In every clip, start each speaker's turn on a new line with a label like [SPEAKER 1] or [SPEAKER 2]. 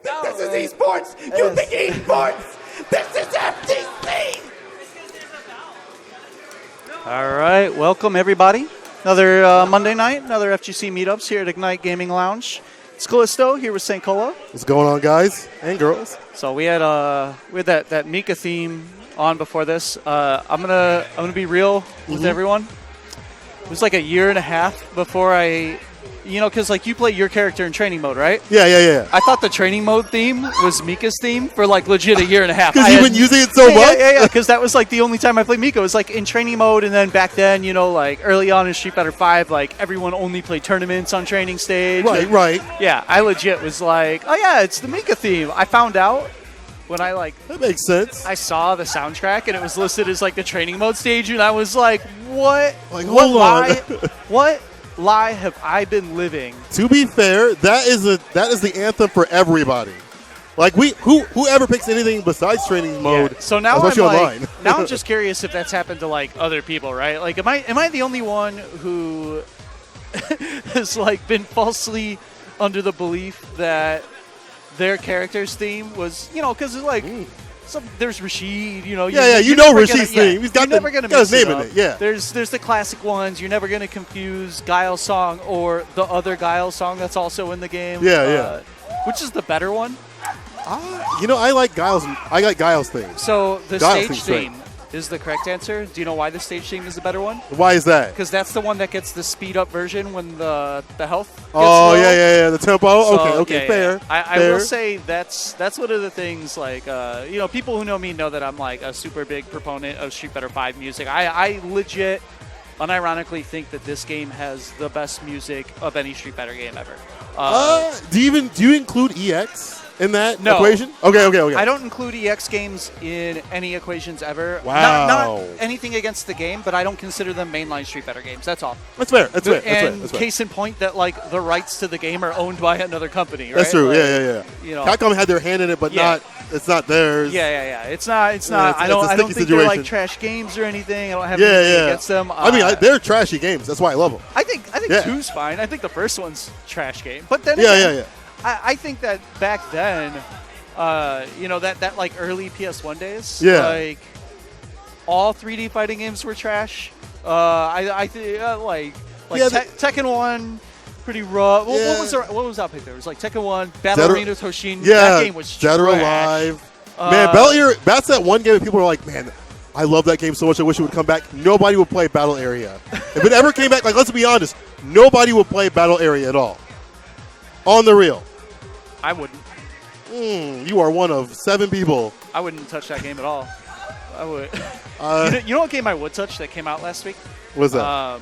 [SPEAKER 1] This is esports. You think esports? This is FGC.
[SPEAKER 2] All right, welcome everybody. Another Monday night, another FGC Meetups here at Ignite Gaming Lounge. It's Callisto here with St. Cola.
[SPEAKER 1] What's going on, guys and girls?
[SPEAKER 2] So we had that Mika theme on before this. I'm gonna be real with everyone. It was like a year and a half before because like you play your character in training mode, right?
[SPEAKER 1] Yeah.
[SPEAKER 2] I thought the training mode theme was Mika's theme for like legit a year and a half.
[SPEAKER 1] Because you've been using it so much?
[SPEAKER 2] Yeah, because that was like the only time I played Mika. It was like in training mode, and then back then, like early on in Street Fighter 5, like everyone only played tournaments on training stage.
[SPEAKER 1] Right.
[SPEAKER 2] Yeah, I legit was like, oh yeah, it's the Mika theme. I found out when I
[SPEAKER 1] that makes sense.
[SPEAKER 2] I saw the soundtrack and it was listed as like the training mode stage, and I was like, what?
[SPEAKER 1] Like,
[SPEAKER 2] what
[SPEAKER 1] hold
[SPEAKER 2] lie?
[SPEAKER 1] on.
[SPEAKER 2] What lie have I been living?
[SPEAKER 1] To be fair, that is the anthem for everybody. Like whoever picks anything besides training mode,
[SPEAKER 2] yeah. So now
[SPEAKER 1] especially
[SPEAKER 2] I'm
[SPEAKER 1] online.
[SPEAKER 2] now I'm just curious if that's happened to like other people, right? Like, am I the only one who has like been falsely under the belief that their character's theme was, because it's like there's Rashid,
[SPEAKER 1] Rashid's theme. He's got his name in it. Yeah.
[SPEAKER 2] There's the classic ones. You're never gonna confuse Guile's song or the other Guile song that's also in the game.
[SPEAKER 1] Yeah.
[SPEAKER 2] Which is the better one?
[SPEAKER 1] I like Guile's theme.
[SPEAKER 2] So the
[SPEAKER 1] Guile's
[SPEAKER 2] stage theme is the correct answer. Do you know why the stage theme is the better one?
[SPEAKER 1] Why is that?
[SPEAKER 2] Because that's the one that gets the speed up version when the health gets
[SPEAKER 1] low.
[SPEAKER 2] Yeah,
[SPEAKER 1] the tempo.
[SPEAKER 2] So,
[SPEAKER 1] okay, fair.
[SPEAKER 2] I will say that's one of the things, like, people who know me know that I'm like a super big proponent of Street Fighter 5 music. I legit, unironically think that this game has the best music of any Street Fighter game ever.
[SPEAKER 1] Do you include EX in that
[SPEAKER 2] No.
[SPEAKER 1] equation? Okay.
[SPEAKER 2] I don't include EX games in any equations ever.
[SPEAKER 1] Wow.
[SPEAKER 2] Not anything against the game, but I don't consider them mainline Street Fighter games. That's all.
[SPEAKER 1] That's fair.
[SPEAKER 2] And case in point that like the rights to the game are owned by another company, right?
[SPEAKER 1] That's true.
[SPEAKER 2] Like,
[SPEAKER 1] Yeah. Capcom had their hand in it, but it's not theirs.
[SPEAKER 2] Yeah. It's not.
[SPEAKER 1] I
[SPEAKER 2] don't think
[SPEAKER 1] situation.
[SPEAKER 2] they're like trash games or anything. I don't have anything against them.
[SPEAKER 1] They're trashy games. That's why I love them.
[SPEAKER 2] I think 2's fine. I think the first one's trash game. But then I think that back then, that like early PS1 days, like all 3D fighting games were trash. I think Tekken 1, pretty rough. What was out there? It was like Tekken 1, Battle Arena Toshin. That game was
[SPEAKER 1] Dead or
[SPEAKER 2] trash.
[SPEAKER 1] Alive. Man, Battle Area. That's that one game that people are like, man, I love that game so much. I wish it would come back. Nobody would play Battle Area. If it ever came back, like, let's be honest, nobody would play Battle Area at all. On the real.
[SPEAKER 2] I wouldn't.
[SPEAKER 1] You are one of 7 people.
[SPEAKER 2] I wouldn't touch that game at all. I would. You know what game I would touch that came out last week?
[SPEAKER 1] What's that?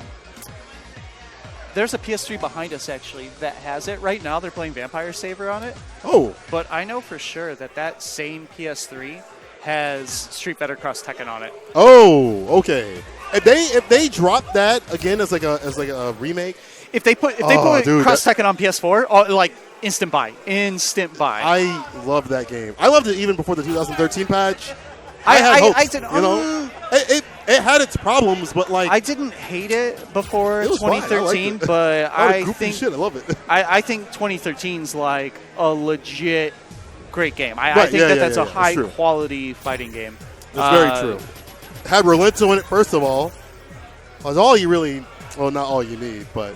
[SPEAKER 2] There's a PS3 behind us, actually, that has it. Right now, they're playing Vampire Saver on it.
[SPEAKER 1] Oh.
[SPEAKER 2] But I know for sure that same PS3 has Street Fighter Cross Tekken on it.
[SPEAKER 1] Oh, okay. If they drop that again as like a remake.
[SPEAKER 2] If they put Cross Tekken on PS4, like instant buy.
[SPEAKER 1] I love that game. I loved it even before the 2013 patch. It had its problems, but like
[SPEAKER 2] I didn't hate it before 2013,
[SPEAKER 1] fine.
[SPEAKER 2] but I think
[SPEAKER 1] I love it.
[SPEAKER 2] I think 2013's like a legit great game. I think that's a high quality fighting game.
[SPEAKER 1] That's very true. Had Rolento in it, first of all. Was all you really, well, not all you need, but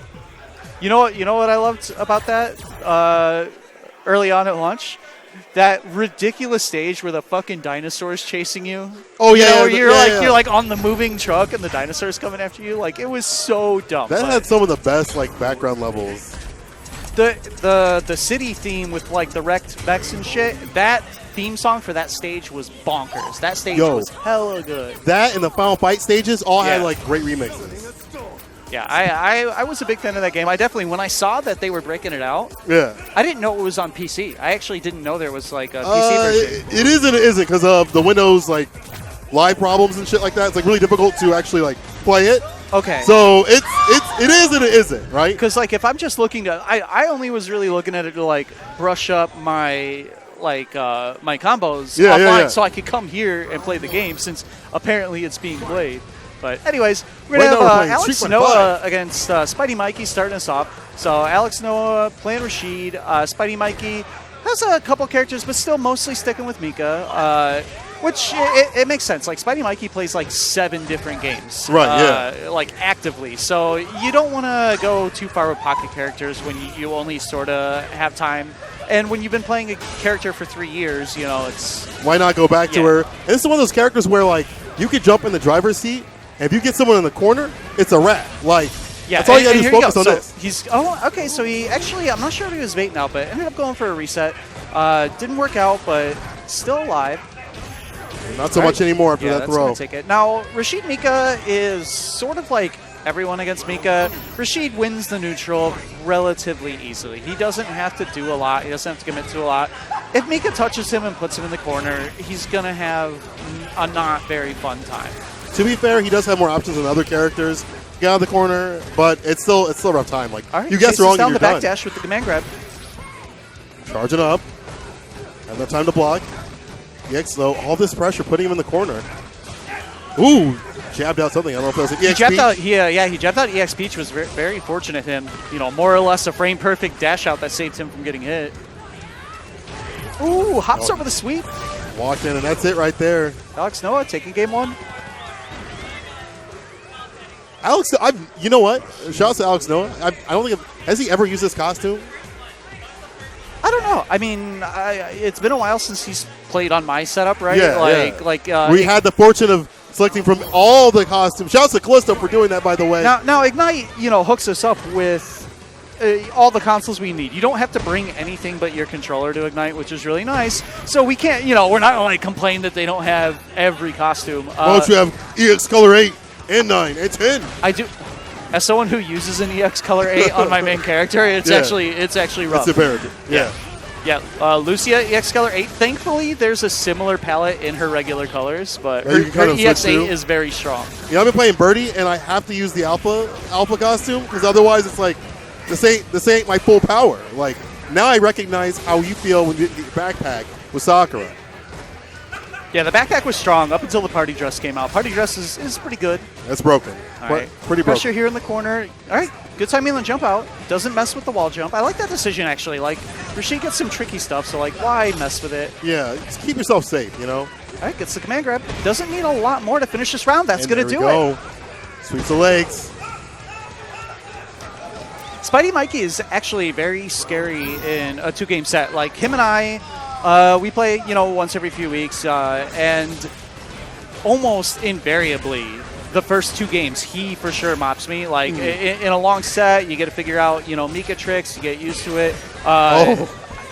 [SPEAKER 2] you know what I loved about that early on at launch. That ridiculous stage where the fucking dinosaur's chasing you.
[SPEAKER 1] Oh yeah,
[SPEAKER 2] you're like on the moving truck and the dinosaur's coming after you. Like, it was so dumb.
[SPEAKER 1] That had some of the best like background levels.
[SPEAKER 2] The city theme with like the wrecked mechs and shit. That theme song for that stage was bonkers. That stage was hella good.
[SPEAKER 1] That and the Final Fight stages all had like great remixes.
[SPEAKER 2] Yeah, I was a big fan of that game. I definitely, when I saw that they were breaking it out, I didn't know it was on PC. I actually didn't know there was like a PC version.
[SPEAKER 1] It is and it isn't because of the Windows like live problems and shit like that. It's like really difficult to actually like play it.
[SPEAKER 2] Okay.
[SPEAKER 1] So it is and it isn't, right?
[SPEAKER 2] Because like if I'm just looking to, I only was really looking at it to like brush up my my combos offline so I could come here and play the game since apparently it's being played. But anyways, we're going to have Alex Noah against Spidey Mikey starting us off. So Alex Noah playing Rashid. Spidey Mikey Has a couple characters, but still mostly sticking with Mika. Which it makes sense. Like Spidey Mikey plays like 7 different games,
[SPEAKER 1] right?
[SPEAKER 2] Like actively. So you don't want to go too far with pocket characters when you only sort of have time. And when you've been playing a character for 3 years, it's
[SPEAKER 1] why not go back to her? And this is one of those characters where like you could jump in the driver's seat, and if you get someone in the corner, it's a wrap. Like that's all you got to do is focus on this.
[SPEAKER 2] Okay. So he actually, I'm not sure if he was baiting out, but ended up going for a reset. Didn't work out, but still alive.
[SPEAKER 1] Not so much anymore after that throw.
[SPEAKER 2] Take it. Now, Rashid Mika is sort of like everyone against Mika. Rashid wins the neutral relatively easily. He doesn't have to do a lot. He doesn't have to commit to a lot. If Mika touches him and puts him in the corner, he's going to have a not very fun time.
[SPEAKER 1] To be fair, he does have more options than other characters. Get out of the corner, but it's still a rough time. Like you guess wrong,
[SPEAKER 2] down
[SPEAKER 1] you're
[SPEAKER 2] the
[SPEAKER 1] done.
[SPEAKER 2] backdash with the command grab.
[SPEAKER 1] Charging up. Have no time to block. EX though, all this pressure putting him in the corner. Ooh, jabbed out something. I don't know if that was an EX
[SPEAKER 2] jabbed
[SPEAKER 1] Peach.
[SPEAKER 2] out. He jabbed out EX Peach. Was very fortunate him. More or less a frame perfect dash out that saved him from getting hit. Ooh, hops over the sweep.
[SPEAKER 1] Walked in, and that's it right there.
[SPEAKER 2] Alex Noah taking game 1.
[SPEAKER 1] Alex, you know what? Shout out to Alex Noah. I don't think has he ever used this costume?
[SPEAKER 2] I don't know. I mean, it's been a while since he's played on my setup, right?
[SPEAKER 1] Yeah, we had the fortune of selecting from all the costumes. Shout out to Callisto for doing that, by the way.
[SPEAKER 2] Now Ignite, hooks us up with all the consoles we need. You don't have to bring anything but your controller to Ignite, which is really nice. So we can't, we're not going to complain that they don't have every costume.
[SPEAKER 1] Why don't you have EX Color 8 and 9 and 10?
[SPEAKER 2] I do. As someone who uses an EX Color 8 on my main character, it's actually rough.
[SPEAKER 1] It's imperative.
[SPEAKER 2] Yeah. Lucia, EX Color 8. Thankfully, there's a similar palette in her regular colors, but her EX 8 is very strong.
[SPEAKER 1] Yeah, I've been playing Birdie, and I have to use the Alpha costume, because otherwise it's like, this ain't my full power. Like, now I recognize how you feel when you get your backpack with Sakura.
[SPEAKER 2] Yeah, the backpack was strong up until the party dress came out. Party dress is pretty good.
[SPEAKER 1] That's broken.
[SPEAKER 2] All right.
[SPEAKER 1] Pretty
[SPEAKER 2] Pressure
[SPEAKER 1] broken.
[SPEAKER 2] here in the corner. All right, good timing on the jump out. Doesn't mess with the wall jump. I like that decision, actually. Like, Rashid gets some tricky stuff, so, like, why mess with it?
[SPEAKER 1] Yeah, just keep yourself safe,
[SPEAKER 2] All right, gets the command grab. Doesn't need a lot more to finish this round. That's going to do it.
[SPEAKER 1] Sweeps the legs.
[SPEAKER 2] Spidey Mikey is actually very scary in a 2-game set. Like, him and I, we play, once every few weeks, and almost invariably, the first 2 games, he for sure mops me. Like, in a long set, you get to figure out, Mika tricks, you get used to it.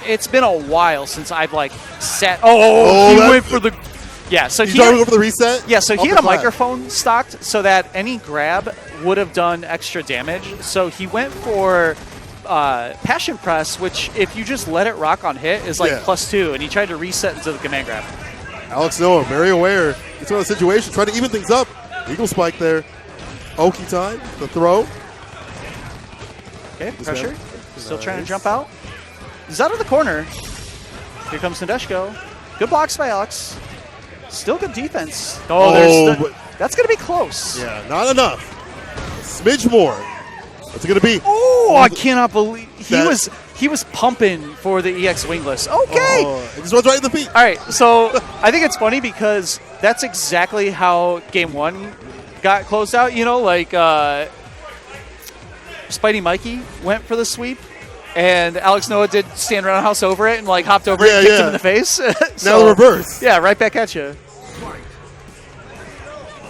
[SPEAKER 2] It's been a while since I've, sat. He went for the... Yeah, so
[SPEAKER 1] he go for the reset?
[SPEAKER 2] Yeah, so he had a microphone stocked so that any grab would have done extra damage. So he went for Passion Press, which if you just let it rock on hit is +2, and he tried to reset into the command grab.
[SPEAKER 1] Alex Noah, very aware. It's one of the situations, trying to even things up. Eagle spike there. Oki time, the throw.
[SPEAKER 2] Okay, pressure. Still trying to jump out. He's out of the corner. Here comes Nadeshko. Good blocks by Alex. Still good defense. That's going to be close.
[SPEAKER 1] Yeah, not enough. A smidge more. What's it going to be?
[SPEAKER 2] Oh, I cannot believe he was pumping for the EX wingless. Okay.
[SPEAKER 1] It just runs right in the feet.
[SPEAKER 2] All right, so I think it's funny because that's exactly how Game 1 got closed out. Spidey Mikey went for the sweep, and Alex Noah did stand roundhouse over it and hopped over it and kicked him in the face.
[SPEAKER 1] Now the reverse.
[SPEAKER 2] Yeah, right back at you.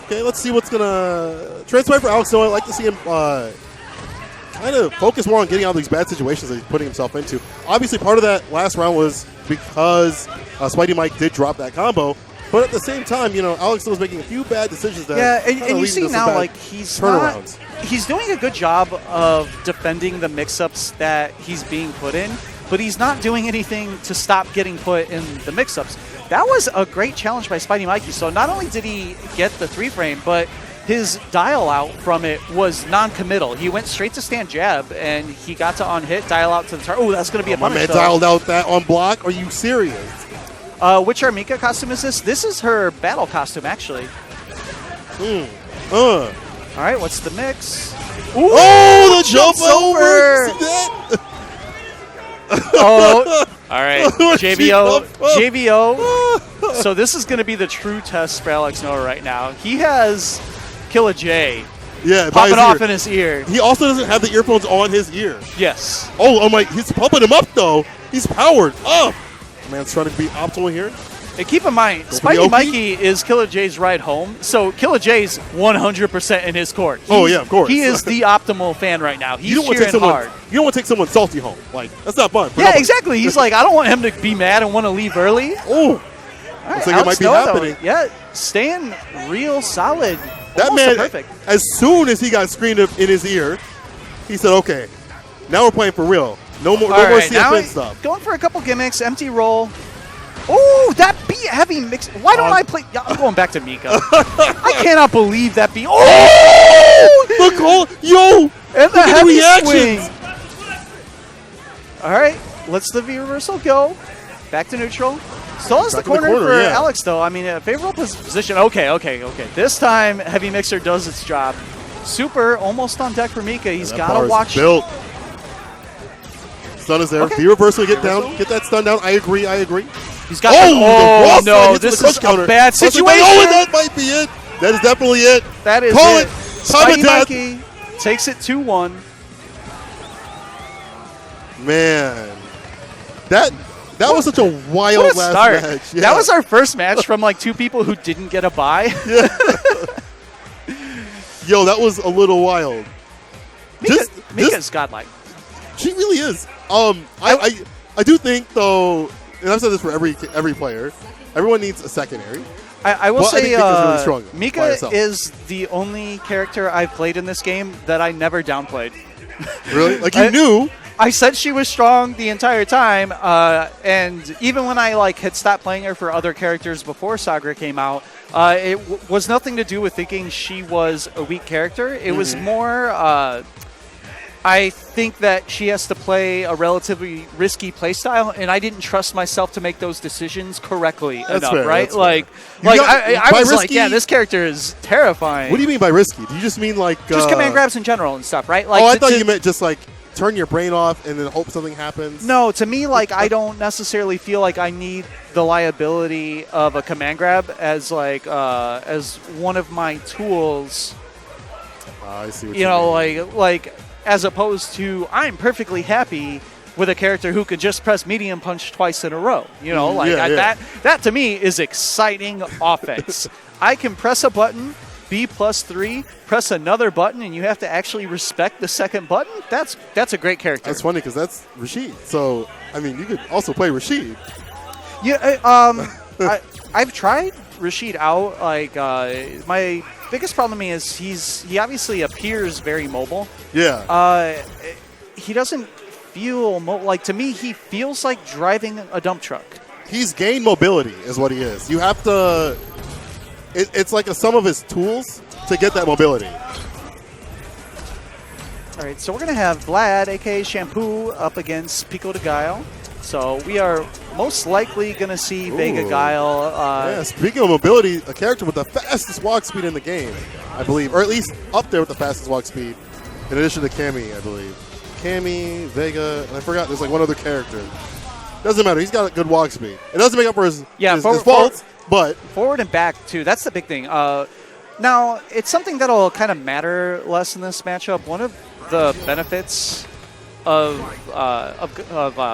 [SPEAKER 1] Okay, let's see what's going to transpire for Alex Noah. I'd like to see him kind of focus more on getting out of these bad situations that he's putting himself into. Obviously, part of that last round was because Spidey Mike did drop that combo. But at the same time, Alex was making a few bad decisions.
[SPEAKER 2] And you see now, he's doing a good job of defending the mix-ups that he's being put in, but he's not doing anything to stop getting put in the mix-ups. That was a great challenge by Spidey Mikey. So not only did he get the 3-frame, but his dial out from it was non-committal. He went straight to stand jab, and he got to on-hit, dial out to the target. Oh, that's going to be a punish.
[SPEAKER 1] My man dialed out that on block. Are you serious?
[SPEAKER 2] Which Armika costume is this? This is her battle costume, actually.
[SPEAKER 1] All
[SPEAKER 2] right, what's the mix?
[SPEAKER 1] Ooh, the jump over! See that?
[SPEAKER 2] Oh, all right. JVO. So this is going to be the true test for Alex Noah right now. He has Killa J.
[SPEAKER 1] Yeah,
[SPEAKER 2] popping off in his ear.
[SPEAKER 1] He also doesn't have the earphones on his ear.
[SPEAKER 2] Yes.
[SPEAKER 1] Oh my! He's pumping him up though. He's powered up. Man's trying to be optimal here.
[SPEAKER 2] And keep in mind, Spikey Mikey is Killa J's ride home, so Killa J's 100% in his court.
[SPEAKER 1] Of course.
[SPEAKER 2] He is the optimal fan right now. He's cheering hard.
[SPEAKER 1] You don't want to take someone salty home. Like, that's not fun.
[SPEAKER 2] Yeah, exactly. He's like, I don't want him to be mad and want to leave early.
[SPEAKER 1] Oh.
[SPEAKER 2] Right,
[SPEAKER 1] looks like it might be happening.
[SPEAKER 2] Though, yeah, staying real solid.
[SPEAKER 1] That man,
[SPEAKER 2] perfect.
[SPEAKER 1] As soon as he got screened up in his ear, he said, okay, now we're playing for real. No more CFN stuff.
[SPEAKER 2] Going for a couple gimmicks, empty roll. Oh, that beat heavy mix. Why don't I play? I'm going back to Mika. I cannot believe that beat. Oh!
[SPEAKER 1] Look, yo!
[SPEAKER 2] And the heavy swing. All right, let's the V reversal go. Back to neutral. Still has the corner for Alex, though. I mean, a favorable position. Okay. This time, heavy mixer does its job. Super, almost on deck for Mika. He's got to watch.
[SPEAKER 1] Built. Stun is there. V reversal, get down. Get that stun down. I agree.
[SPEAKER 2] He's got no, this is a bad situation.
[SPEAKER 1] Oh, and that might be it. That is definitely it.
[SPEAKER 2] That is
[SPEAKER 1] Call
[SPEAKER 2] it.
[SPEAKER 1] Time of death.
[SPEAKER 2] Mikey takes it 2-1.
[SPEAKER 1] Man. That was such a wild last match. Yeah.
[SPEAKER 2] That was our first match from like two people who didn't get a bye.
[SPEAKER 1] Yeah. Yo, that was a little wild.
[SPEAKER 2] Mika's godlike.
[SPEAKER 1] She really is. I do think though, and I've said this for every player, everyone needs a secondary.
[SPEAKER 2] I will say
[SPEAKER 1] really
[SPEAKER 2] Mika is the only character I've played in this game that I never downplayed.
[SPEAKER 1] Really? Like you knew?
[SPEAKER 2] I said she was strong the entire time, and even when I had stopped playing her for other characters before Sagra came out, it was nothing to do with thinking she was a weak character. It was more, I think that she has to play a relatively risky playstyle, and I didn't trust myself to make those decisions correctly enough,
[SPEAKER 1] fair,
[SPEAKER 2] right?
[SPEAKER 1] I
[SPEAKER 2] was like, yeah, this character is terrifying.
[SPEAKER 1] What do you mean by risky? Do you just mean
[SPEAKER 2] just command grabs in general and stuff, right?
[SPEAKER 1] I thought you meant just turn your brain off and then hope something happens.
[SPEAKER 2] No, to me, I don't necessarily feel like I need the liability of a command grab as as one of my tools.
[SPEAKER 1] I see what you mean.
[SPEAKER 2] As opposed to I'm perfectly happy with a character who could just press medium punch twice in a row. That to me is exciting offense. I can press a button, B+3, press another button, and you have to actually respect the second button. That's a great character.
[SPEAKER 1] That's funny because that's Rashid. So I mean, you could also play Rashid.
[SPEAKER 2] Yeah. I've tried Rashid out. My biggest problem is he obviously appears very mobile.
[SPEAKER 1] Yeah.
[SPEAKER 2] He doesn't feel to me. He feels like driving a dump truck.
[SPEAKER 1] He's gained mobility, is what he is. You have to. It's like a sum of his tools to get that mobility.
[SPEAKER 2] All right, so we're gonna have Vlad, aka Shampoo, up against Pico de Guile. So we are most likely going to see Vega Guile.
[SPEAKER 1] Speaking of mobility, a character with the fastest walk speed in the game, I believe. Or at least up there with the fastest walk speed, in addition to Cammy, I believe. Cammy, Vega, and I forgot there's one other character. Doesn't matter. He's got a good walk speed. It doesn't make up for his faults, but...
[SPEAKER 2] Forward and back, too. That's the big thing. Now, it's something that'll kind of matter less in this matchup. One of the benefits of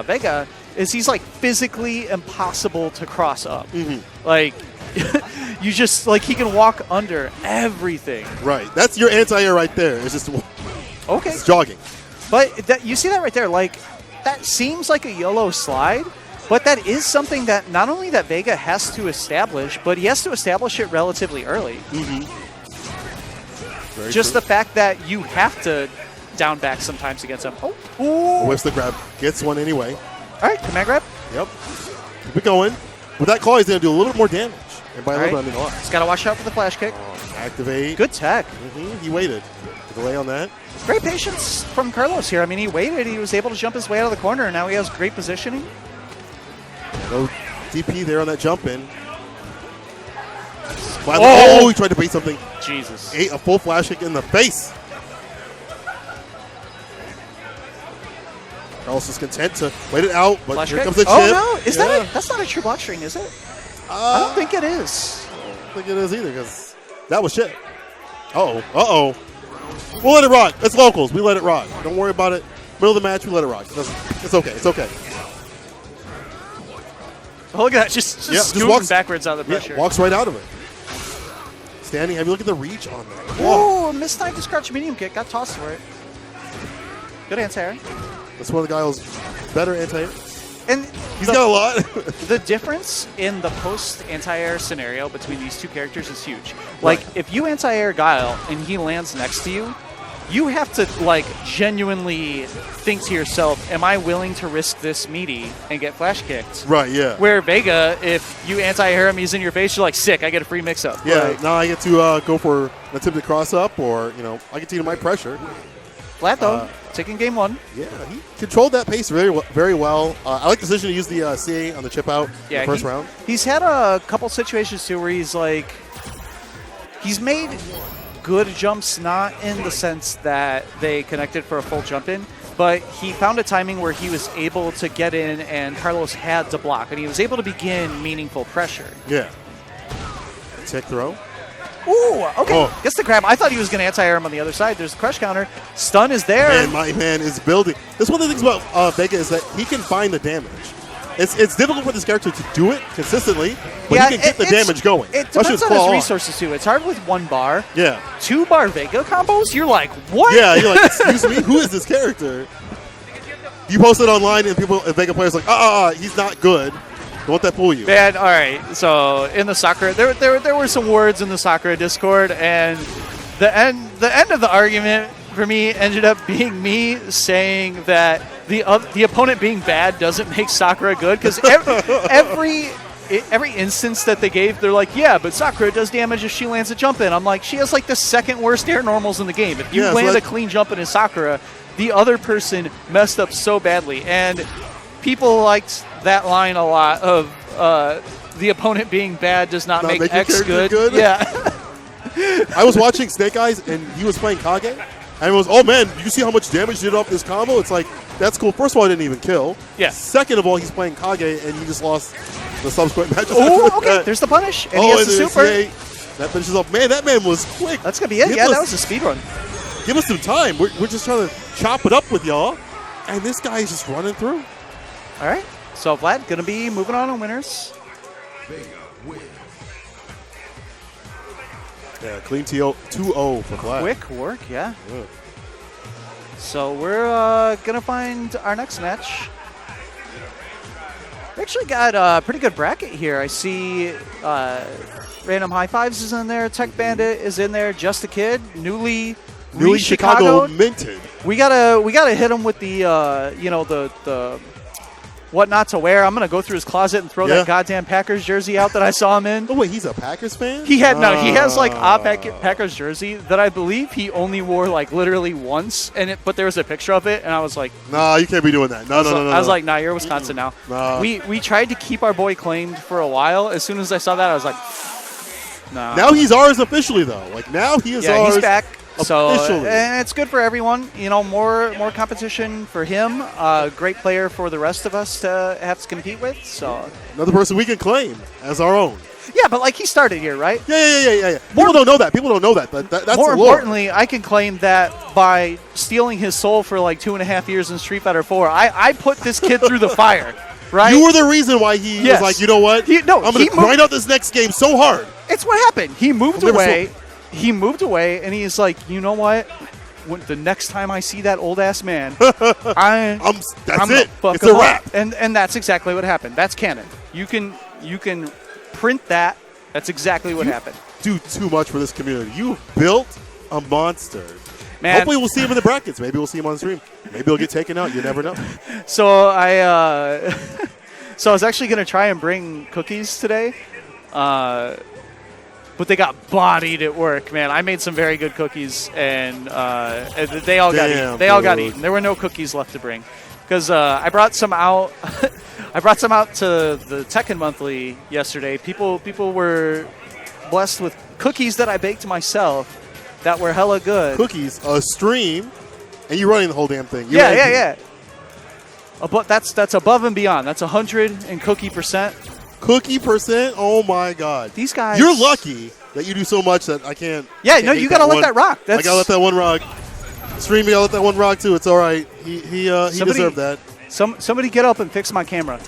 [SPEAKER 2] Vega is he's physically impossible to cross up.
[SPEAKER 1] Mm-hmm.
[SPEAKER 2] You just he can walk under everything.
[SPEAKER 1] Right. That's your anti-air right there. It's just it's jogging.
[SPEAKER 2] But you see that right there. That seems like a YOLO slide, but that is something that not only that Vega has to establish, but he has to establish it relatively early.
[SPEAKER 1] Mm-hmm.
[SPEAKER 2] Just the fact that you have to down back sometimes against him.
[SPEAKER 1] Whips the grab. Gets one anyway.
[SPEAKER 2] All right, command grab.
[SPEAKER 1] Yep. Keep it going. With that call, he's going to do a little bit more damage. And by a little bit, I mean a lot.
[SPEAKER 2] He's got to watch out for the flash kick.
[SPEAKER 1] Activate.
[SPEAKER 2] Good tech.
[SPEAKER 1] Mm-hmm. He waited. Delay on that.
[SPEAKER 2] Great patience from Carlos here. I mean, he waited. He was able to jump his way out of the corner, and now he has great positioning.
[SPEAKER 1] No DP there on that jump in. He tried to bait something.
[SPEAKER 2] Jesus.
[SPEAKER 1] Ate a full flash kick in the face. Carlos is content to wait it out, but
[SPEAKER 2] Flash
[SPEAKER 1] here
[SPEAKER 2] kick?
[SPEAKER 1] comes the chip.
[SPEAKER 2] Oh, no. Is that it? That's not a true block string, is it? I don't think it is.
[SPEAKER 1] I don't think it is either because that was chip. Uh-oh. We'll let it rock. It's locals. We let it rock. Don't worry about it. Middle of the match, we let it rock. It's okay. It's okay.
[SPEAKER 2] Oh, look at that. Just scooting
[SPEAKER 1] walks
[SPEAKER 2] backwards out of the pressure.
[SPEAKER 1] Yeah, walks right out of it. Standing heavy. Look at the reach on that.
[SPEAKER 2] Oh, mistimed to crouch medium kick. Got tossed for it. Good anti-air.
[SPEAKER 1] That's one of the guys better anti-air.
[SPEAKER 2] And
[SPEAKER 1] he's got a lot.
[SPEAKER 2] The difference in the post anti-air scenario between these two characters is huge. Like, if you anti-air Guile and he lands next to you, you have to, like, genuinely think to yourself, am I willing to risk this meaty and get flash kicked?
[SPEAKER 1] Right, yeah.
[SPEAKER 2] Where Vega, if you anti-air him, he's in your face, you're like, sick, I get a free mix-up.
[SPEAKER 1] Yeah,
[SPEAKER 2] like,
[SPEAKER 1] now I get to go for an attempted cross-up or, I get to my pressure.
[SPEAKER 2] Flat, though. Taking game one.
[SPEAKER 1] Yeah, he controlled that pace very well. I like the decision to use the CA on the chip out in the first round.
[SPEAKER 2] He's had a couple situations, too, where he's made good jumps, not in the sense that they connected for a full jump in, but he found a timing where he was able to get in and Carlos had to block, and he was able to begin meaningful pressure.
[SPEAKER 1] Yeah. Tick throw.
[SPEAKER 2] Ooh, okay. Gets the grab. I thought he was going to anti-air him on the other side. There's a crush counter. Stun is there.
[SPEAKER 1] Man, my man is building. That's one of the things about Vega is that he can find the damage. It's difficult for this character to do it consistently, but he can get the damage going.
[SPEAKER 2] It depends on his resources, too. It's hard with 1 bar.
[SPEAKER 1] Yeah.
[SPEAKER 2] 2 bar Vega combos, you're like, what?
[SPEAKER 1] Yeah, you're like, excuse me? Who is this character? You post it online, and Vega players are like, he's not good. Don't let that fool you.
[SPEAKER 2] Man, all right. So in the Sakura, there were some words in the Sakura Discord, and the end of the argument for me ended up being me saying that the opponent being bad doesn't make Sakura good, because every instance that they gave, they're like, yeah, but Sakura does damage if she lands a jump in. I'm like, she has like the second worst air normals in the game. If you land a clean jump in as Sakura, the other person messed up so badly. And people liked that line a lot of the opponent being bad does not make X good. Yeah.
[SPEAKER 1] I was watching Snake Eyes, and he was playing Kage, and it was, oh man, you see how much damage he did off this combo? It's like, that's cool. First of all, I didn't even kill.
[SPEAKER 2] Yeah.
[SPEAKER 1] Second of all, he's playing Kage, and he just lost the subsequent matches.
[SPEAKER 2] Oh, okay. There's the punish. And he has the super.
[SPEAKER 1] That finishes up. Man, that man was quick.
[SPEAKER 2] That's going to be it. Yeah, that was a speed run.
[SPEAKER 1] Give us some time. We're just trying to chop it up with y'all, and this guy is just running through.
[SPEAKER 2] All right. So Vlad going to be moving on winners.
[SPEAKER 1] Yeah, clean 2-0 for Vlad.
[SPEAKER 2] Quick work, yeah. So we're going to find our next match. We actually got a pretty good bracket here. I see Random High Fives is in there. Tech Bandit is in there. Just a Kid, newly
[SPEAKER 1] Chicago minted.
[SPEAKER 2] We gotta hit him with the the what not to wear. I'm going to go through his closet and throw that goddamn Packers jersey out that I saw him in.
[SPEAKER 1] Oh, wait, he's a Packers fan?
[SPEAKER 2] He has like a Packers jersey that I believe he only wore like literally once, but there was a picture of it, and I was like,
[SPEAKER 1] nah, you can't be doing that. No.
[SPEAKER 2] I was like, nah, you're Wisconsin now.
[SPEAKER 1] Nah.
[SPEAKER 2] We tried to keep our boy claimed for a while. As soon as I saw that, I was like, nah.
[SPEAKER 1] Now he's ours officially, though. Like, now he is ours.
[SPEAKER 2] Yeah, he's back. So
[SPEAKER 1] officially.
[SPEAKER 2] And it's good for everyone. More competition for him. Great player for the rest of us to have to compete with. So
[SPEAKER 1] another person we can claim as our own.
[SPEAKER 2] Yeah, but like he started here, right?
[SPEAKER 1] Yeah. People don't know that. That's
[SPEAKER 2] more
[SPEAKER 1] the lore.
[SPEAKER 2] importantly, I can claim that by stealing his soul for like 2.5 years in Street Fighter 4, I put this kid through the fire. Right?
[SPEAKER 1] You were the reason why he was like, you know what? I'm going to grind out this next game so hard.
[SPEAKER 2] It's what happened. He moved away. He moved away, and he's like, you know what? The next time I see that old ass man, I'm
[SPEAKER 1] it.
[SPEAKER 2] Fuck
[SPEAKER 1] it's a wrap.
[SPEAKER 2] And that's exactly what happened. That's canon. You can print that. That's exactly what happened.
[SPEAKER 1] Do too much for this community. You built a monster.
[SPEAKER 2] Man.
[SPEAKER 1] Hopefully we'll see him in the brackets. Maybe we'll see him on stream. Maybe he'll get taken out. You never know.
[SPEAKER 2] So I was actually going to try and bring cookies today. But they got bodied at work, man. I made some very good cookies, and they all got eaten. They all got eaten. There were no cookies left to bring, because I brought some out. I brought some out to the Tekken Monthly yesterday. People were blessed with cookies that I baked myself that were hella good.
[SPEAKER 1] Cookies, a stream, and you're running the whole damn thing.
[SPEAKER 2] Yeah. But that's above and beyond. That's 100 and cookie percent.
[SPEAKER 1] Cookie percent? Oh, my God.
[SPEAKER 2] These guys.
[SPEAKER 1] You're lucky that you do so much that I can't.
[SPEAKER 2] Yeah, no, you got to let that rock.
[SPEAKER 1] I got to let that one rock. Stream, you got to let that one rock, too. It's all right. He deserved that.
[SPEAKER 2] Somebody get up and fix my camera.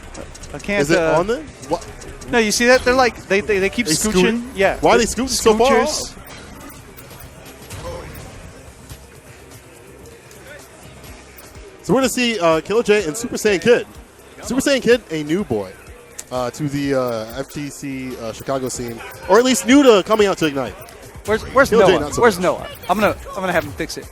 [SPEAKER 2] I can't.
[SPEAKER 1] Is it on there? What?
[SPEAKER 2] No, you see that? They're like, they keep scooching. Yeah.
[SPEAKER 1] Why are they scooching so far off? So we're going to see Killer J and Super Saiyan Kid. Super Saiyan Kid, a new boy to the FGC Chicago scene, or at least new to coming out to Ignite.
[SPEAKER 2] Where's Noah? Where's Noah? I'm gonna have him fix it.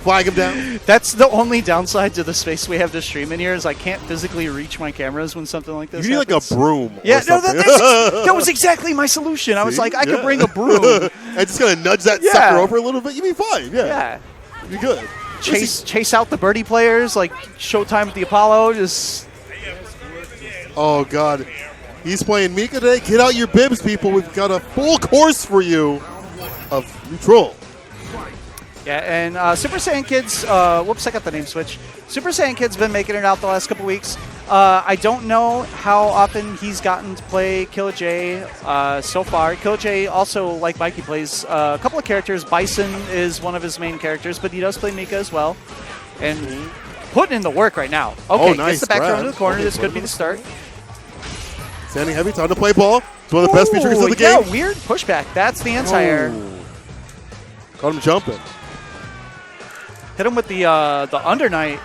[SPEAKER 1] Flag him down.
[SPEAKER 2] That's the only downside to the space we have to stream in here is I can't physically reach my cameras when something like this.
[SPEAKER 1] You need
[SPEAKER 2] happens.
[SPEAKER 1] like a broom.
[SPEAKER 2] Yeah,
[SPEAKER 1] or something.
[SPEAKER 2] that was exactly my solution. I was like, I could bring a broom.
[SPEAKER 1] And just gonna nudge that sucker over a little bit. You'd be fine. Yeah. You'd be good.
[SPEAKER 2] Chase out the birdie players like Showtime with the Apollo. Just.
[SPEAKER 1] Oh God, he's playing Mika today. Get out your bibs, people. We've got a full course for you of neutral.
[SPEAKER 2] Yeah, and Super Saiyan Kid's, whoops, I got the name switch. Super Saiyan Kid's been making it out the last couple weeks. I don't know how often he's gotten to play Killer J so far. Killer J also, like Mikey, plays a couple of characters. Bison is one of his main characters, but he does play Mika as well. And putting in the work right now. Okay,
[SPEAKER 1] nice
[SPEAKER 2] gets the back throw
[SPEAKER 1] grab.
[SPEAKER 2] into the corner.
[SPEAKER 1] Okay,
[SPEAKER 2] this could be the start.
[SPEAKER 1] Standing heavy, time to play ball. It's one of the best features of the game.
[SPEAKER 2] Yeah, weird pushback. That's the anti-air.
[SPEAKER 1] Caught him jumping.
[SPEAKER 2] Hit him with the under night.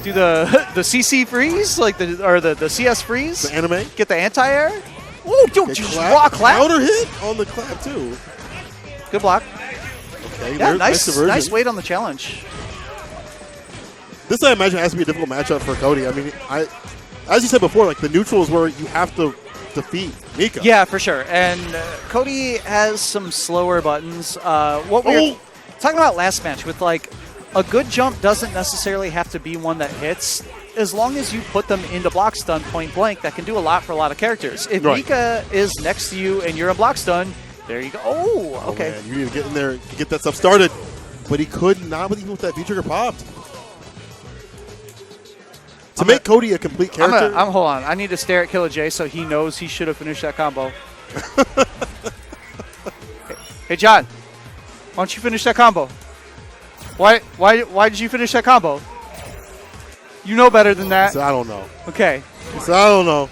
[SPEAKER 2] Do the CC freeze, like the CS freeze.
[SPEAKER 1] The anime.
[SPEAKER 2] Get the anti-air. Ooh, dude, just raw clap.
[SPEAKER 1] Counter hit on the clap too.
[SPEAKER 2] Good block.
[SPEAKER 1] Okay,
[SPEAKER 2] yeah, nice weight on the challenge.
[SPEAKER 1] This I imagine has to be a difficult matchup for Cody. I mean, as you said before, like the neutral is where you have to defeat Mika.
[SPEAKER 2] Yeah, for sure. And Cody has some slower buttons. What we're talking about last match with like a good jump doesn't necessarily have to be one that hits. As long as you put them into block stun point blank, that can do a lot for a lot of characters. If Mika is next to you and you're a block stun, there you go. Oh, okay.
[SPEAKER 1] Man, you need to get in there to get that stuff started. But he could not even with that V-trigger popped. To make Cody a complete character.
[SPEAKER 2] Hold on. I need to stare at Killer J so he knows he should have finished that combo. Hey, John. Why don't you finish that combo? Why did you finish that combo? You know better than that.
[SPEAKER 1] So I don't know.
[SPEAKER 2] Okay.
[SPEAKER 1] So I don't know.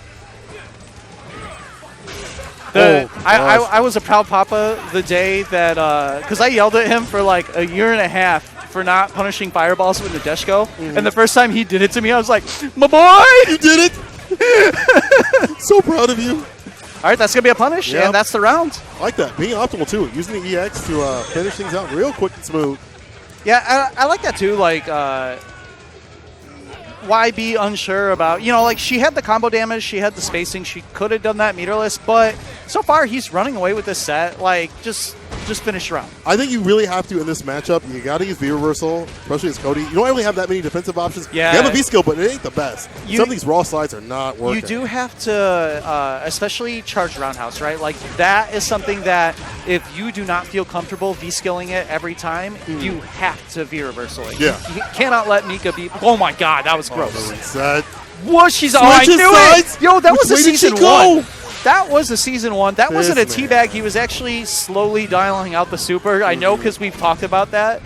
[SPEAKER 2] I was a proud papa the day that because I yelled at him for like a year and a half for not punishing fireballs with Nadeshko. And the first time he did it to me, I was like, my boy!
[SPEAKER 1] You did it! So proud of you.
[SPEAKER 2] All right, that's going to be a punish, and that's the round.
[SPEAKER 1] I like that. Being optimal, too. Using the EX to finish things out real quick and smooth.
[SPEAKER 2] Yeah, I like that, too. Like, why be unsure about, like she had the combo damage, she had the spacing, she could have done that meterless, but so far he's running away with this set. Like, just finish round.
[SPEAKER 1] I think you really have to in this matchup. You got to use V-reversal, especially as Cody. You don't really have that many defensive options.
[SPEAKER 2] Yeah.
[SPEAKER 1] You have a V-skill, but it ain't the best. Some of these raw slides are not working.
[SPEAKER 2] You do have to, especially charge roundhouse, right? Like, that is something that if you do not feel comfortable V-skilling it every time, you have to V-reversal it.
[SPEAKER 1] Yeah.
[SPEAKER 2] You cannot let Mika be... Oh, my God, that was gross.
[SPEAKER 1] Reset.
[SPEAKER 2] What? She's... Oh, I knew it! Yo, that was a season 1. That was a season 1. That wasn't a teabag. He was actually slowly dialing out the super. I know because we've talked about that.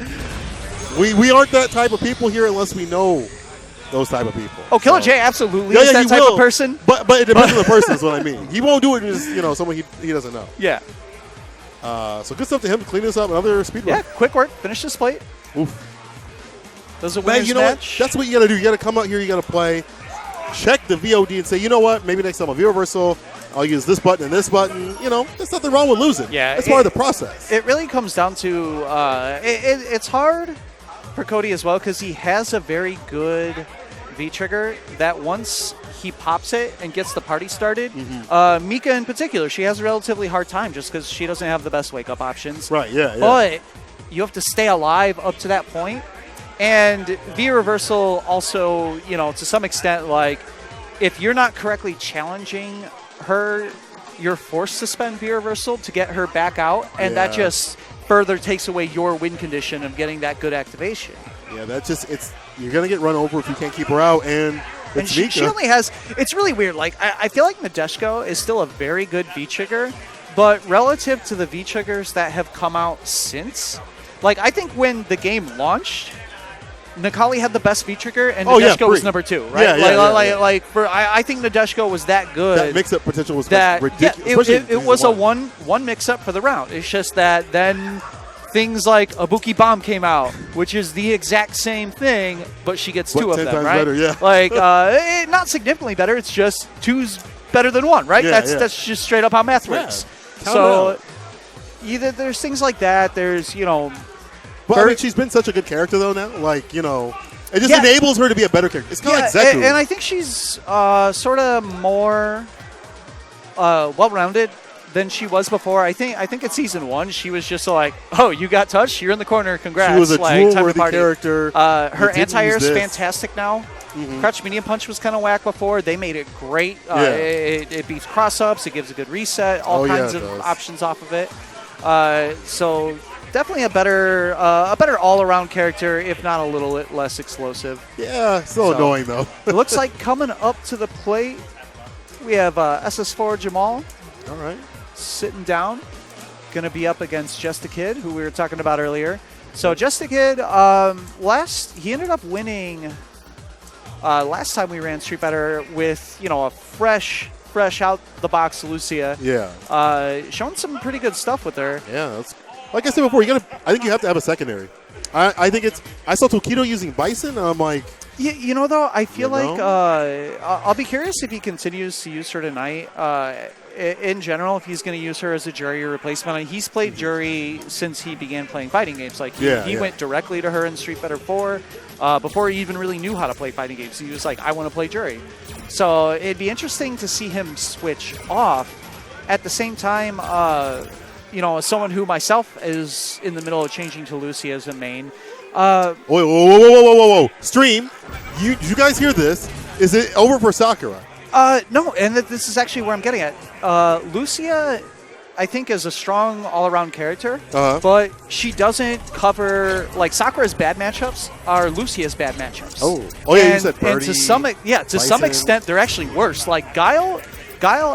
[SPEAKER 1] We aren't that type of people here unless we know those type of people.
[SPEAKER 2] Oh, Killer J absolutely is that type of person.
[SPEAKER 1] But it depends on the person is what I mean. He won't do it just, someone he doesn't know.
[SPEAKER 2] Yeah.
[SPEAKER 1] So good stuff to him. Clean this up. Another speed run.
[SPEAKER 2] Yeah, quick work. Finish this plate.
[SPEAKER 1] Oof.
[SPEAKER 2] Does a winner's
[SPEAKER 1] you know
[SPEAKER 2] match.
[SPEAKER 1] What? That's what you got to do. You got to come out here. You got to play. Check the VOD and say, you know what? Maybe next time I'll V-reversal. I'll use this button and this button. There's nothing wrong with losing.
[SPEAKER 2] Yeah,
[SPEAKER 1] it's part of the process.
[SPEAKER 2] It really comes down to it's hard for Cody as well because he has a very good V-trigger that once he pops it and gets the party started, Mika in particular, she has a relatively hard time just because she doesn't have the best wake-up options.
[SPEAKER 1] Right, yeah.
[SPEAKER 2] But you have to stay alive up to that point. And V-reversal also, to some extent, like, if you're not correctly challenging her, you're forced to spend V-reversal to get her back out, and that just further takes away your win condition of getting that good activation.
[SPEAKER 1] Yeah, that's just you're gonna get run over if you can't keep her out, and
[SPEAKER 2] she only has. It's really weird. Like I feel like Nadeshko is still a very good V trigger, but relative to the V triggers that have come out since, like I think when the game launched, Necalli had the best V trigger, and Nadeshko was number 2, right? I think Nadeshko was that good.
[SPEAKER 1] That mix-up potential was ridiculous.
[SPEAKER 2] Yeah, it was a one mix-up for the round. It's just that then things like Ibuki Bomb came out, which is the exact same thing, but she gets 2 of them,
[SPEAKER 1] 10 times
[SPEAKER 2] right?
[SPEAKER 1] better, yeah.
[SPEAKER 2] Like, not significantly better. It's just 2's better than 1, right? That's just straight up how math works. So either there's things like that. There's,
[SPEAKER 1] But I mean, she's been such a good character, though, now. Like, it just enables her to be a better character. It's kind of like Zeku.
[SPEAKER 2] And I think she's sort of more well-rounded than she was before. I think in Season 1, she was just like, oh, you got touched? You're in the corner. Congrats.
[SPEAKER 1] She was a dual-worthy character.
[SPEAKER 2] Her anti-air is fantastic now. Crouch medium punch was kind of whack before. They made it great. It beats cross-ups. It gives a good reset. All kinds of options off of it. So definitely a better all-around character, if not a little bit less explosive.
[SPEAKER 1] Yeah, still annoying, though.
[SPEAKER 2] It looks like coming up to the plate, we have SS4 Jamal.
[SPEAKER 1] All right.
[SPEAKER 2] Sitting down. Going to be up against Just a Kid, who we were talking about earlier. So Just a Kid, he ended up winning last time we ran Street Fighter with, a fresh out the box Lucia.
[SPEAKER 1] Yeah.
[SPEAKER 2] Showing some pretty good stuff with her.
[SPEAKER 1] Yeah, that's, like I said before, I think you have to have a secondary. I think I saw Tokido using Bison, and I'm like,
[SPEAKER 2] though, I feel like I'll be curious if he continues to use her tonight. In general, if he's going to use her as a Jury replacement. He's played Jury since he began playing fighting games. Like he went directly to her in Street Fighter 4 before he even really knew how to play fighting games. He was like, I want to play Jury. So it'd be interesting to see him switch off. At the same time, as someone who myself is in the middle of changing to Lucia as a main.
[SPEAKER 1] Whoa. Stream, you guys hear this? Is it over for Sakura?
[SPEAKER 2] No, and this is actually where I'm getting at. Lucia, I think, is a strong all-around character, but she doesn't cover, like, Sakura's bad matchups are Lucia's bad matchups.
[SPEAKER 1] Oh yeah, you said Birdie,
[SPEAKER 2] and to some extent, they're actually worse. Like, Guile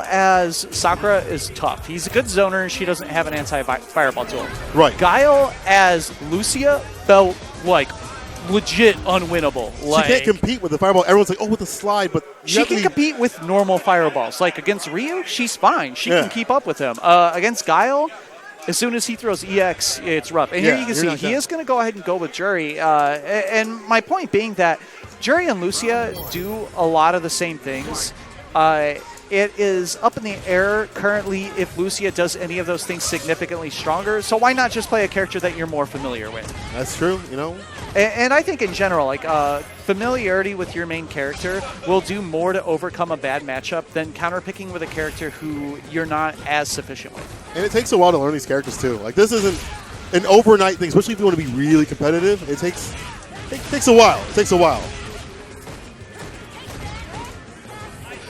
[SPEAKER 2] as Sakura is tough. He's a good zoner, and she doesn't have an anti-fireball to him.
[SPEAKER 1] Right.
[SPEAKER 2] Guile as Lucia felt like legit unwinnable.
[SPEAKER 1] She can't compete with the fireball. Everyone's like, with the slide, but
[SPEAKER 2] she can compete with normal fireballs. Like against Ryu, she's fine. She can keep up with him. Against Guile, as soon as he throws EX, it's rough. And here you can see he is going to go ahead and go with Jury. And my point being that Jury and Lucia do a lot of the same things. It is up in the air currently if Lucia does any of those things significantly stronger. So why not just play a character that you're more familiar with?
[SPEAKER 1] That's true,
[SPEAKER 2] And I think in general, like familiarity with your main character will do more to overcome a bad matchup than counterpicking with a character who you're not as sufficient with.
[SPEAKER 1] And it takes a while to learn these characters too. Like this isn't an overnight thing, especially if you want to be really competitive. It takes a while. It takes a while.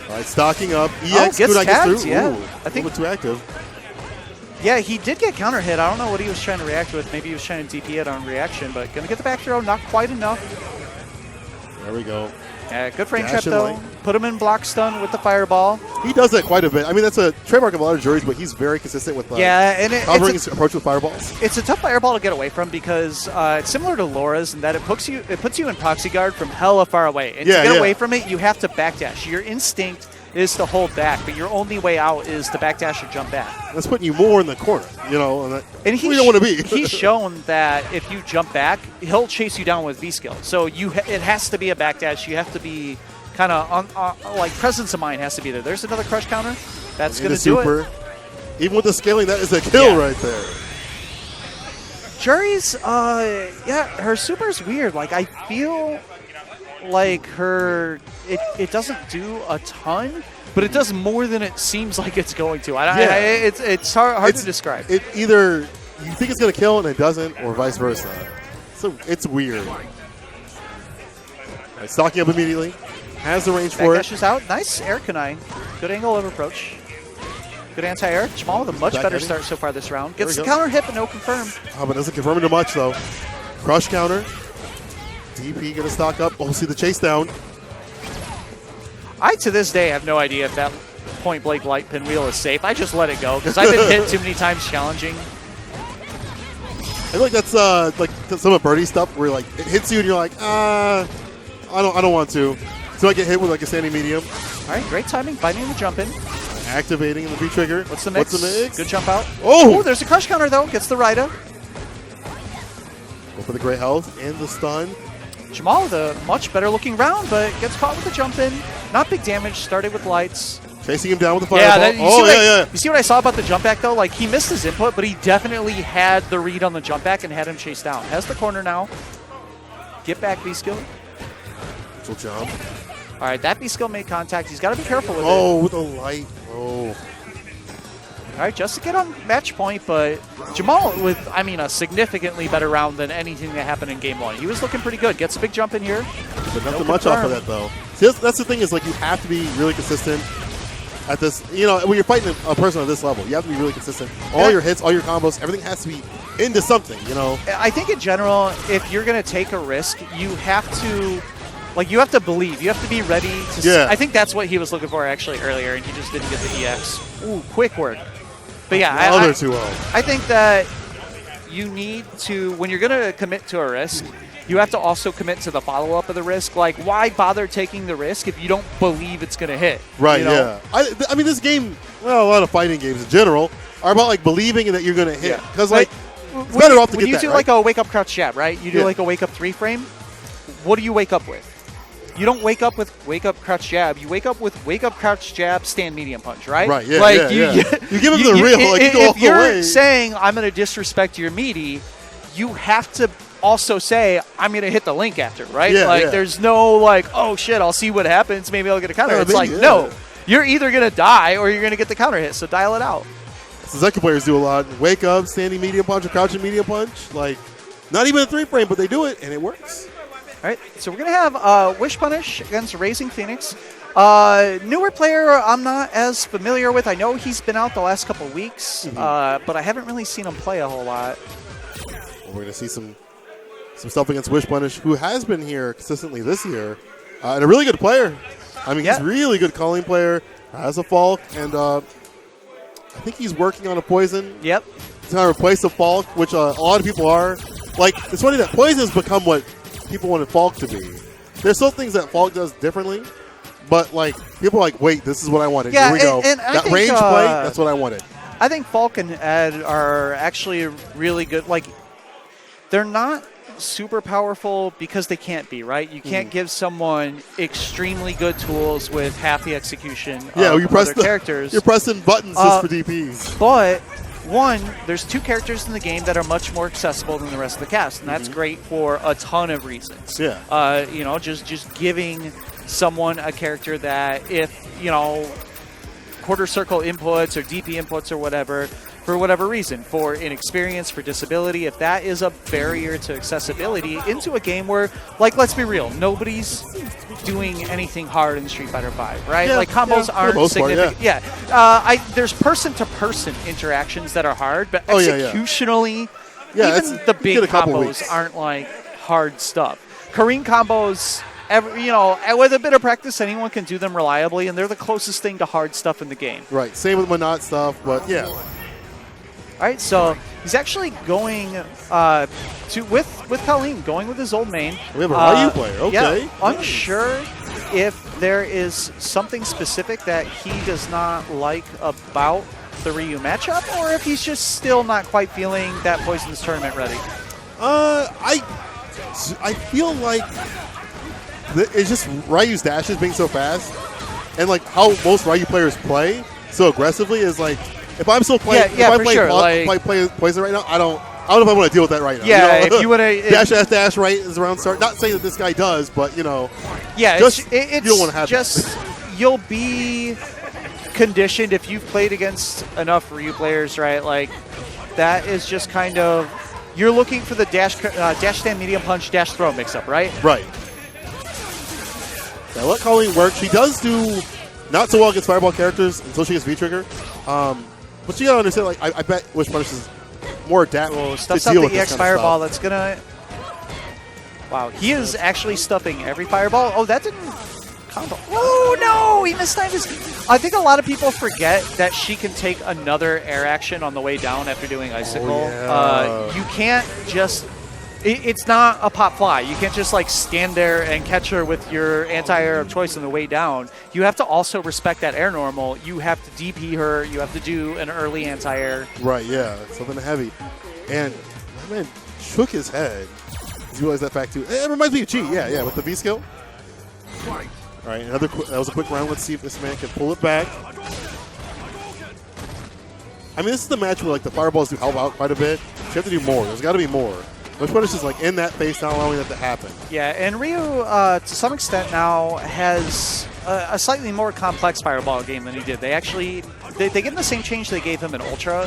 [SPEAKER 1] All right, stocking up. EX
[SPEAKER 2] gets tagged,
[SPEAKER 1] through.
[SPEAKER 2] yeah.
[SPEAKER 1] Ooh,
[SPEAKER 2] I think
[SPEAKER 1] a little bit too active.
[SPEAKER 2] Yeah, he did get counter hit. I don't know what he was trying to react with. Maybe he was trying to DP it on reaction, but going to get the back throw. Not quite enough.
[SPEAKER 1] There we go.
[SPEAKER 2] Good frame trap, though. Put him in block stun with the fireball.
[SPEAKER 1] He does that quite a bit. I mean, that's a trademark of a lot of juries, but he's very consistent with covering his approach with fireballs.
[SPEAKER 2] It's a tough fireball to get away from because it's similar to Laura's in that it puts you in proxy guard from hella far away. And to get away from it, you have to backdash. Your instinct is to hold back, but your only way out is to backdash or jump back.
[SPEAKER 1] That's putting you more in the corner, and
[SPEAKER 2] you
[SPEAKER 1] don't want to be.
[SPEAKER 2] He's shown that if you jump back, he'll chase you down with V-skill. So it has to be a backdash. You have to be kind of like presence of mind has to be there. There's another crush counter. That's going to do it.
[SPEAKER 1] Even with the scaling, that is a kill right there.
[SPEAKER 2] Jury's, her super's weird. Like, I feel like it doesn't do a ton, but it does more than it seems like it's going to. It's hard to describe.
[SPEAKER 1] It either you think it's going to kill and it doesn't, or vice versa. So it's weird. Right, stocking up immediately. Has the range for it.
[SPEAKER 2] Dashes out. Nice air kunai. Good angle of approach. Good anti-air. Jamal with a much better start so far this round. Gets the counter hit, but no confirm.
[SPEAKER 1] But doesn't confirm into much, though. Crush counter. DP going to stock up. Oh, see the chase down.
[SPEAKER 2] I, to this day, have no idea if that point-blank light pinwheel is safe. I just let it go because I've been hit too many times challenging.
[SPEAKER 1] I feel like that's like some of Birdie stuff where like it hits you and you're like, I don't want to. So I get hit with like a standing medium.
[SPEAKER 2] All right, great timing, finding the jump in.
[SPEAKER 1] Activating the V-trigger.
[SPEAKER 2] What's the mix? Good jump out.
[SPEAKER 1] Oh!
[SPEAKER 2] Ooh, there's a crush counter though. Gets the Rida.
[SPEAKER 1] Go for the great health and the stun.
[SPEAKER 2] Jamal with a much better looking round, but gets caught with the jump in. Not big damage, started with lights.
[SPEAKER 1] Chasing him down with the fireball.
[SPEAKER 2] Yeah, you see what I saw about the jump back though? Like he missed his input, but he definitely had the read on the jump back and had him chase down. Has the corner now. Get back B skill.
[SPEAKER 1] Little jump.
[SPEAKER 2] All right, that B skill made contact. He's got to be careful with it.
[SPEAKER 1] Oh, with a light. Oh.
[SPEAKER 2] All right, just to get on match point, but Jamal with, I mean, a significantly better round than anything that happened in game one. He was looking pretty good. Gets a big jump in here.
[SPEAKER 1] But nothing much off of that, though. See, that's the thing is, like, you have to be really consistent at this. You know, when you're fighting a person at this level, you have to be really consistent. All your hits, all your combos, everything has to be into something, you know?
[SPEAKER 2] I think in general, if you're going to take a risk, you have to... Like, you have to believe. You have to be ready to...
[SPEAKER 1] Yeah.
[SPEAKER 2] I think that's what he was looking for, actually, earlier, and he just didn't get the EX. Ooh, quick work. But yeah, I think that you need to, when you're going to commit to a risk, you have to also commit to the follow-up of the risk. Like, why bother taking the risk if you don't believe it's going to hit?
[SPEAKER 1] Right,
[SPEAKER 2] you know?
[SPEAKER 1] yeah. I mean, this game, well, a lot of fighting games in general, are about, like, believing that you're going to hit. Because, like, it's better off to get that,
[SPEAKER 2] when you do, like, a wake-up crouch jab, right? You do, like, a wake-up 3-frame. What do you wake up with? You don't wake up with wake-up crouch jab. You wake up with wake-up crouch jab, stand medium punch, right?
[SPEAKER 1] Right, yeah,
[SPEAKER 2] like
[SPEAKER 1] you give him the real, like, you go all the way. If
[SPEAKER 2] you're saying, I'm going to disrespect your meaty, you have to also say, I'm going to hit the link after, right?
[SPEAKER 1] Yeah,
[SPEAKER 2] like, there's no, like, oh, shit, I'll see what happens. Maybe I'll get a counter. It's like,
[SPEAKER 1] no.
[SPEAKER 2] You're either going to die or you're going to get the counter hit, so dial it out.
[SPEAKER 1] Suzuki players do a lot. Wake up, standing medium punch, or crouching medium punch. Like, not even a 3-frame, but they do it, and it works.
[SPEAKER 2] All right, so we're going to have Wish Punish against Raising Phoenix. Newer player I'm not as familiar with. I know he's been out the last couple weeks, but I haven't really seen him play a whole lot.
[SPEAKER 1] Well, we're going to see some stuff against Wish Punish, who has been here consistently this year, and a really good player. I mean, he's a really good calling player, has a Falk, and I think he's working on a Poison.
[SPEAKER 2] Yep.
[SPEAKER 1] He's going to replace the Falk, which a lot of people are. Like, it's funny that Poison has become what people wanted Falk to be. There's still things that Falk does differently, but like people are like, wait, this is what I wanted.
[SPEAKER 2] Yeah,
[SPEAKER 1] here we go.
[SPEAKER 2] And
[SPEAKER 1] that range play, that's what I wanted.
[SPEAKER 2] I think Falk and Ed are actually really good. Like, they're not super powerful because they can't be, right? You can't give someone extremely good tools with half the execution of
[SPEAKER 1] you press
[SPEAKER 2] other characters.
[SPEAKER 1] You're pressing buttons just for DPs.
[SPEAKER 2] But one, there's 2 characters in the game that are much more accessible than the rest of the cast, and that's great for a ton of reasons.
[SPEAKER 1] Yeah.
[SPEAKER 2] You know, just giving someone a character that if, you know, quarter circle inputs or DP inputs or whatever, for whatever reason, for inexperience, for disability, if that is a barrier to accessibility into a game where, like, let's be real, nobody's doing anything hard in Street Fighter V, right? Like, combos aren't significant. There's person-to-person interactions that are hard, but executionally, even the big combos aren't, like, hard stuff. Kareem combos... you know, with a bit of practice, anyone can do them reliably, and they're the closest thing to hard stuff in the game.
[SPEAKER 1] Right. Same with Monot stuff, but yeah.
[SPEAKER 2] All right, so he's actually going with Colleen, going with his old main.
[SPEAKER 1] We have a Ryu player. Okay.
[SPEAKER 2] Yeah, unsure if there is something specific that he does not like about the Ryu matchup, or if he's just still not quite feeling that Poison's tournament ready.
[SPEAKER 1] I feel like it's just Ryu's dashes being so fast, and like how most Ryu players play so aggressively is like, if I'm still playing, play Poison right now, I don't know if I want to deal with that right now.
[SPEAKER 2] Yeah,
[SPEAKER 1] you know?
[SPEAKER 2] if you want to
[SPEAKER 1] dash right is around start. Not saying that this guy does, but you know,
[SPEAKER 2] yeah,
[SPEAKER 1] it's you don't want to have
[SPEAKER 2] just
[SPEAKER 1] that.
[SPEAKER 2] You'll be conditioned if you've played against enough Ryu players, right? Like that is just kind of you're looking for the dash stand medium punch dash throw mix up, right?
[SPEAKER 1] Right. Yeah, let Colleen work. She does do not so well against Fireball characters until she gets V-Trigger. But you gotta understand, like, I bet Wish Punish is more adaptable to
[SPEAKER 2] stuffs
[SPEAKER 1] deal
[SPEAKER 2] out
[SPEAKER 1] with
[SPEAKER 2] the EX
[SPEAKER 1] this
[SPEAKER 2] Fireball.
[SPEAKER 1] kind of
[SPEAKER 2] That's gonna. Wow, he is actually stuffing every fireball. Oh, that didn't combo. Oh, no, he mistimed his... I think a lot of people forget that she can take another air action on the way down after doing Icicle.
[SPEAKER 1] Oh, yeah.
[SPEAKER 2] You can't just... It's not a pop fly. You can't just like stand there and catch her with your anti-air of choice on the way down. You have to also respect that air normal. You have to DP her. You have to do an early anti-air.
[SPEAKER 1] Right, yeah, something heavy. And my man shook his head. He realized that fact too. It reminds me of Chi, yeah, with the V skill. All right, that was a quick round. Let's see if this man can pull it back. I mean, this is the match where like the fireballs do help out quite a bit. You have to do more. There's got to be more. Which Punish is like in that phase, not allowing that to happen.
[SPEAKER 2] Yeah, and Ryu, to some extent now, has a slightly more complex fireball game than he did. They actually, they give him the same change they gave him in Ultra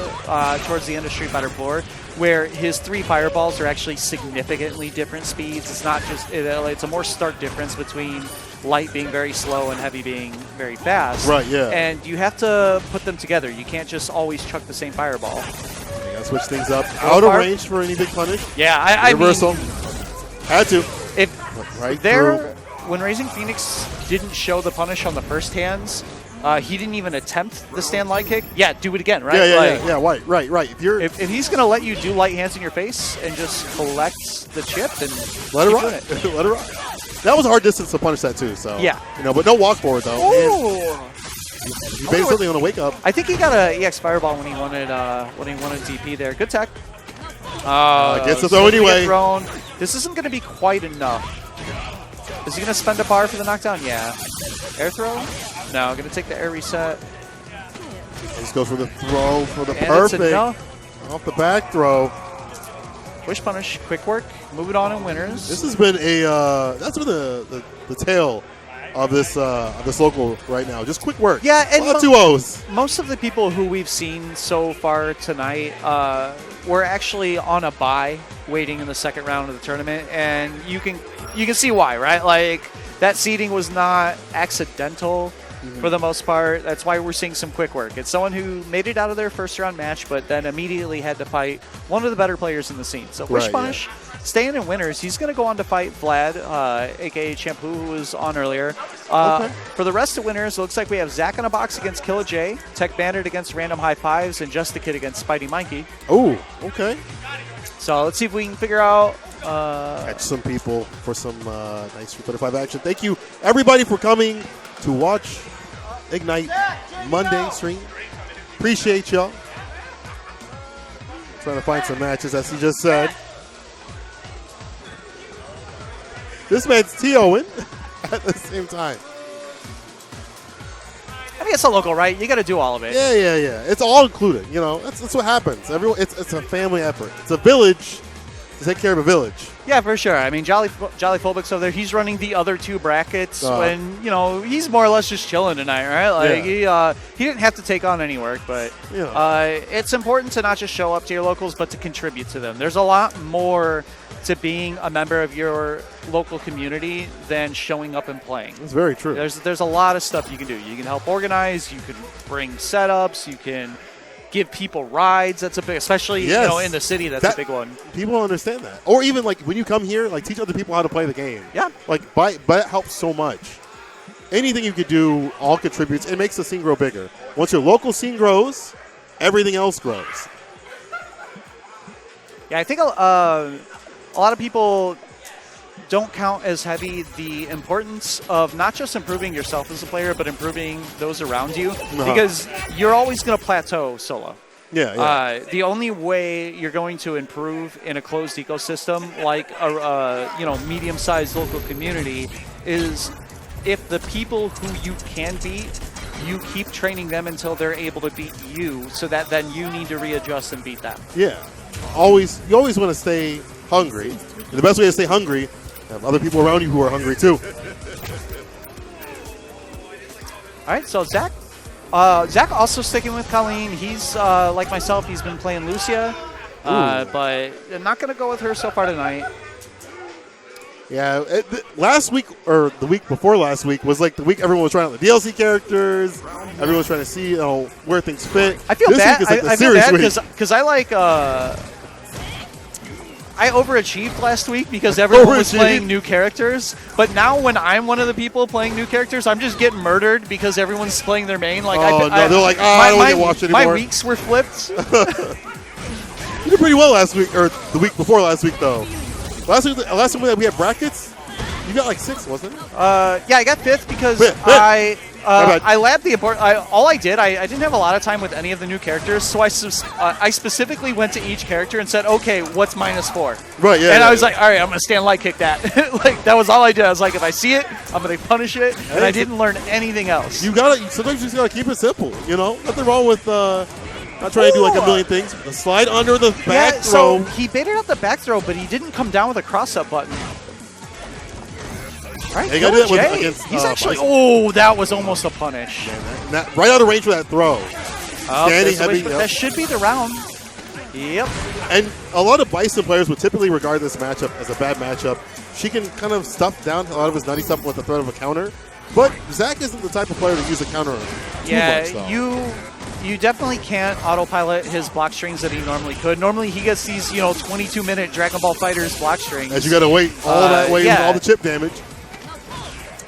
[SPEAKER 2] towards the end of Street Fighter 4, where his 3 fireballs are actually significantly different speeds. It's not just, it's a more stark difference between light being very slow and heavy being very fast.
[SPEAKER 1] Right, yeah.
[SPEAKER 2] And you have to put them together. You can't just always chuck the same fireball.
[SPEAKER 1] Switch things up. Out of range for any big punish.
[SPEAKER 2] Yeah, I
[SPEAKER 1] reversal.
[SPEAKER 2] mean,
[SPEAKER 1] had to.
[SPEAKER 2] If
[SPEAKER 1] right
[SPEAKER 2] there, when Raising Phoenix didn't show the punish on the first hands, he didn't even attempt the stand light kick. Yeah, do it again, right?
[SPEAKER 1] Yeah. Right.
[SPEAKER 2] If he's gonna let you do light hands in your face and just collect the chip, then
[SPEAKER 1] let it rock. Let it rock. That was a hard distance to punish that too. So
[SPEAKER 2] yeah,
[SPEAKER 1] but no walk forward though.
[SPEAKER 2] Ooh.
[SPEAKER 1] He basically on a wake up.
[SPEAKER 2] I think he got a EX Fireball when he wanted DP there. Good tech.
[SPEAKER 1] Gets the throw anyway.
[SPEAKER 2] Thrown. This isn't going to be quite enough. Is he going to spend a bar for the knockdown? Yeah. Air throw? No. Going to take the air reset.
[SPEAKER 1] Just goes for the throw for the perfect off the back throw.
[SPEAKER 2] Push punish, quick work, move it on in winners.
[SPEAKER 1] This has been that's been the tail of this local right now. Just quick work.
[SPEAKER 2] Yeah, and
[SPEAKER 1] 2-0s.
[SPEAKER 2] Most of the people who we've seen so far tonight were actually on a bye, waiting in the second round of the tournament, and you can see why, right? Like that seeding was not accidental for the most part. That's why we're seeing some quick work. It's someone who made it out of their first round match, but then immediately had to fight one of the better players in the scene. So push punish. Staying in winners, he's going to go on to fight Vlad, a.k.a. Shampoo, who was on earlier. For the rest of winners, it looks like we have Zach in a box against Killa J, Tech Bandit against Random High Fives, and Just the Kid against Spidey Mikey.
[SPEAKER 1] Oh, okay.
[SPEAKER 2] So let's see if we can figure out...
[SPEAKER 1] catch some people for some nice 345 action. Thank you, everybody, for coming to watch Ignite Monday stream. Appreciate y'all. Trying to find some matches, as he just said. This man's TOing at the same time.
[SPEAKER 2] I mean, it's a local, right? You got to do all of it.
[SPEAKER 1] Yeah. It's all included. That's what happens. Everyone, it's a family effort. It's a village to take care of a village.
[SPEAKER 2] Yeah, for sure. I mean, Jolly Phobic's over there. He's running the other 2 brackets when, he's more or less just chilling tonight, right? Like, he didn't have to take on any work, but it's important to not just show up to your locals, but to contribute to them. There's a lot more to being a member of your local community than showing up and playing.
[SPEAKER 1] That's very true.
[SPEAKER 2] There's a lot of stuff you can do. You can help organize. You can bring setups. You can give people rides. That's a big, especially in the city. That's a big one. People
[SPEAKER 1] don't understand that. Or even like when you come here, like teach other people how to play the game.
[SPEAKER 2] Yeah.
[SPEAKER 1] Like, but it helps so much. Anything you could do all contributes. It makes the scene grow bigger. Once your local scene grows, everything else grows.
[SPEAKER 2] Yeah, I think a lot of people don't count as heavy the importance of not just improving yourself as a player, but improving those around you, because you're always going to plateau solo.
[SPEAKER 1] Yeah.
[SPEAKER 2] The only way you're going to improve in a closed ecosystem like a medium-sized local community is if the people who you can beat, you keep training them until they're able to beat you, so that then you need to readjust and beat them.
[SPEAKER 1] Yeah. You always want to stay hungry. And the best way to stay hungry, have other people around you who are hungry too.
[SPEAKER 2] All right, so Zach also sticking with Colleen. He's like myself. He's been playing Lucia, but I'm not going to go with her so far tonight.
[SPEAKER 1] Yeah, last week or the week before last week was like the week everyone was trying out the DLC characters. Everyone was trying to see where things fit.
[SPEAKER 2] I feel bad. I feel bad because I like I overachieved last week because everyone was playing new characters. But now when I'm one of the people playing new characters, I'm just getting murdered because everyone's playing their main. Like,
[SPEAKER 1] they're like, I don't want to watch anymore.
[SPEAKER 2] My weeks were flipped.
[SPEAKER 1] You did pretty well last week, or the week before last week, though. Last time we had brackets, you got like 6, wasn't it?
[SPEAKER 2] Yeah, I got 5th because I labbed the abort. All I did, I didn't have a lot of time with any of the new characters, so I specifically went to each character and said, okay, what's -4?
[SPEAKER 1] Right, yeah.
[SPEAKER 2] And I was like, all right, I'm going to stand light kick that. Like, that was all I did. I was like, if I see it, I'm going to punish it, and I didn't learn anything else.
[SPEAKER 1] Sometimes you just got to keep it simple, you know? Nothing wrong with not trying to do like a million things. The slide under the back throw.
[SPEAKER 2] So he baited out the back throw, but he didn't come down with a cross-up button. All right,
[SPEAKER 1] got to do that against
[SPEAKER 2] he's actually. Oh, that was almost a punish.
[SPEAKER 1] Right out of range for that throw.
[SPEAKER 2] Standing heavy. That should be the round. Yep.
[SPEAKER 1] And a lot of Bison players would typically regard this matchup as a bad matchup. She can kind of stuff down a lot of his nutty stuff with the threat of a counter. But Zach isn't the type of player to use a counter too much, though. You definitely can't autopilot his block strings that he normally could. Normally he gets these, 22-minute Dragon Ball FighterZ block strings. As you got to wait all that way with all the chip damage.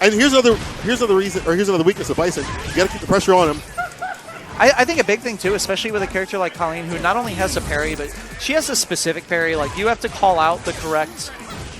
[SPEAKER 1] And here's another weakness of Bison. You got to keep the pressure on him.
[SPEAKER 2] I think a big thing too, especially with a character like Colleen, who not only has a parry, but she has a specific parry. Like you have to call out the correct,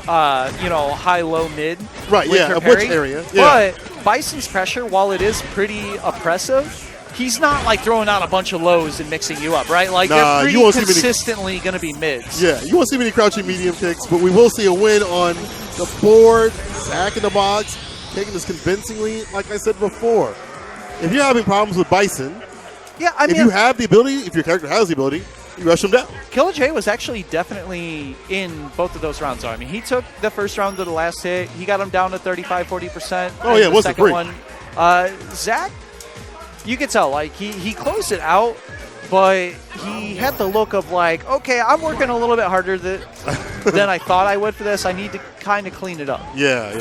[SPEAKER 2] high, low, mid.
[SPEAKER 1] Right.
[SPEAKER 2] With her parry.
[SPEAKER 1] Which area? Yeah.
[SPEAKER 2] But Bison's pressure, while it is pretty oppressive, he's not like throwing out a bunch of lows and mixing you up, right? Like they're pretty consistently going to be mids.
[SPEAKER 1] Yeah, you won't see many crouching medium kicks, but we will see a win on the board. Zach in the box, taking this convincingly, like I said before. If you're having problems with Bison, if you have the ability, if your character has the ability, you rush him down.
[SPEAKER 2] Killer J was actually definitely in both of those rounds, though. I mean, he took the first round to the last hit. He got him down to 35-40%.
[SPEAKER 1] Oh, yeah, it wasn't free.
[SPEAKER 2] One. Zach, you could tell, like, he closed it out, but he had the look of, like, okay, I'm working a little bit harder than I thought I would for this. I need to kind of clean it up.
[SPEAKER 1] Yeah.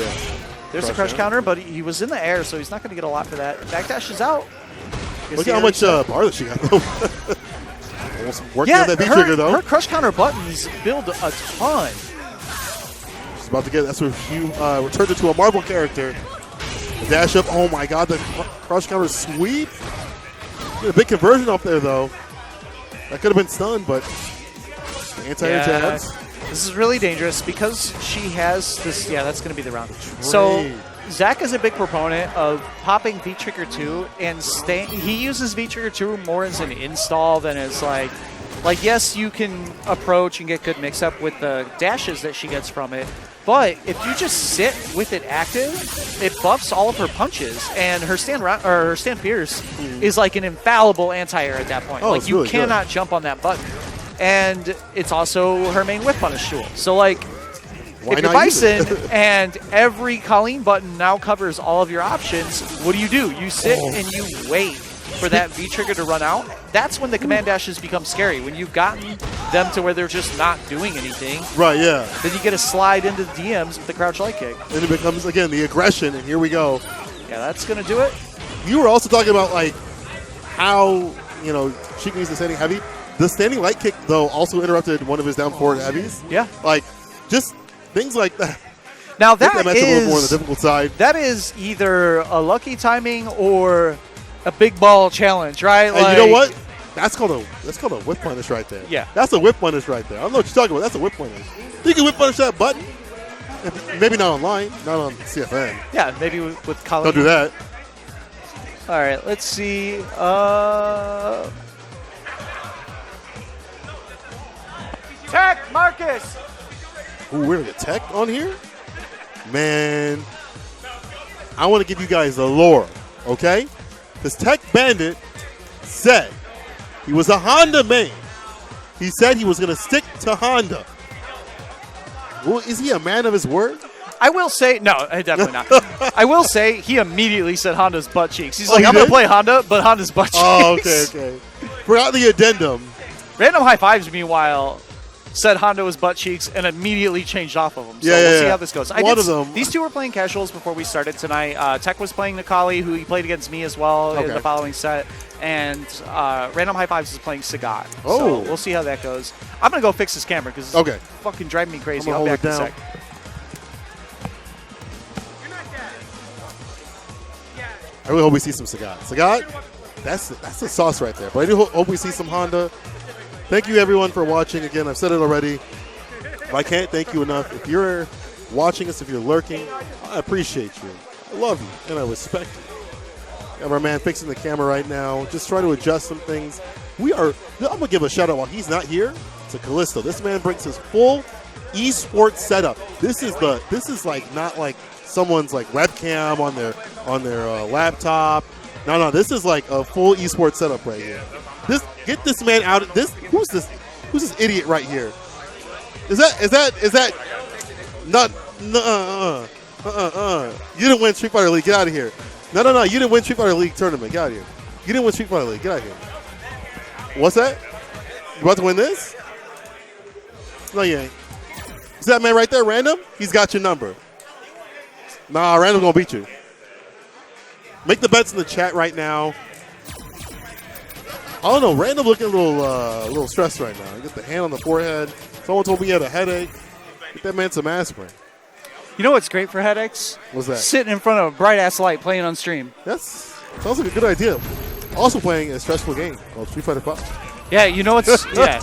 [SPEAKER 2] There's a crush counter, but he was in the air, so he's not going to get a lot for that. Backdash is out.
[SPEAKER 1] Look at how much bar that she got, though. Almost working on that V-trigger, though.
[SPEAKER 2] Her crush counter buttons build a ton.
[SPEAKER 1] She's about to get that's where you returned it to a Marvel character. Dash up. Oh, my God. The crush counter sweep. A big conversion up there, though. That could have been stunned, but anti-air jabs.
[SPEAKER 2] This is really dangerous because she has this. Yeah, that's going to be the round. So Zach is a big proponent of popping V-Trigger 2 and staying. He uses V-Trigger 2 more as an install than as like yes, you can approach and get good mix-up with the dashes that she gets from it. But if you just sit with it active, it buffs all of her punches, and her stand Pierce is like an infallible anti-air at that point. Like you cannot jump on that button. And it's also her main whip punish tool. So, like, if you're Bison and every Colleen button now covers all of your options, what do? You sit and you wait for that V-trigger to run out. That's when the command dashes become scary. When you've gotten them to where they're just not doing anything.
[SPEAKER 1] Right, yeah.
[SPEAKER 2] Then you get a slide into the DMs with the crouch light kick.
[SPEAKER 1] And it becomes, again, the aggression, and here we go.
[SPEAKER 2] Yeah, that's going to do it.
[SPEAKER 1] You were also talking about, like, how, she can use the standing heavy. The standing light kick, though, also interrupted one of his down forward heavies.
[SPEAKER 2] Yeah.
[SPEAKER 1] Like, just things like that.
[SPEAKER 2] Now, that
[SPEAKER 1] is a little more on the difficult side.
[SPEAKER 2] That is either a lucky timing or a big ball challenge, right?
[SPEAKER 1] And you know what? That's called a whip punish right there.
[SPEAKER 2] Yeah.
[SPEAKER 1] That's a whip punish right there. I don't know what you're talking about. That's a whip punish. You can whip punish that button. Maybe not online, not on CFN.
[SPEAKER 2] Yeah, maybe with Colleen.
[SPEAKER 1] Don't do that.
[SPEAKER 2] All right, let's see. Tech, Marcus!
[SPEAKER 1] Ooh, we're going to get tech on here? Man, I want to give you guys the lore, okay? This Tech Bandit said he was a Honda main. He said he was going to stick to Honda. Well, is he a man of his word?
[SPEAKER 2] I will say, no, definitely not. I will say he immediately said Honda's butt cheeks. He's like,
[SPEAKER 1] he
[SPEAKER 2] I'm going
[SPEAKER 1] did?
[SPEAKER 2] to play Honda, but Honda's butt cheeks.
[SPEAKER 1] Oh, okay. Forgot the addendum.
[SPEAKER 2] Random high fives, meanwhile, said Honda was butt cheeks, and immediately changed off of them. So
[SPEAKER 1] we'll
[SPEAKER 2] see how this goes.
[SPEAKER 1] One of them.
[SPEAKER 2] These two were playing casuals before we started tonight. Tech was playing Nikali, who he played against me as well in the following set. And Random High Fives is playing Sagat.
[SPEAKER 1] Oh.
[SPEAKER 2] So we'll see how that goes. I'm going to go fix this camera because it's fucking driving me crazy. I'll be back in a sec.
[SPEAKER 1] I really hope we see some Sagat. Sagat, that's the sauce right there. But I do hope we see some Honda. Thank you, everyone, for watching. Again, I've said it already, but I can't thank you enough. If you're watching us, if you're lurking, I appreciate you. I love you, and I respect you. Got our man fixing the camera right now. Just trying to adjust some things. I'm going to give a shout-out while he's not here to Callisto. This man brings his full esports setup. This is like not like someone's like webcam on their laptop. No, this is like a full esports setup right here. Get this man out. Who's this idiot right here? Is that not you didn't win Street Fighter League. Get out of here. No, you didn't win Street Fighter League tournament. Get out of here. You didn't win Street Fighter League. Get out of here. What's that? You about to win this? No, you ain't. Is that man right there, Random? He's got your number. Nah, Random gonna beat you. Make the bets in the chat right now. I don't know. Random looking a little stressed right now. He got the hand on the forehead. Someone told me he had a headache. Get that man some aspirin.
[SPEAKER 2] You know what's great for headaches?
[SPEAKER 1] What's that?
[SPEAKER 2] Sitting in front of a bright-ass light playing on stream.
[SPEAKER 1] Sounds like a good idea. Also playing a stressful game called Street Fighter 5.
[SPEAKER 2] Yeah, you know what's... yeah.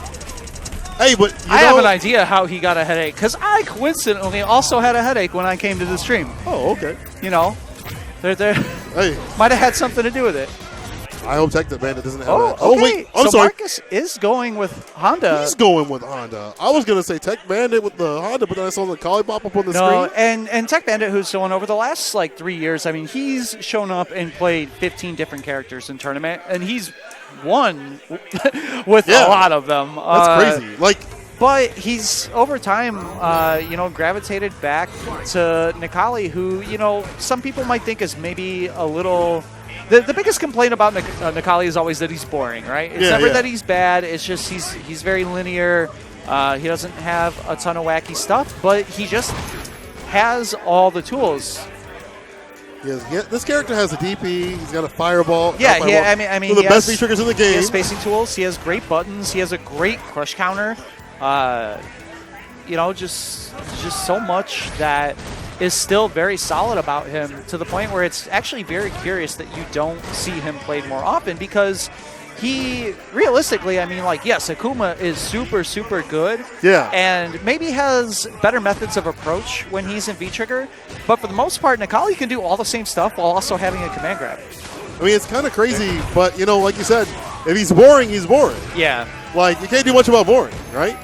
[SPEAKER 1] Hey, but
[SPEAKER 2] I have an idea how he got a headache, because I coincidentally also had a headache when I came to the stream.
[SPEAKER 1] Oh, okay.
[SPEAKER 2] You know, they might have had something to do with it.
[SPEAKER 1] I hope Tech the Bandit doesn't have that.
[SPEAKER 2] Okay.
[SPEAKER 1] Oh, wait. I'm
[SPEAKER 2] so
[SPEAKER 1] sorry.
[SPEAKER 2] Marcus is going with Honda.
[SPEAKER 1] He's going with Honda. I was going to say Tech Bandit with the Honda, but then I saw the Kali pop up on the screen.
[SPEAKER 2] And Tech Bandit, who's shown over the last, 3 years, I mean, he's shown up and played 15 different characters in tournament, and he's won with a lot of them.
[SPEAKER 1] That's crazy.
[SPEAKER 2] But he's, over time, gravitated back to Nikali, who, some people might think is maybe a little... The biggest complaint about Nikali is always that he's boring, right? It's never that he's bad. It's just he's very linear. He doesn't have a ton of wacky stuff, but he just has all the tools.
[SPEAKER 1] This character has a DP. He's got a fireball.
[SPEAKER 2] Yeah, I mean,
[SPEAKER 1] one of the best V-triggers in the game.
[SPEAKER 2] He has spacing tools. He has great buttons. He has a great crush counter. Just so much that is still very solid about him, to the point where it's actually very curious that you don't see him played more often, because he, realistically, yes, Akuma is super, super good.
[SPEAKER 1] Yeah.
[SPEAKER 2] And maybe has better methods of approach when he's in V-Trigger, but for the most part, Nikali can do all the same stuff while also having a command grab.
[SPEAKER 1] I mean, it's kind of crazy, but, like you said, if he's boring, he's boring.
[SPEAKER 2] Yeah.
[SPEAKER 1] You can't do much about boring, right?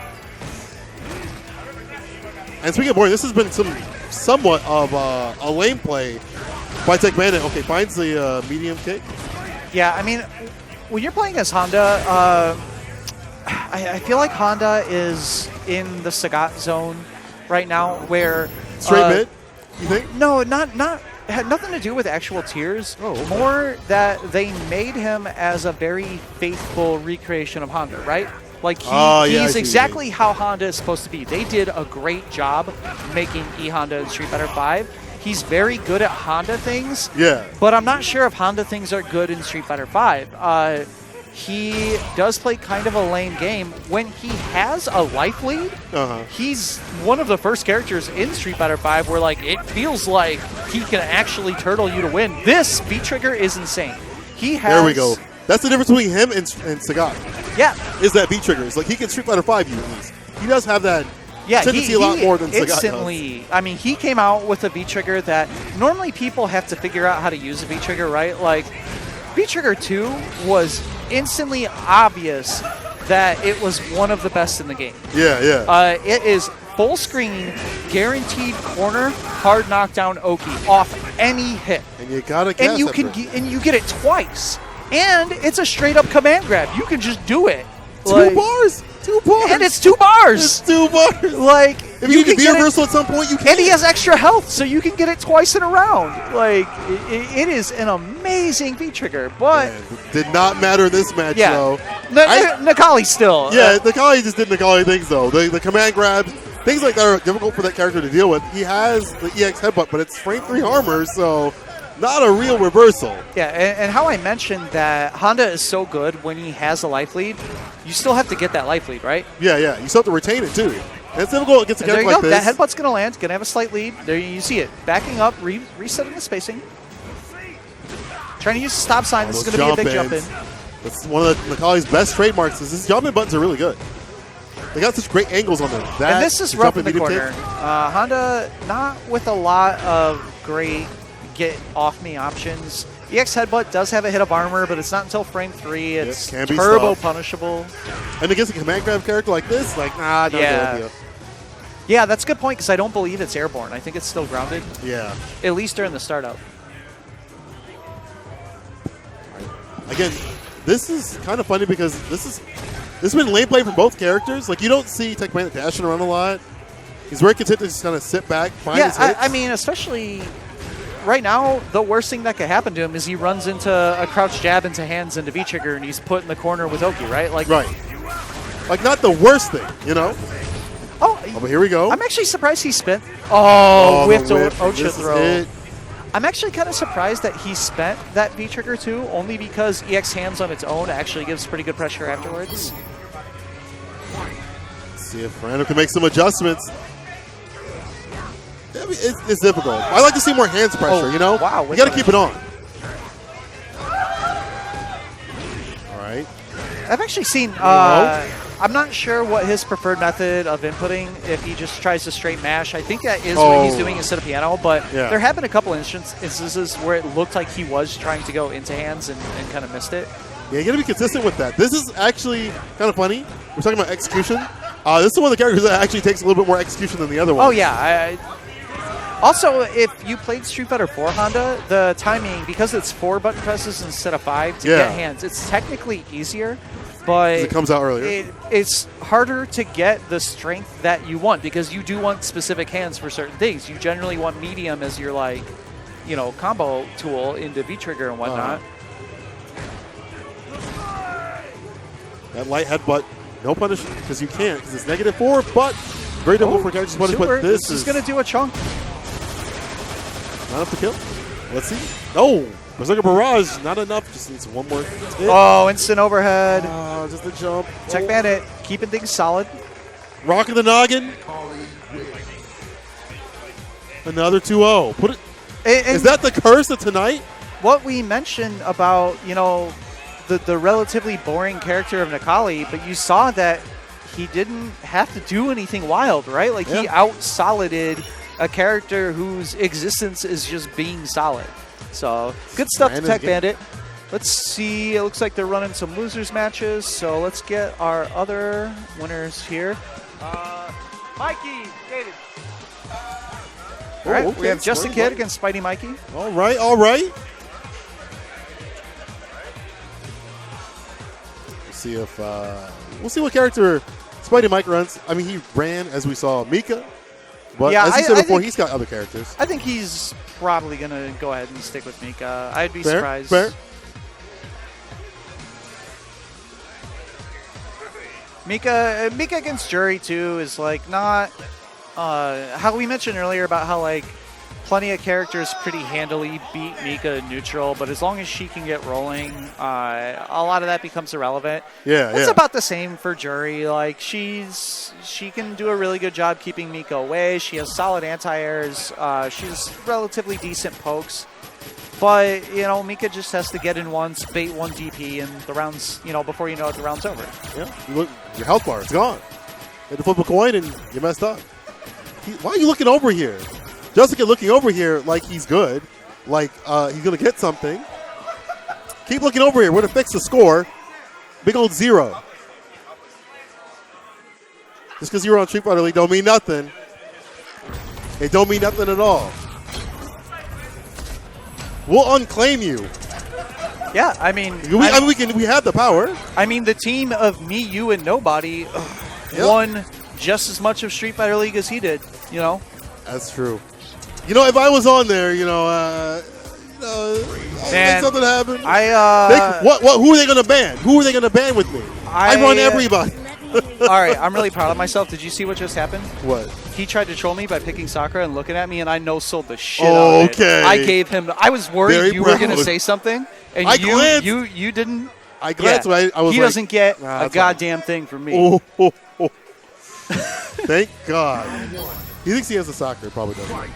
[SPEAKER 1] And speaking of boring, this has been somewhat of a lame play by Tech Bandit. Okay, finds the medium kick.
[SPEAKER 2] Yeah, I mean, when you're playing as Honda, I feel like Honda is in the Sagat zone right now, where
[SPEAKER 1] straight mid. You think?
[SPEAKER 2] No, not had nothing to do with actual tiers.
[SPEAKER 1] Oh, okay.
[SPEAKER 2] More that they made him as a very faithful recreation of Honda, right? He's exactly how Honda is supposed to be. They did a great job making E-Honda in Street Fighter 5. He's very good at Honda things.
[SPEAKER 1] Yeah.
[SPEAKER 2] But I'm not sure if Honda things are good in Street Fighter 5. He does play kind of a lame game. When he has a life lead, he's one of the first characters in Street Fighter 5 where it feels like he can actually turtle you to win. This V-Trigger is insane. He has...
[SPEAKER 1] There we go. That's the difference between him and Sagat.
[SPEAKER 2] Yeah.
[SPEAKER 1] Is that V-Trigger. It's he can Street Fighter 5 you at least. He does have that tendency a lot more than Sagat
[SPEAKER 2] instantly, I mean, he came out with a V-Trigger that normally people have to figure out how to use a V-Trigger, right? V-Trigger 2 was instantly obvious that it was one of the best in the game.
[SPEAKER 1] Yeah.
[SPEAKER 2] It is full screen, guaranteed corner, hard knockdown Oki off any hit.
[SPEAKER 1] And you gotta gas
[SPEAKER 2] and you get it twice. And it's a straight up command grab. You can just do it.
[SPEAKER 1] 2 bars. 2 bars.
[SPEAKER 2] And it's 2 bars.
[SPEAKER 1] It's 2 bars.
[SPEAKER 2] If
[SPEAKER 1] you can be reversal at some point, you can.
[SPEAKER 2] And he has extra health, so you can get it twice in a round. It is an amazing V-Trigger. But
[SPEAKER 1] did not matter this match, though.
[SPEAKER 2] Necalli still.
[SPEAKER 1] Yeah, Necalli just did Necalli things, though. The command grabs, things like that are difficult for that character to deal with. He has the EX headbutt, but it's frame 3 armor, so not a real reversal.
[SPEAKER 2] Yeah, and how I mentioned that Honda is so good when he has a life lead, you still have to get that life lead, right?
[SPEAKER 1] Yeah. You still have to retain it, too. And it's difficult against a character like this.
[SPEAKER 2] That headbutt's going to land, going to have a slight lead. There you see it. Backing up, resetting the spacing. Trying to use the stop sign. This is going to be a big jump in.
[SPEAKER 1] That's one of Necalli's best trademarks is his jump in buttons are really good. They got such great angles on them.
[SPEAKER 2] And this is rough in the corner. Honda not with a lot of great get off me options. EX headbutt does have a hit of armor, but it's not until frame 3. It's turbo punishable.
[SPEAKER 1] And against a command grab character like this, like, not a good idea.
[SPEAKER 2] Yeah, that's a good point because I don't believe it's airborne. I think it's still grounded.
[SPEAKER 1] Yeah.
[SPEAKER 2] At least during the startup.
[SPEAKER 1] Again, this is kind of funny because this has been lane play from both characters. Like, you don't see Tech Bandit dashing around a lot. He's very content to just kind of sit back, find his hits.
[SPEAKER 2] I mean, especially right now, the worst thing that could happen to him is he runs into a crouch jab into hands into V-trigger, and he's put in the corner with Oki, right?
[SPEAKER 1] Right. Like, not the worst thing, you know?
[SPEAKER 2] Oh,
[SPEAKER 1] but here we go.
[SPEAKER 2] I'm actually surprised he spent. Oh, whipped Ocha throw. I'm actually kind of surprised that he spent that V-trigger too, only because EX hands on its own actually gives pretty good pressure afterwards.
[SPEAKER 1] Let's see if Random can make some adjustments. I mean, it's difficult. I like to see more hands pressure, you know?
[SPEAKER 2] Wow.
[SPEAKER 1] You got to keep it on. All right.
[SPEAKER 2] I've actually seen, I'm not sure what his preferred method of inputting, if he just tries to straight mash. I think that is what he's doing instead of piano, but there have been a couple instances where it looked like he was trying to go into hands and kind of missed it.
[SPEAKER 1] Yeah, you got to be consistent with that. This is actually kind of funny. We're talking about execution. This is one of the characters that actually takes a little bit more execution than the other one.
[SPEAKER 2] Oh, yeah. Also, if you played Street Fighter 4 Honda, the timing, because it's 4 button presses instead of 5 to get hands, it's technically easier, but
[SPEAKER 1] it comes out earlier.
[SPEAKER 2] It's harder to get the strength that you want because you do want specific hands for certain things. You generally want medium as your, like, you know, combo tool into V-trigger and whatnot.
[SPEAKER 1] That light headbutt, no punish because you can't because it's -4, but very difficult for characters to punish. But this is
[SPEAKER 2] going to do a chunk.
[SPEAKER 1] Not enough to kill. Let's see. No. Berserker Barrage, not enough. Just needs one more hit.
[SPEAKER 2] Oh, instant overhead.
[SPEAKER 1] Just a jump.
[SPEAKER 2] Tech Bandit keeping things solid.
[SPEAKER 1] Rocking the noggin. Another 2-0. Put it. Is that the curse of tonight?
[SPEAKER 2] What we mentioned about, you know, the relatively boring character of Necalli, but you saw that he didn't have to do anything wild, right? Like, he out-solided a character whose existence is just being solid. So, good stuff to Tech Bandit. Let's see. It looks like they're running some losers matches, so let's get our other winners here. Mikey, David. All right, we have Just a Kid against Spidey Mikey.
[SPEAKER 1] All right, all right. See if we'll see what character Spidey Mike runs. I mean, he ran, as we saw, Mika. But as you said before, he's got other characters.
[SPEAKER 2] I think he's probably going to go ahead and stick with Mika. I'd be surprised.
[SPEAKER 1] Fair.
[SPEAKER 2] Mika against Jury, too, is like not how we mentioned earlier about how, like, plenty of characters pretty handily beat Mika in neutral, but as long as she can get rolling, a lot of that becomes irrelevant. It's about the same for Jury. Like, she can do a really good job keeping Mika away. She has solid anti-airs. She's relatively decent pokes. But, you know, Mika just has to get in once, bait one DP, and the round's, you know, before you know it, the round's over.
[SPEAKER 1] Yeah, look, your health bar, it's gone. You had to flip a coin and you messed up. Why are you looking over here? Jessica looking over here like he's good, like he's going to get something. Keep looking over here. We're going to fix the score. Big old 0. Just because you're on Street Fighter League don't mean nothing. It don't mean nothing at all. We'll unclaim you.
[SPEAKER 2] Yeah, I mean,
[SPEAKER 1] we have the power.
[SPEAKER 2] I mean, the team of me, you, and nobody won just as much of Street Fighter League as he did. You know,
[SPEAKER 1] that's true. You know, if I was on there, make something happen.
[SPEAKER 2] Who
[SPEAKER 1] are they going to ban? Who are they going to ban with me? I run everybody.
[SPEAKER 2] All right, I'm really proud of myself. Did you see what just happened?
[SPEAKER 1] What?
[SPEAKER 2] He tried to troll me by picking Sakura and looking at me, and I no-sold the shit out of it.
[SPEAKER 1] Okay.
[SPEAKER 2] I gave him. I was worried
[SPEAKER 1] Very
[SPEAKER 2] you were going to say something, and you didn't.
[SPEAKER 1] I glanced.
[SPEAKER 2] Yeah.
[SPEAKER 1] I was
[SPEAKER 2] he
[SPEAKER 1] like,
[SPEAKER 2] doesn't get a goddamn thing from me.
[SPEAKER 1] Oh. Thank God. He thinks he has a soccer. Probably doesn't.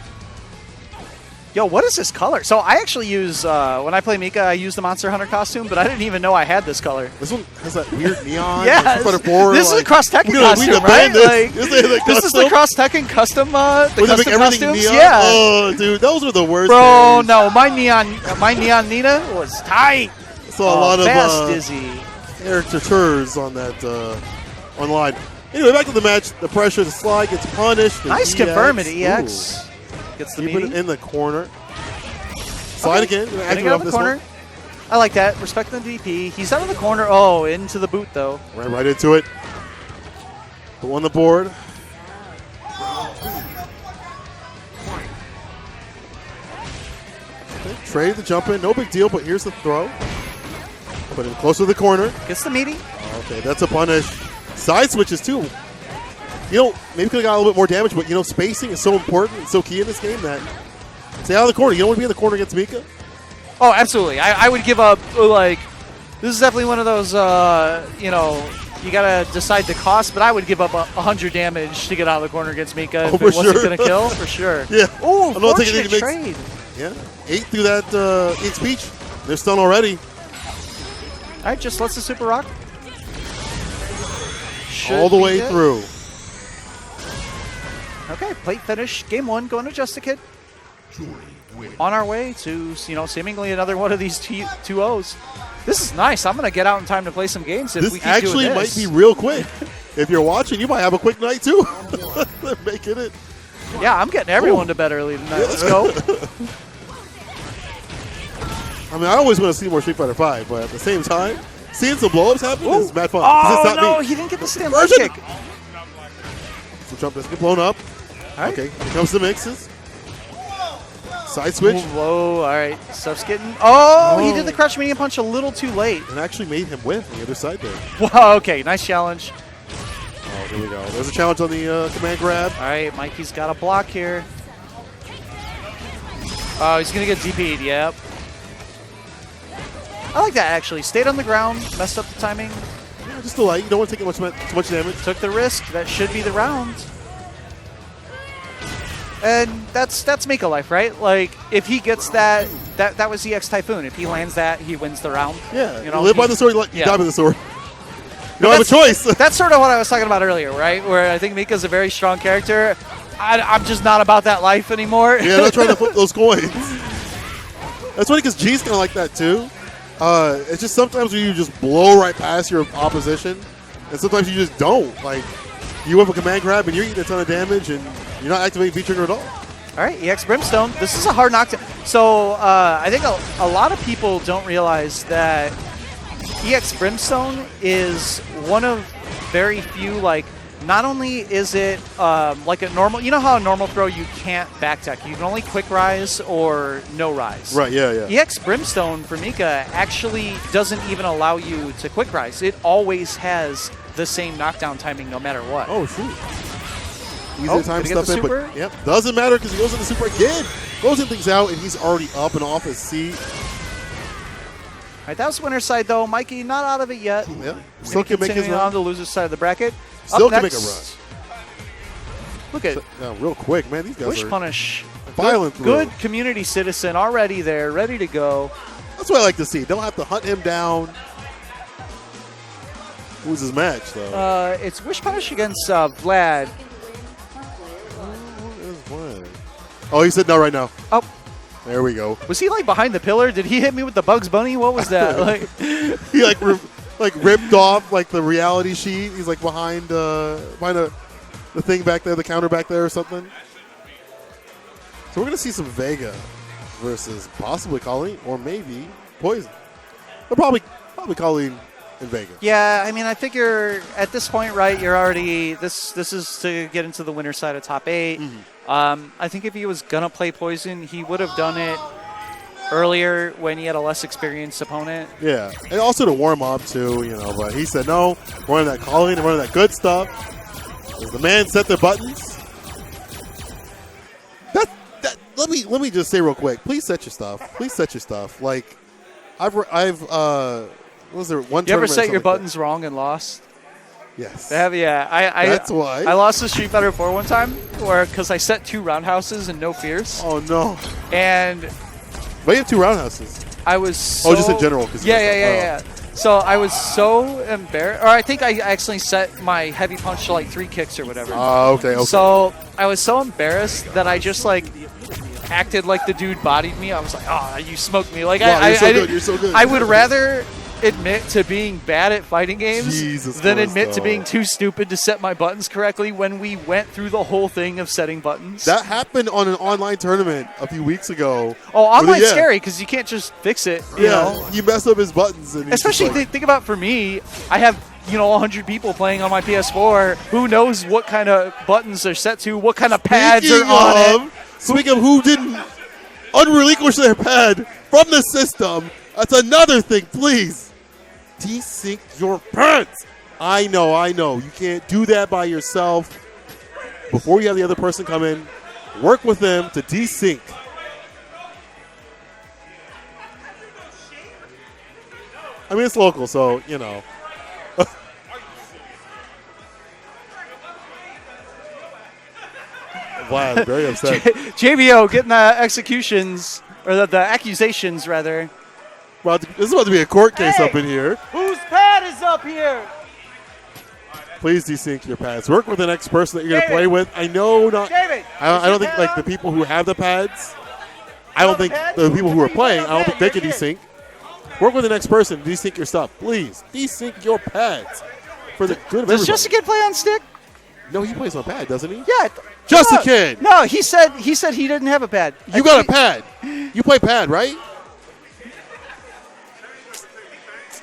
[SPEAKER 2] Yo, what is this color? So I actually use, when I play Mika, I use the Monster Hunter costume, but I didn't even know I had this color.
[SPEAKER 1] This one has that weird neon.
[SPEAKER 2] Yeah, this is a cross-Tekken costume, right? This is the cross-Tekken custom, the custom costumes.
[SPEAKER 1] Neon?
[SPEAKER 2] Yeah.
[SPEAKER 1] Oh, dude, those were the worst.
[SPEAKER 2] Bro, no, my neon Nina was tight.
[SPEAKER 1] Saw a lot of
[SPEAKER 2] Dizzy
[SPEAKER 1] caricatures on that online. Anyway, back to the match. The pressure, the slide gets punished.
[SPEAKER 2] Nice confirm at EX. Gets the
[SPEAKER 1] Keep it in the corner. Slide again.
[SPEAKER 2] Getting out of the corner. I like that. Respect the DP. He's out of the corner. Oh, into the boot, though.
[SPEAKER 1] Right into it. Put on the board. Okay, trade the jump in. No big deal, but here's the throw. Put it close to the corner.
[SPEAKER 2] Gets the meaty.
[SPEAKER 1] Okay, that's a punish. Side switches, too. You know, maybe could have got a little bit more damage, but, you know, spacing is so important and so key in this game that stay out of the corner. You don't want to be in the corner against Mika?
[SPEAKER 2] Oh, absolutely. I would give up, like, this is definitely one of those, you know, you got to decide the cost, but I would give up 100 damage to get out of the corner against Mika if it wasn't going to kill, for sure.
[SPEAKER 1] Yeah.
[SPEAKER 2] Oh, fortunate trade.
[SPEAKER 1] Yeah. 8 through that Ink Speech. They're stunned already.
[SPEAKER 2] All right, just lets the Super Rock.
[SPEAKER 1] All the way through.
[SPEAKER 2] Okay, plate finish. Game 1, going to Justikid. On our way to, you know, seemingly another one of these 2-0s. This is nice. I'm going to get out in time to play some games if we keep doing this.
[SPEAKER 1] This actually might be real quick. If you're watching, you might have a quick night, too. Making it.
[SPEAKER 2] Yeah, I'm getting everyone to bed early tonight. Let's go.
[SPEAKER 1] I mean, I always want to see more Street Fighter 5, but at the same time, seeing some blow-ups happen is mad fun.
[SPEAKER 2] Oh, no, he didn't get the stand leg kick.
[SPEAKER 1] So jump doesn't get blown up.
[SPEAKER 2] Right.
[SPEAKER 1] Okay, here comes the mixes. Side switch.
[SPEAKER 2] Whoa, all right. Stuff's getting... Oh, he did the crouch medium punch a little too late.
[SPEAKER 1] And actually made him win on the other side there.
[SPEAKER 2] Whoa, okay, nice challenge.
[SPEAKER 1] Oh, here we go. There's a challenge on the command grab.
[SPEAKER 2] All right, Mikey's got a block here. Oh, he's going to get DP'd, yep. I like that, actually. Stayed on the ground, messed up the timing.
[SPEAKER 1] Yeah, just delay. You don't want to take too much damage.
[SPEAKER 2] Took the risk. That should be the round. And that's Mika life, right? Like, if he gets that was EX Typhoon. If he lands that, he wins the round.
[SPEAKER 1] Yeah,
[SPEAKER 2] you know,
[SPEAKER 1] live by the sword, you die by the sword. You don't have a choice.
[SPEAKER 2] That's sort of what I was talking about earlier, right? Where I think Mika's a very strong character. I'm just not about that life anymore.
[SPEAKER 1] Yeah, not trying to flip those coins. That's funny because G's kind of like that too. It's just sometimes you just blow right past your opposition, and sometimes you just don't. Like, you have a command grab and you're eating a ton of damage, and you're not activating V-Trigger at all.
[SPEAKER 2] All right, EX Brimstone. This is a hard knockdown. So I think a lot of people don't realize that EX Brimstone is one of very few, like, not only is it like a normal, you know how a normal throw you can't back tech. You can only quick rise or no rise.
[SPEAKER 1] Right, yeah.
[SPEAKER 2] EX Brimstone for Mika actually doesn't even allow you to quick rise. It always has the same knockdown timing no matter what.
[SPEAKER 1] Oh, shoot. Easy time stuff in,
[SPEAKER 2] super?
[SPEAKER 1] but yep, doesn't matter because he goes in the super again. Goes in things out, and he's already up and off his seat.
[SPEAKER 2] All right, that was winner's side, though. Mikey not out of it yet.
[SPEAKER 1] Yeah, still can make his run.
[SPEAKER 2] On the loser's side of the bracket.
[SPEAKER 1] Still can make a run.
[SPEAKER 2] Look at
[SPEAKER 1] real quick, man. These guys
[SPEAKER 2] Wish
[SPEAKER 1] are
[SPEAKER 2] Punish.
[SPEAKER 1] Violent.
[SPEAKER 2] Good community citizen already there, ready to go.
[SPEAKER 1] That's what I like to see. They don't have to hunt him down. Who's his match, though?
[SPEAKER 2] It's Wish Punish against Vlad.
[SPEAKER 1] Oh, he said no right now.
[SPEAKER 2] Oh.
[SPEAKER 1] There we go.
[SPEAKER 2] Was he, like, behind the pillar? Did he hit me with the Bugs Bunny? What was that? Like,
[SPEAKER 1] he, like ripped off, like, the reality sheet. He's, like, behind the thing back there, the counter back there or something. So we're going to see some Vega versus possibly Colleen or maybe Poison. But probably Colleen and Vega.
[SPEAKER 2] Yeah, I mean, I figure at this point, right, you're already, this is to get into the winner's side of top 8.
[SPEAKER 1] Mm-hmm.
[SPEAKER 2] I think if he was going to play Poison, he would have done it earlier when he had a less experienced opponent.
[SPEAKER 1] Yeah, and also to warm up too, But he said no, we're running that calling, we're running that good stuff. As the man set the buttons. Let me just say real quick. Please set your stuff. Please set your stuff. Like, what was there one?
[SPEAKER 2] You ever set your buttons wrong and lost?
[SPEAKER 1] Yes.
[SPEAKER 2] That's
[SPEAKER 1] why.
[SPEAKER 2] I lost the Street Fighter 4 one time because I set 2 roundhouses and no fierce.
[SPEAKER 1] Oh, no.
[SPEAKER 2] And
[SPEAKER 1] but you have 2 roundhouses.
[SPEAKER 2] I was so...
[SPEAKER 1] Oh, just in general.
[SPEAKER 2] Yeah. So I was so embarrassed. Or I think I accidentally set my heavy punch to like 3 kicks or whatever.
[SPEAKER 1] Oh, okay.
[SPEAKER 2] So I was so embarrassed that I just like acted like the dude bodied me. I was like, oh, you smoked me. Like,
[SPEAKER 1] wow, you're so good.
[SPEAKER 2] I would rather admit to being bad at fighting games than admit to being too stupid to set my buttons correctly when we went through the whole thing of setting buttons.
[SPEAKER 1] That happened on an online tournament a few weeks ago.
[SPEAKER 2] Oh, online's scary because you can't just fix it. You know?
[SPEAKER 1] You mess up his buttons. And
[SPEAKER 2] especially think about for me, I have 100 people playing on my PS4. Who knows what kind of buttons they're set to, what kind of pads are on it.
[SPEAKER 1] Speaking of who didn't unrelinquish their pad from the system, that's another thing, please. Desync your pads. I know. You can't do that by yourself. Before you have the other person come in, work with them to desync. I mean, it's local, so, Vlad, very upset.
[SPEAKER 2] JBO getting the executions, or the accusations, rather.
[SPEAKER 1] Well, this is about to be a court case up in here.
[SPEAKER 2] Whose pad is up here?
[SPEAKER 1] Please desync your pads. Work with the next person that you're going to play with. I know not. I don't think like the people who have the pads. I don't think the people who are playing. I don't think they can desync. Work with the next person. Desync your stuff, please. Desync your pads for the good of everybody.
[SPEAKER 2] Does Just a Kid play on stick?
[SPEAKER 1] No, he plays on pad, doesn't he?
[SPEAKER 2] Yeah.
[SPEAKER 1] Just a Kid.
[SPEAKER 2] No, he said he didn't have a pad.
[SPEAKER 1] You got a pad. You play pad, right?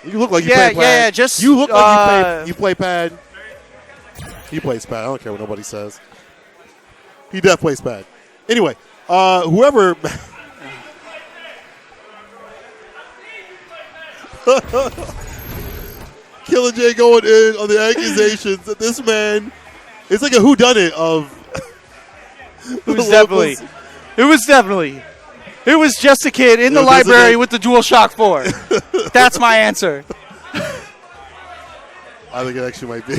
[SPEAKER 1] You look like you play pad.
[SPEAKER 2] Yeah.
[SPEAKER 1] You look like you play pad. He plays pad. I don't care what nobody says. He definitely plays pad. Anyway, whoever. Killer J going in on the accusations that this man. It's like a whodunit of.
[SPEAKER 2] It was just a kid in the library with the DualShock 4. That's my answer.
[SPEAKER 1] I think it actually might be.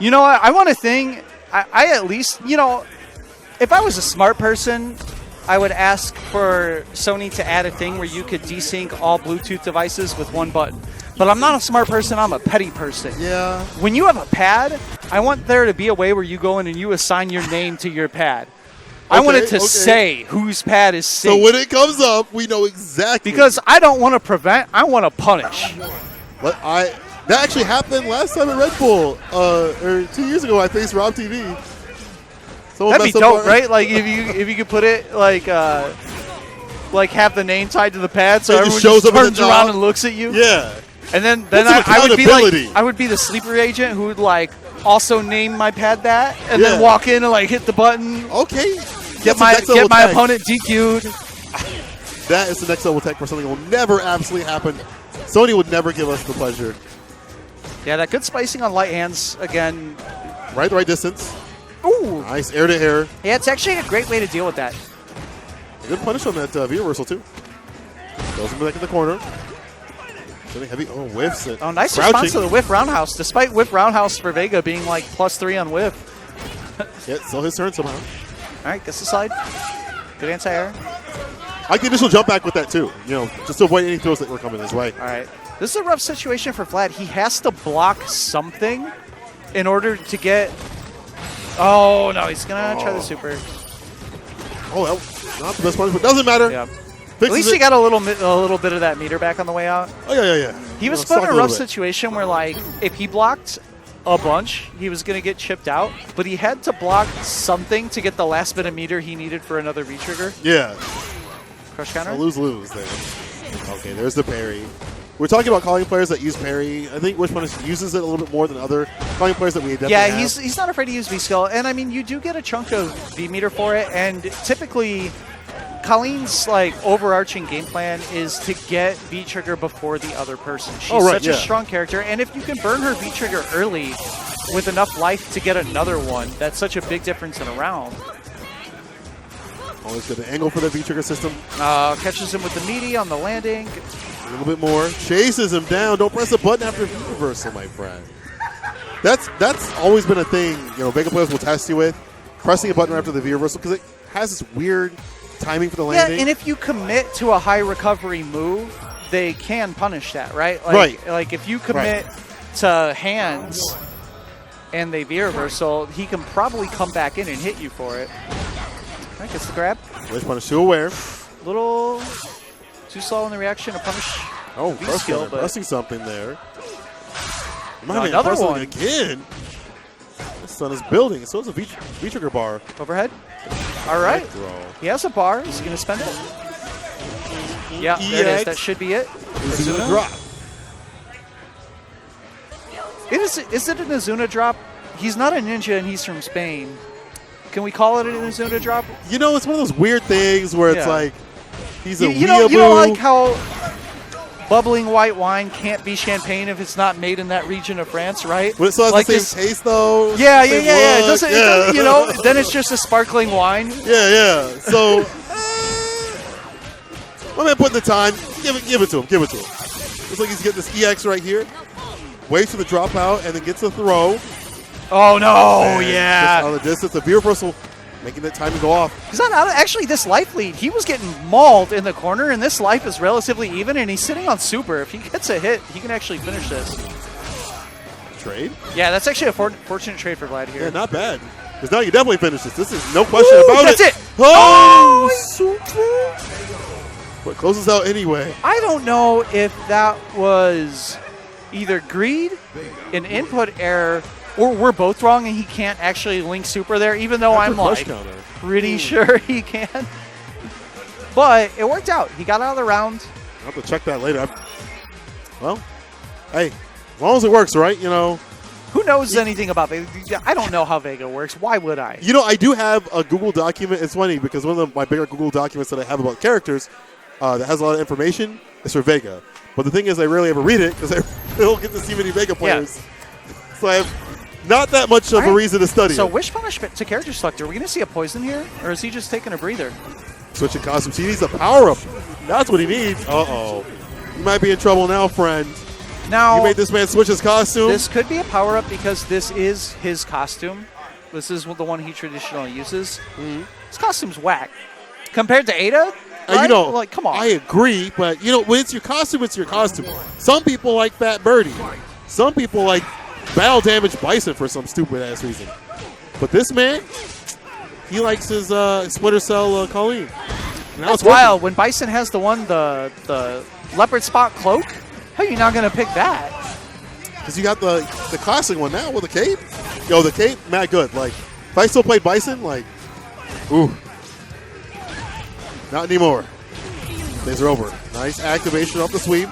[SPEAKER 2] You know what? I want to think. I at least, if I was a smart person, I would ask for Sony to add a thing where you could desync all Bluetooth devices with one button. But I'm not a smart person. I'm a petty person.
[SPEAKER 1] Yeah.
[SPEAKER 2] When you have a pad, I want there to be a way where you go in and you assign your name to your pad. I want it to say whose pad is synced.
[SPEAKER 1] So when it comes up, we know exactly.
[SPEAKER 2] Because I don't want to prevent, I want to punish.
[SPEAKER 1] But that actually happened last time at Red Bull, or 2 years ago. I faced Rob TV.
[SPEAKER 2] That'd be dope, right? Like if you could put it like have the name tied to the pad, so everyone just turns around and looks at you.
[SPEAKER 1] Yeah.
[SPEAKER 2] And then I would be the sleeper agent who would also name my pad that, and then walk in and hit the button.
[SPEAKER 1] Okay.
[SPEAKER 2] Get my opponent DQ'd.
[SPEAKER 1] That is the next level tech for something that will never absolutely happen. Sony would never give us the pleasure.
[SPEAKER 2] Yeah, that good spicing on light hands again.
[SPEAKER 1] Right, the right distance.
[SPEAKER 2] Ooh.
[SPEAKER 1] Nice air to air.
[SPEAKER 2] Yeah, it's actually a great way to deal with that.
[SPEAKER 1] Good punish on that V reversal too. Goes him back in the corner. Getting heavy. Oh, whiffs it.
[SPEAKER 2] Oh, nice response to the whiff roundhouse, despite whiff roundhouse for Vega being +3 on whiff.
[SPEAKER 1] Yeah, still his turn somehow.
[SPEAKER 2] All right, gets the slide. Good anti-air.
[SPEAKER 1] I like the initial jump back with that too. Just to avoid any throws that were coming his way.
[SPEAKER 2] All right. This is a rough situation for Vlad. He has to block something in order to get... Oh, no, he's going to try the super.
[SPEAKER 1] Oh, that was not the best part, but doesn't matter.
[SPEAKER 2] Yeah. At least he got a little bit of that meter back on the way out.
[SPEAKER 1] Oh, yeah.
[SPEAKER 2] He was put in a rough situation where, if he blocked a bunch, he was going to get chipped out, but he had to block something to get the last bit of meter he needed for another V-trigger.
[SPEAKER 1] Yeah.
[SPEAKER 2] Crush counter?
[SPEAKER 1] So lose there. Okay, there's the parry. We're talking about calling players that use parry. I think Wishpunish uses it a little bit more than other calling players that we definitely have.
[SPEAKER 2] He's not afraid to use V-skill, and I mean, you do get a chunk of V-meter for it, and typically... Colleen's like overarching game plan is to get V-Trigger before the other person. She's such a strong character, and if you can burn her V-Trigger early with enough life to get another one, that's such a big difference in a round.
[SPEAKER 1] Always good angle for the V-Trigger system.
[SPEAKER 2] Catches him with the meaty on the landing.
[SPEAKER 1] A little bit more. Chases him down. Don't press the button after V-reversal, my friend. That's always been a thing, you know, Vega players will test you with. Pressing a button after the V-reversal, because it has this weird timing for the landing.
[SPEAKER 2] Yeah, and if you commit to a high recovery move, they can punish that, right? Like, Like if you commit to hands and they V-reversal, he can probably come back in and hit you for it. All right, gets the grab.
[SPEAKER 1] Which punish too aware.
[SPEAKER 2] Little too slow in the reaction to punish.
[SPEAKER 1] Oh, pressing something there.
[SPEAKER 2] Another one
[SPEAKER 1] again. This sun is building. So is a V-Trigger bar.
[SPEAKER 2] Overhead. All right. He has a bar. Is he going to spend it? Yeah, there it is. That should be it.
[SPEAKER 1] Azuna drop.
[SPEAKER 2] Is it an Azuna drop? He's not a ninja and he's from Spain. Can we call it an Azuna drop?
[SPEAKER 1] You know, it's one of those weird things where it's like he's a
[SPEAKER 2] you know like how bubbling white wine can't be champagne if it's not made in that region of France, right?
[SPEAKER 1] But it still has
[SPEAKER 2] like
[SPEAKER 1] the same taste, though.
[SPEAKER 2] Yeah. It doesn't, you know, then it's just a sparkling wine.
[SPEAKER 1] Yeah. So, my man putting the time. Give it to him. Looks like he's getting this EX right here. Waits for the dropout and then gets a throw.
[SPEAKER 2] Oh, no.
[SPEAKER 1] And just on the distance, the V-reversal making that time to go off.
[SPEAKER 2] He's not out. Actually, this life lead, he was getting mauled in the corner, and this life is relatively even, and he's sitting on super. If he gets a hit, he can actually finish this.
[SPEAKER 1] Trade?
[SPEAKER 2] Yeah, that's actually a fortunate trade for Vlad here.
[SPEAKER 1] Yeah, not bad. Because now you definitely finish this. This is no question about
[SPEAKER 2] that's it.
[SPEAKER 1] Oh, super. But closes out anyway.
[SPEAKER 2] I don't know if that was either greed, an input error, or we're both wrong and he can't actually link super there, even though I'm like pretty sure he can. But it worked out. He got out of the round.
[SPEAKER 1] I'll have to check that later. Well, hey, as long as it works, right? You know.
[SPEAKER 2] Who knows anything about Vega? I don't know how Vega works. Why would I?
[SPEAKER 1] You know, I do have a Google document. It's funny because one of my bigger Google documents that I have about characters that has a lot of information is for Vega. But the thing is, I rarely ever read it because I don't get to see many Vega players. Yeah. So I have not that much of a reason to study
[SPEAKER 2] So
[SPEAKER 1] it.
[SPEAKER 2] wish punishment to character selector. Are we going to see a poison here? Or is he just taking a breather?
[SPEAKER 1] Switching costumes. He needs a power-up. That's what he needs. Uh-oh. You might be in trouble now, friend.
[SPEAKER 2] Now,
[SPEAKER 1] you made this man switch his costume.
[SPEAKER 2] This could be a power-up because this is his costume. This is the one he traditionally uses.
[SPEAKER 1] Mm-hmm.
[SPEAKER 2] His costume's whack. Compared to Ada, right?
[SPEAKER 1] You know,
[SPEAKER 2] like, come on.
[SPEAKER 1] I agree, but, you know, when it's your costume, it's your costume. Some people like Fat Birdie. Some people like Battle Damage Bison for some stupid-ass reason. But this man, he likes his Splinter Cell Colleen.
[SPEAKER 2] That's wild. When Bison has the leopard spot cloak, how are you not going to pick that?
[SPEAKER 1] Because you got the classic one now with the cape. Yo, the cape, mad good. Like, if I still played Bison, like, ooh. Not anymore. Days are over. Nice activation off the sweep.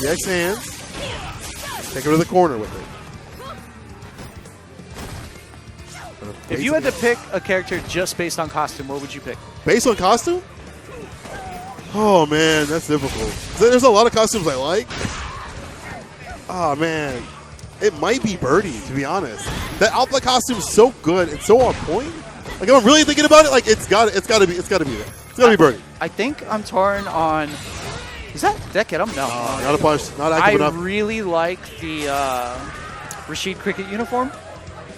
[SPEAKER 1] The X hands. Take her to the corner with it.
[SPEAKER 2] If you had to pick a character just based on costume, what would you pick?
[SPEAKER 1] Based on costume? Oh, man, that's difficult. There's a lot of costumes I like. Oh, man. It might be Birdie, to be honest. That Alpha costume is so good. It's so on point. Like, if I'm really thinking about it, like, it's got to be there. It's got to be Birdie.
[SPEAKER 2] I think I'm torn on. Is that get him? No.
[SPEAKER 1] Not a punch. Not active enough.
[SPEAKER 2] I really like the Rashid Cricket uniform.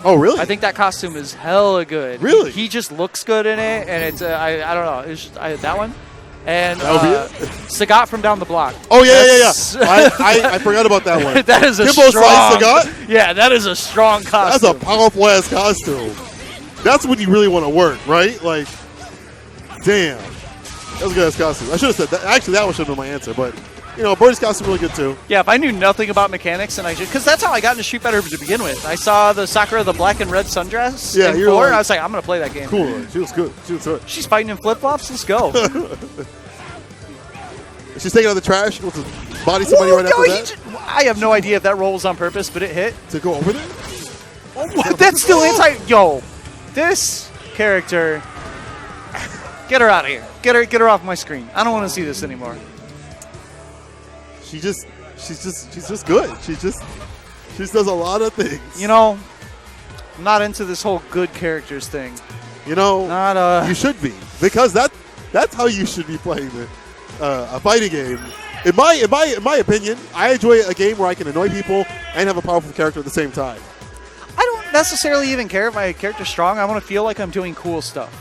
[SPEAKER 1] Oh, really?
[SPEAKER 2] I think that costume is hella good.
[SPEAKER 1] Really?
[SPEAKER 2] He just looks good in it, and it's I don't know. It's just, that one. And Sagat from down the block.
[SPEAKER 1] Oh, yeah. I forgot about that one.
[SPEAKER 2] That is a
[SPEAKER 1] Kimbo
[SPEAKER 2] strong.
[SPEAKER 1] Sagat?
[SPEAKER 2] Yeah, that is a strong costume.
[SPEAKER 1] That's a powerful-ass costume. That's when you really want to work, right? Like, damn. That was a good-ass costume. I should have said that. Actually, that one should have been my answer, but, you know, Birdie's costume really good, too.
[SPEAKER 2] Yeah, if I knew nothing about mechanics, and because that's how I got into Street Fighter to begin with. I saw the Sakura, the black and red sundress in 4,
[SPEAKER 1] like,
[SPEAKER 2] I was like, I'm going to play that game.
[SPEAKER 1] Cool. She was good.
[SPEAKER 2] She's fighting in flip-flops. Let's go.
[SPEAKER 1] She's taking out the trash. Wants to body somebody right after that.
[SPEAKER 2] I have no idea if that roll was on purpose, but it hit.
[SPEAKER 1] To go over there?
[SPEAKER 2] Oh, what? That's still anti... Yo, this character... Get her out of here. Get her off my screen. I don't want to see this anymore.
[SPEAKER 1] She's just good. She just does a lot of things.
[SPEAKER 2] You know, I'm not into this whole good characters thing.
[SPEAKER 1] You know, you should be, because that's how you should be playing a fighting game. In my opinion, I enjoy a game where I can annoy people and have a powerful character at the same time.
[SPEAKER 2] I don't necessarily even care if my character's strong. I want to feel like I'm doing cool stuff.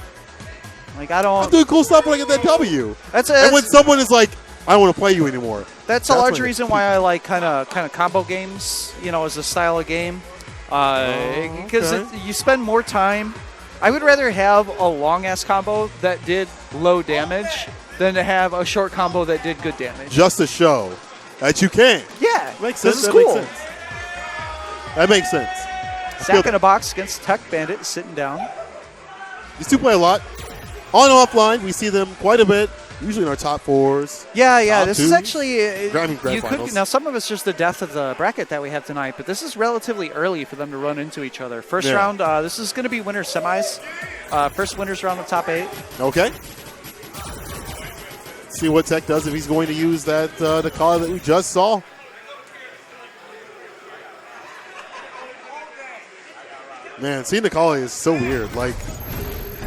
[SPEAKER 2] Like I'm
[SPEAKER 1] doing cool stuff when I get that W.
[SPEAKER 2] And
[SPEAKER 1] when someone is like, I don't want to play you anymore.
[SPEAKER 2] That's a large reason why I like kind of combo games. You know, as a style of game, because you spend more time. I would rather have a long-ass combo that did low damage than to have a short combo that did good damage.
[SPEAKER 1] Just to show that you can.
[SPEAKER 2] Yeah.
[SPEAKER 1] Makes sense.
[SPEAKER 2] This is cool.
[SPEAKER 1] That makes sense.
[SPEAKER 2] Sack in a box against Tech Bandit sitting down.
[SPEAKER 1] These two play a lot. On and offline, we see them quite a bit, usually in our top fours.
[SPEAKER 2] Yeah. This is actually
[SPEAKER 1] now
[SPEAKER 2] some of it's just the depth of the bracket that we have tonight, but this is relatively early for them to run into each other. First round, this is going to be winners semis. First winners round of top 8.
[SPEAKER 1] Okay. See what Tech does if he's going to use that the collar that we just saw. Man, seeing Nikali is so weird. Like,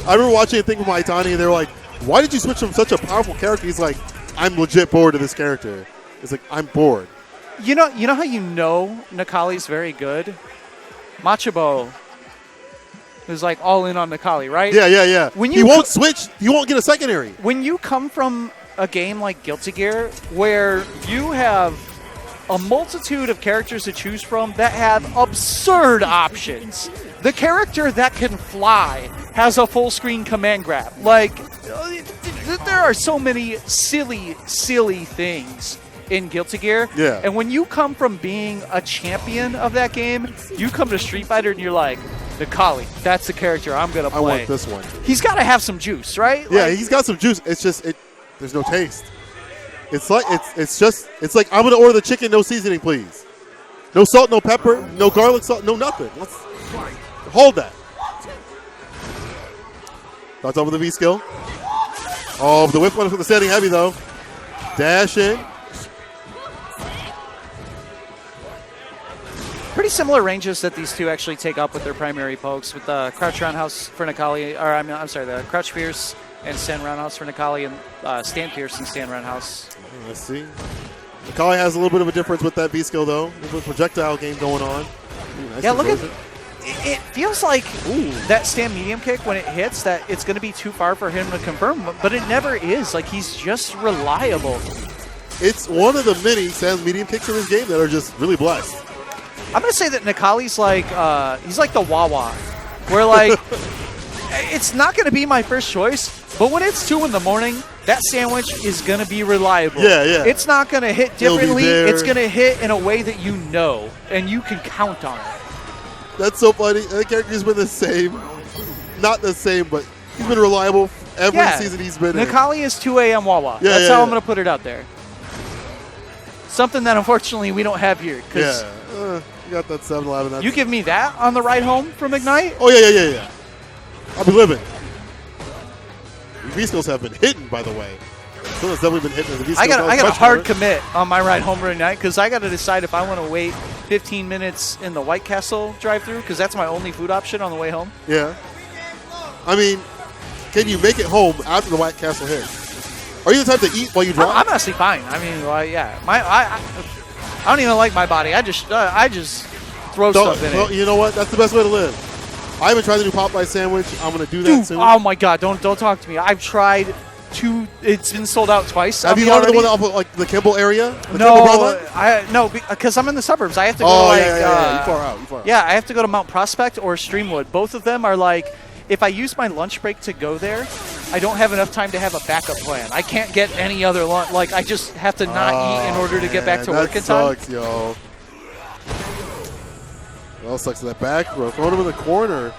[SPEAKER 1] I remember watching a thing with Maitani, and they were like, why did you switch from such a powerful character? He's like, I'm legit bored of this character. It's like, I'm bored.
[SPEAKER 2] You know how you know Nikali's very good? Machabo is like all in on Nikali, right?
[SPEAKER 1] Yeah. He won't switch. He won't get a secondary.
[SPEAKER 2] When you come from a game like Guilty Gear, where you have a multitude of characters to choose from that have absurd options. The character that can fly has a full screen command grab. Like, there are so many silly things in Guilty Gear.
[SPEAKER 1] Yeah.
[SPEAKER 2] And when you come from being a champion of that game, you come to Street Fighter and you're like, Nikali, that's the character I'm going to play.
[SPEAKER 1] I want this one.
[SPEAKER 2] He's got to have some juice, right?
[SPEAKER 1] Yeah, he's got some juice. It's just, there's no taste. It's like it's like, I'm gonna order the chicken, no seasoning, please. No salt, no pepper, no garlic salt, no nothing. Let's hold that. Thoughts over the V skill. Oh, the whip one for the standing heavy though. Dash in.
[SPEAKER 2] Pretty similar ranges that these two actually take up with their primary pokes, with the crouch roundhouse for Nikali, or I'm sorry, the crouch fierce and stand roundhouse for Nikali, and stand fierce and stand roundhouse.
[SPEAKER 1] Let's see. Nikali has a little bit of a difference with that V skill though. A little projectile game going on. Nice,
[SPEAKER 2] yeah, look at it. Feels like that stand medium kick, when it hits, that it's going to be too far for him to confirm, but it never is. Like, he's just reliable.
[SPEAKER 1] It's one of the many stand medium kicks in this game that are just really blessed.
[SPEAKER 2] I'm going to say that Nikali's like, he's like the Wawa, where like, it's not going to be my first choice, but when it's 2 in the morning, that sandwich is going to be reliable.
[SPEAKER 1] Yeah.
[SPEAKER 2] It's not going to hit differently. It's going to hit in a way that you know, and you can count on it.
[SPEAKER 1] That's so funny. That character's been the same. Not the same, but he's been reliable every season he's been in.
[SPEAKER 2] Nikali is 2 a.m. Wawa. That's how I'm going to put it out there. Something that, unfortunately, we don't have here.
[SPEAKER 1] You got that 7-Eleven.
[SPEAKER 2] You give me that on the ride home from Ignite?
[SPEAKER 1] Oh, yeah. I'll be living. The V-skills have been hidden, by the way. So it's definitely been hidden. The V-skills
[SPEAKER 2] I got a hard commit on my ride home from Ignite, because I got to decide if I want to wait 15 minutes in the White Castle drive-thru, because that's my only food option on the way home.
[SPEAKER 1] Yeah. I mean, can you make it home after the White Castle hit? Are you the type to eat while you drive?
[SPEAKER 2] I'm honestly fine. I mean, I don't even like my body. I just throw stuff in it.
[SPEAKER 1] You know what? That's the best way to live. I haven't tried the new Popeye sandwich. I'm going to do that soon.
[SPEAKER 2] Oh my God! Don't talk to me. I've tried 2. It's been sold out twice.
[SPEAKER 1] Have you gone to the one off of, like, the Kimball area?
[SPEAKER 2] No, because I'm in the suburbs. I have to go
[SPEAKER 1] you far out.
[SPEAKER 2] Yeah, I have to go to Mount Prospect or Streamwood. Both of them are like, if I use my lunch break to go there, I don't have enough time to have a backup plan. I can't get any other lunch. Like, I just have to not eat in order to get back to work in time.
[SPEAKER 1] That sucks, yo. Well, sucks in that back row. Throwing him in the corner.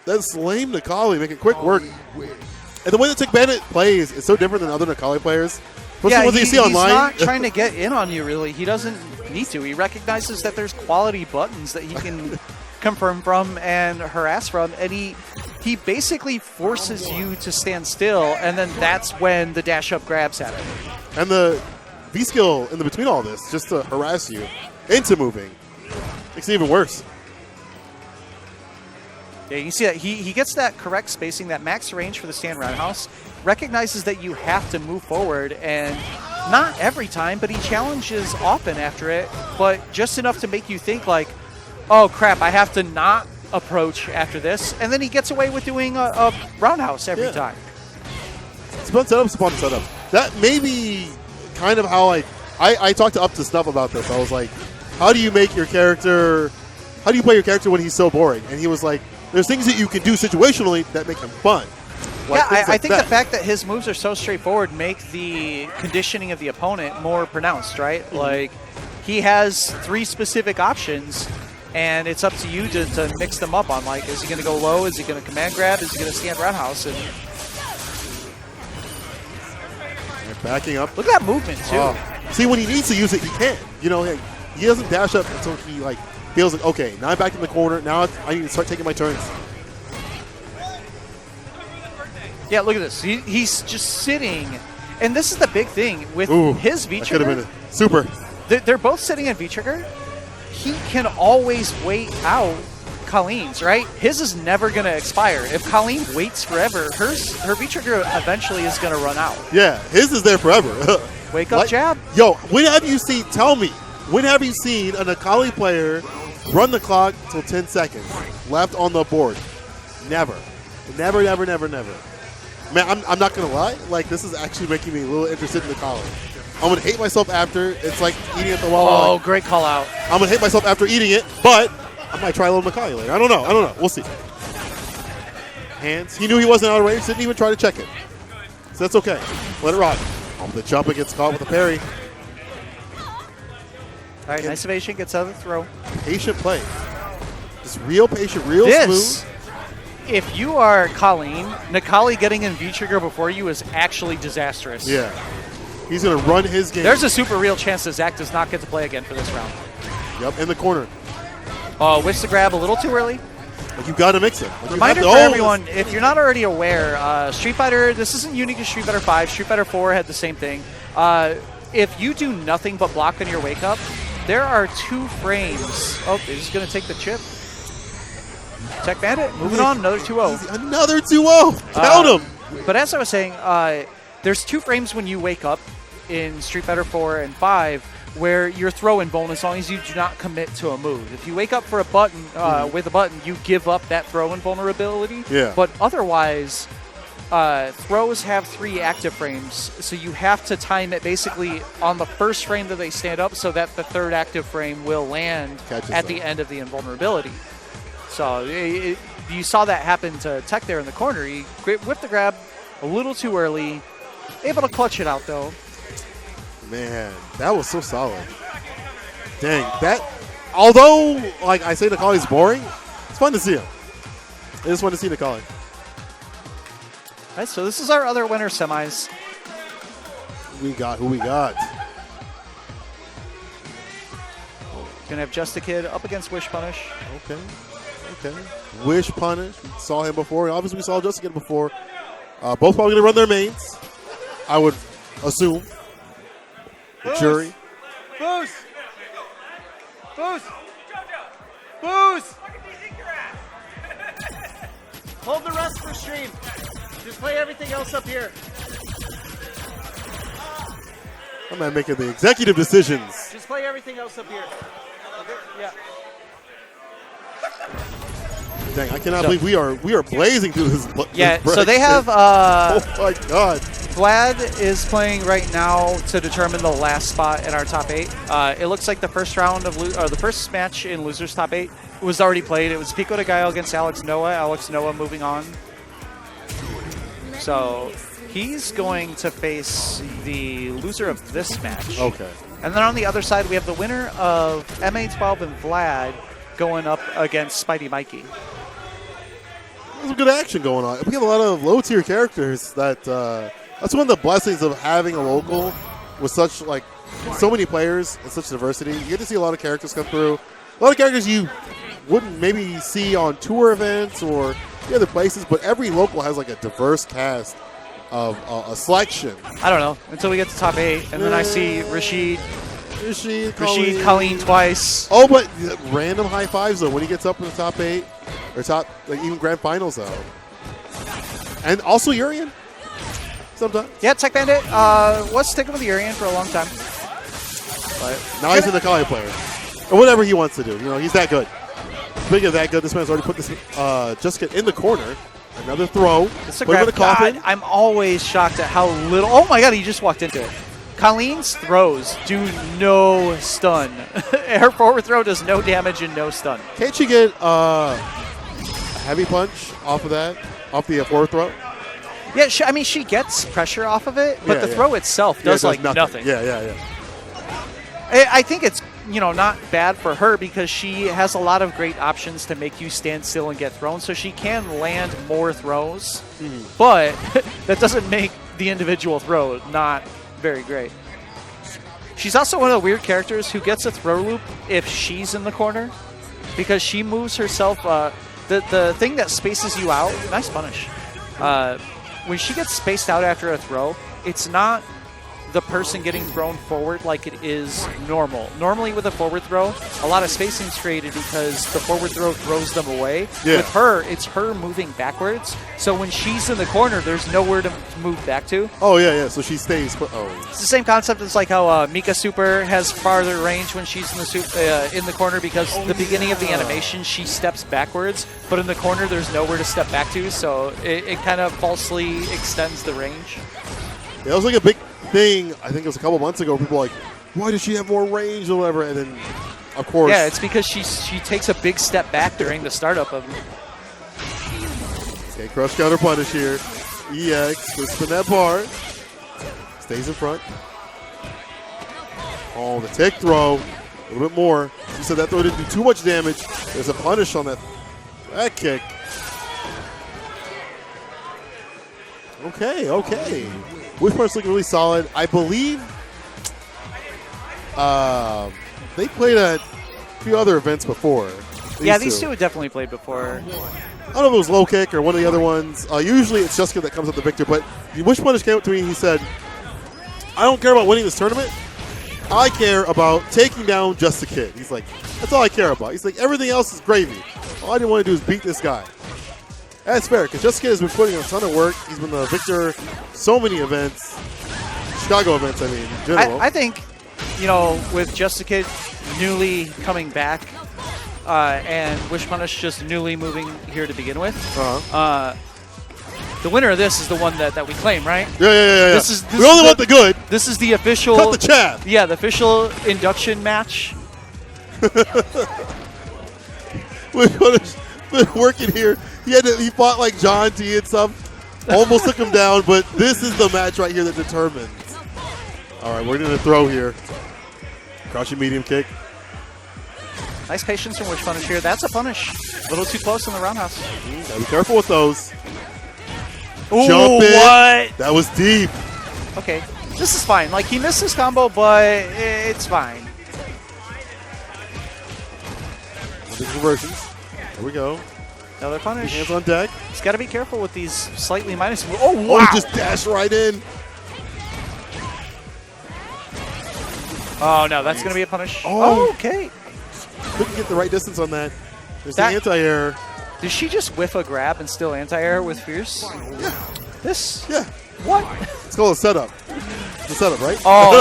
[SPEAKER 1] That's lame Nikali, making quick work. And the way that Tech Bandit plays is so different than other Nikali players.
[SPEAKER 2] Yeah,
[SPEAKER 1] you see online.
[SPEAKER 2] He's not trying to get in on you, really. He doesn't need to. He recognizes that there's quality buttons that he can confirm from and harass from, and he he basically forces you to stand still, and then that's when the dash up grabs at it.
[SPEAKER 1] And the V skill in the between all this, just to harass you into moving, makes it even worse.
[SPEAKER 2] Yeah, you can see that he gets that correct spacing, that max range for the stand roundhouse, recognizes that you have to move forward, and not every time, but he challenges often after it, but just enough to make you think like, oh crap, I have to not approach after this, and then he gets away with doing a roundhouse every time.
[SPEAKER 1] Spun setup, spun setup. That may be kind of how I talked to Up to Snuff about this. I was like, how do you play your character when he's so boring? And he was like, there's things that you can do situationally that make him fun.
[SPEAKER 2] Like I think the fact that his moves are so straightforward make the conditioning of the opponent more pronounced, right? Mm-hmm. Like, he has 3 specific options, and it's up to you to mix them up on, like, is he going to go low? Is he going to command grab? Is he going to stand roundhouse? And
[SPEAKER 1] backing up.
[SPEAKER 2] Look at that movement, too.
[SPEAKER 1] See, when he needs to use it, he can. You know, he doesn't dash up until he, like, feels like, okay, now I'm back in the corner. Now I need to start taking my turns.
[SPEAKER 2] Yeah, look at this. He's just sitting. And this is the big thing with his V-trigger. That could have been
[SPEAKER 1] a super.
[SPEAKER 2] They're both sitting in V-trigger. He can always wait out Colleen's, right? His is never going to expire. If Colleen waits forever, her V-trigger eventually is going to run out.
[SPEAKER 1] Yeah, his is there forever.
[SPEAKER 2] Wake up, jab.
[SPEAKER 1] Yo, when have you seen an Akali player run the clock till 10 seconds left on the board? Never. Never, never, never, never. Man, I'm not going to lie. Like, this is actually making me a little interested in Akali. I'm going to hate myself after. It's like eating at the wall.
[SPEAKER 2] Oh, like, great call out.
[SPEAKER 1] I'm going to hate myself after eating it, but I might try a little Akali later. I don't know. We'll see. Hands. He knew he wasn't out of range. Didn't even try to check it. So that's okay. Let it rock. On the jump, it gets caught with a parry.
[SPEAKER 2] All right, nice evasion. Gets out of the throw.
[SPEAKER 1] Patient play. Just real patient, real smooth.
[SPEAKER 2] If you are Colleen, Nakali getting in V-trigger before you is actually disastrous.
[SPEAKER 1] Yeah. He's going to run his game.
[SPEAKER 2] There's a super real chance that Zach does not get to play again for this round.
[SPEAKER 1] Yep, in the corner.
[SPEAKER 2] Oh, wish to grab a little too early.
[SPEAKER 1] Like, you've got to mix it. Like,
[SPEAKER 2] reminder for everyone, if you're not already aware, Street Fighter, this isn't unique to Street Fighter 5. Street Fighter 4 had the same thing. If you do nothing but block on your wake up, there are 2 frames. Oh, he's going to take the chip. Tech Bandit, moving on, another 2-0.
[SPEAKER 1] Another 2-0. Count him.
[SPEAKER 2] But as I was saying, there's 2 frames when you wake up in Street Fighter 4 and 5 where you're throw invuln as long as you do not commit to a move. If you wake up for a button, with a button, you give up that throw invulnerability.
[SPEAKER 1] Yeah.
[SPEAKER 2] But otherwise, throws have 3 active frames, so you have to time it basically on the first frame that they stand up so that the 3rd active frame will land at the end of the invulnerability. So you saw that happen to Tech there in the corner. He whipped the grab a little too early. Able to clutch it out, though.
[SPEAKER 1] Man, that was so solid. Dang, that. Although, like I say, Nakali's boring, it's fun to see him. I just want to see Nakali.
[SPEAKER 2] All right, so this is our other winner semis.
[SPEAKER 1] Who we got?
[SPEAKER 2] Gonna have Just a Kid up against Wish Punish.
[SPEAKER 1] Okay. Wish Punish. We saw him before. Obviously, we saw Just a Kid before. Both probably gonna run their mains, I would assume. The jury.
[SPEAKER 3] Boost! Hold the rest for stream. Just play everything else up here.
[SPEAKER 1] I'm not making the executive decisions.
[SPEAKER 3] Just play everything else up here. Okay? Yeah.
[SPEAKER 1] Dang, I cannot believe we are blazing through this.
[SPEAKER 2] Yeah,
[SPEAKER 1] this
[SPEAKER 2] so they have.
[SPEAKER 1] Oh my God.
[SPEAKER 2] Vlad is playing right now to determine the last spot in our top 8. It looks like the first round of the first match in losers top 8 was already played. It was Pico de Gallo against Alex Noah. Alex Noah moving on. So he's going to face the loser of this match.
[SPEAKER 1] Okay.
[SPEAKER 2] And then on the other side, we have the winner of MA12 and Vlad going up against Spidey Mikey.
[SPEAKER 1] There's some good action going on. We have a lot of low-tier characters that that's one of the blessings of having a local with such, like, so many players and such diversity. You get to see a lot of characters come through. A lot of characters you wouldn't maybe see on tour events or the other places, but every local has like a diverse cast of a selection.
[SPEAKER 2] I don't know until we get to top 8, and then I see Rashid,
[SPEAKER 1] Colleen.
[SPEAKER 2] Colleen twice.
[SPEAKER 1] Oh, but random high fives though when he gets up in the top 8 or top like even grand finals though, and also Urian sometimes.
[SPEAKER 2] Yeah, Tech Bandit was sticking with Urian for a long time. But
[SPEAKER 1] now he's an Akali player, or whatever he wants to do. You know, he's that good. Speaking of that good, this man's already put this Jessica in the corner. Another throw.
[SPEAKER 2] It's a grab. God, I'm always shocked at how little. Oh my God, he just walked into it. Colleen's throws do no stun. Her forward throw does no damage and no stun.
[SPEAKER 1] Can't she get a heavy punch off of that? Off the forward throw?
[SPEAKER 2] Yeah, I mean, she gets pressure off of it, but the throw itself does like nothing.
[SPEAKER 1] Yeah.
[SPEAKER 2] I think it's, not bad for her because she has a lot of great options to make you stand still and get thrown, so she can land more throws, but that doesn't make the individual throw not very great. She's also one of the weird characters who gets a throw loop if she's in the corner because she moves herself. The thing that spaces you out, nice punish. When she gets spaced out after a throw, it's not the person getting thrown forward like it is normal. Normally with a forward throw, a lot of spacing is created because the forward throw throws them away.
[SPEAKER 1] Yeah.
[SPEAKER 2] With her, it's her moving backwards. So when she's in the corner, there's nowhere to move back to.
[SPEAKER 1] Oh, yeah. So she stays.
[SPEAKER 2] It's the same concept as like how Mika Super has farther range when she's in the corner because the beginning of the animation, she steps backwards. But in the corner, there's nowhere to step back to. So it kind of falsely extends the range.
[SPEAKER 1] Yeah, that was like a big thing, I think it was a couple months ago, people were like, why does she have more range or whatever? And then, of course.
[SPEAKER 2] Yeah, it's because she takes a big step back during the startup of it.
[SPEAKER 1] Okay, crush counter punish here. EX, let's spin that bar. Stays in front. Oh, the tick throw. A little bit more. She said that throw didn't do too much damage. There's a punish on that kick. Okay. Wish Part's looking really solid. I believe they played at a few other events before.
[SPEAKER 2] These two have definitely played before.
[SPEAKER 1] I don't know if it was low kick or one of the other ones. Usually it's Jessica that comes up the victor, but Wish Punish came up to me and he said, I don't care about winning this tournament. I care about taking down Just a Kid. He's like, that's all I care about. He's like, everything else is gravy. All I didn't want to do is beat this guy. That's fair, because Just a Kid has been putting in a ton of work. He's been the victor so many events. Chicago events, I mean, in general.
[SPEAKER 2] I think, with Just a Kid newly coming back and Wish Punish just newly moving here to begin with, the winner of this is the one that we claim, right?
[SPEAKER 1] Yeah. We only want the good.
[SPEAKER 2] This is the official.
[SPEAKER 1] Cut the chaff.
[SPEAKER 2] Yeah, the official induction match.
[SPEAKER 1] Wish Punish been working here. He fought like John T and stuff. Almost took him down, but this is the match right here that determines. All right, we're going to throw here. Crouching medium kick.
[SPEAKER 2] Nice patience from Wish Punish here. That's a punish. A little too close in the roundhouse.
[SPEAKER 1] Gotta be careful with those.
[SPEAKER 2] Ooh,
[SPEAKER 1] jump in.
[SPEAKER 2] What?
[SPEAKER 1] That was deep.
[SPEAKER 2] Okay, this is fine. Like, he missed his combo, but it's fine.
[SPEAKER 1] The conversions. There we go.
[SPEAKER 2] Another punish.
[SPEAKER 1] Hands on deck.
[SPEAKER 2] He's got to be careful with these slightly minus. Oh, wow.
[SPEAKER 1] Oh, he just dashed right in.
[SPEAKER 2] Oh, no, that's going to be a punish.
[SPEAKER 1] Oh,
[SPEAKER 2] okay.
[SPEAKER 1] Couldn't get the right distance on that. There's the anti-air.
[SPEAKER 2] Did she just whiff a grab and still anti-air with Fierce?
[SPEAKER 1] Yeah.
[SPEAKER 2] This?
[SPEAKER 1] Yeah.
[SPEAKER 2] What?
[SPEAKER 1] It's called a setup. It's a setup, right?
[SPEAKER 2] Oh,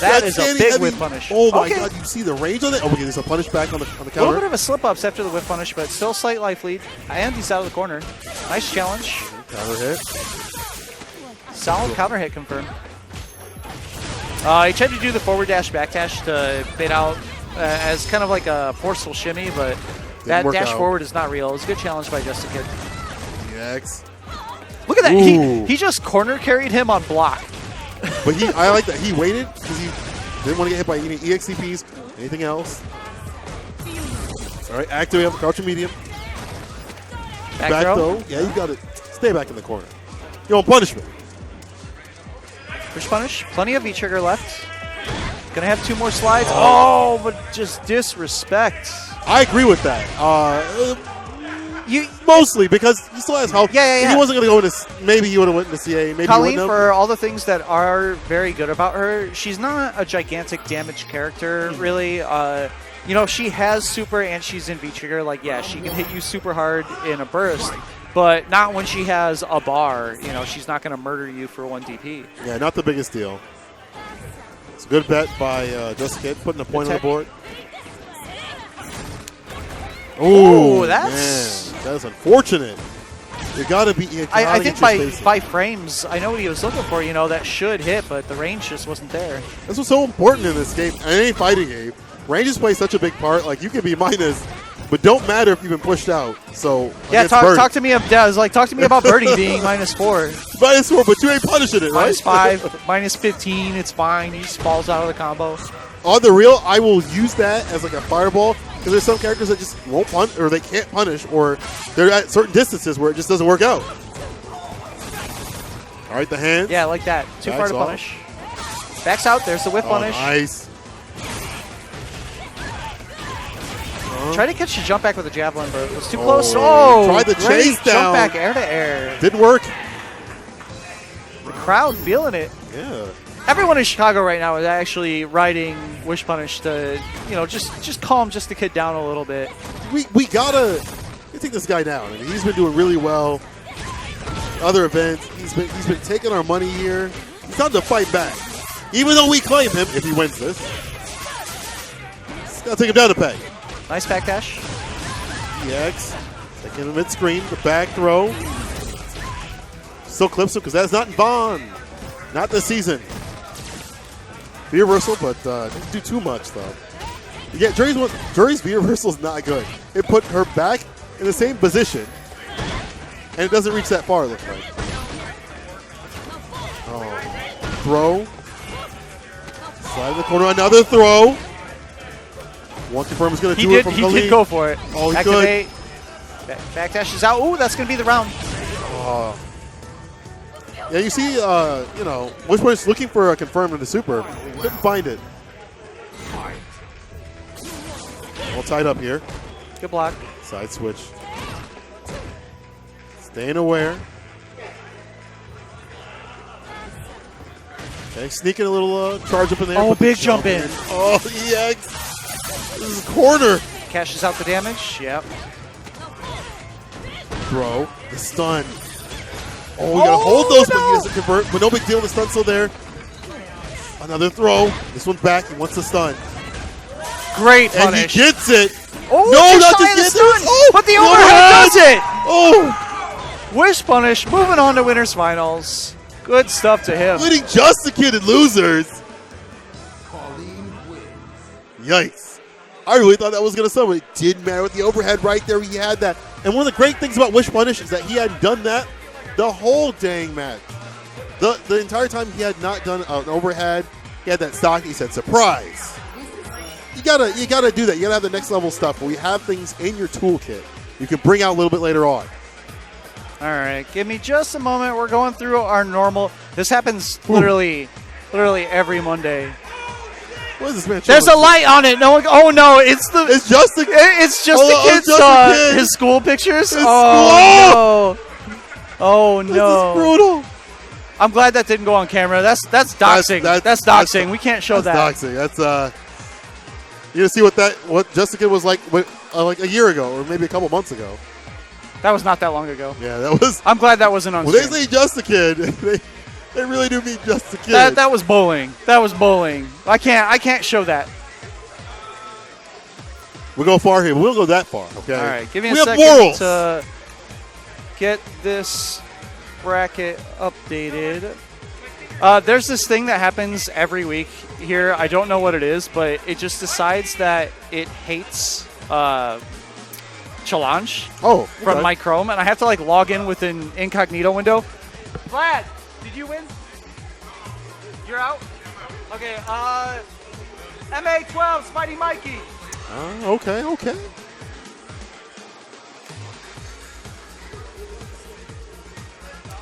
[SPEAKER 2] that is a big whiff punish.
[SPEAKER 1] Oh, my God. You see the range on it? Oh, okay, there's a punish back on the counter.
[SPEAKER 2] A little bit of a slip-ups after the whiff punish, but still slight life lead. And he's out of the corner. Nice challenge.
[SPEAKER 1] Counter hit.
[SPEAKER 2] Solid counter hit confirmed. He tried to do the forward dash, back dash to bait out as kind of like a forceful shimmy, but that dash forward is not real. It was a good challenge by Just a Kid.
[SPEAKER 1] EX.
[SPEAKER 2] Look at that. He just corner carried him on block.
[SPEAKER 1] But I like that. He waited because he didn't want to get hit by any EXCPs, anything else. All right, activate up, crouching medium.
[SPEAKER 2] Back throw.
[SPEAKER 1] Yeah, you got to stay back in the corner. You want punishment.
[SPEAKER 2] Push punish. Plenty of V-trigger left. Gonna have 2 more slides. Oh, but just disrespect.
[SPEAKER 1] I agree with that. Mostly because he still has health.
[SPEAKER 2] Yeah.
[SPEAKER 1] If he wasn't going to go into, maybe he would have went into CA. Maybe
[SPEAKER 2] Colleen,
[SPEAKER 1] he wouldn't
[SPEAKER 2] for all the things that are very good about her, she's not a gigantic damage character, really. You know, she has super and she's in V-Trigger. Like, yeah, she can hit you super hard in a burst, but not when she has a bar. You know, she's not going to murder you for 1 DP.
[SPEAKER 1] Yeah, not the biggest deal. It's a good bet by Just Kid, putting a point on the board.
[SPEAKER 2] Oh, that's...
[SPEAKER 1] Man, that is unfortunate. You got to be.
[SPEAKER 2] I think by frames, I know what he was looking for. You know, that should hit, but the range just wasn't there.
[SPEAKER 1] This was so important in this game, any fighting game. Ranges play such a big part. Like, you can be minus, but don't matter if you've been pushed out. So
[SPEAKER 2] yeah, talk to me. Talk to me about Birdie being -4.
[SPEAKER 1] -4, but you ain't punishing it, right?
[SPEAKER 2] -5, -15. It's fine. He just falls out of the combo.
[SPEAKER 1] On the real, I will use that as like a fireball because there's some characters that just won't punish, or they can't punish, or they're at certain distances where it just doesn't work out. All right, the hands.
[SPEAKER 2] Yeah, like that. Too far to punish. Backs out. There's the whip punish.
[SPEAKER 1] Nice.
[SPEAKER 2] Try to catch the jump back with a javelin, but it was too close. Oh,
[SPEAKER 1] tried the chase down.
[SPEAKER 2] Jump back air to air.
[SPEAKER 1] Didn't work.
[SPEAKER 2] The crowd feeling it.
[SPEAKER 1] Yeah.
[SPEAKER 2] Everyone in Chicago right now is actually riding Wish Punish to, you know, just calm just the kid down a little bit.
[SPEAKER 1] We gotta take this guy down. I mean, he's been doing really well. Other events, he's been taking our money here. It's time to fight back. Even though we claim him, if he wins this, it's gotta take him down to pay.
[SPEAKER 2] Nice back dash.
[SPEAKER 1] EX taking the mid screen, the back throw. Still clips him because that's not in Vaughn. Not this season. V reversal, but didn't do too much though. Yeah, Jury's V reversal is not good. It put her back in the same position, and it doesn't reach that far. It looks like. Oh, throw. Slide in the corner, another throw. One confirm is going to do it from Khalid.
[SPEAKER 2] He did go for it.
[SPEAKER 1] Oh, he
[SPEAKER 2] Activate. Back dash is out. Ooh, that's going to be the round.
[SPEAKER 1] Oh. Yeah, you see, you know, Wish Punish looking for a confirm in the super. Couldn't find it. All tied up here.
[SPEAKER 2] Good block.
[SPEAKER 1] Side switch. Staying aware. Okay, sneaking a little charge up in there.
[SPEAKER 2] Oh, big jump in.
[SPEAKER 1] Oh, EX. This is corner.
[SPEAKER 2] Cashes out the damage. Yep.
[SPEAKER 1] Throw. The stun. Oh, we got to hold those, but he doesn't convert. But no big deal. The stun's still there. Another throw. This one's back. He wants the stun.
[SPEAKER 2] Great
[SPEAKER 1] and
[SPEAKER 2] punish.
[SPEAKER 1] He gets it.
[SPEAKER 2] Oh,
[SPEAKER 1] no, not just gets it. Oh,
[SPEAKER 2] but the overhead does it.
[SPEAKER 1] Oh.
[SPEAKER 2] Wish Punish moving on to winners finals. Good stuff to him.
[SPEAKER 1] Winning just the kid in losers. Yikes. I really thought that was going to sell, but it didn't matter with the overhead right there. He had that. And one of the great things about Wish Punish is that he hadn't done that the whole dang match. The entire time he had not done an overhead. He had that stock. He said, surprise. You gotta do that. You gotta have the next level stuff where you have things in your toolkit you can bring out a little bit later on.
[SPEAKER 2] All right, give me just a moment. We're going through our normal. This happens literally every Monday.
[SPEAKER 1] What is this man?
[SPEAKER 2] There's a light on it. No one. Oh no! It's just the kid's his school pictures. Oh no! Oh no!
[SPEAKER 1] This is brutal.
[SPEAKER 2] I'm glad that didn't go on camera. That's doxing. That's doxing. We can't show that.
[SPEAKER 1] Doxing. That's you see what Jessica was like a year ago or maybe a couple months ago.
[SPEAKER 2] That was not that long ago.
[SPEAKER 1] Yeah, that was.
[SPEAKER 2] I'm glad that wasn't on.
[SPEAKER 1] When they say just a kid, they really do mean just a kid.
[SPEAKER 2] That was bowling. That was bowling. I can't show that.
[SPEAKER 1] We'll go far here, but we don't go that far. Okay.
[SPEAKER 2] All right, give me a second to get this bracket updated. There's this thing that happens every week here. I don't know what it is, but it just decides that it hates challenge from my Chrome, and I have to like log in with an incognito window. Vlad, did you win? You're out? Okay, MA12, Spidey Mikey.
[SPEAKER 1] Okay.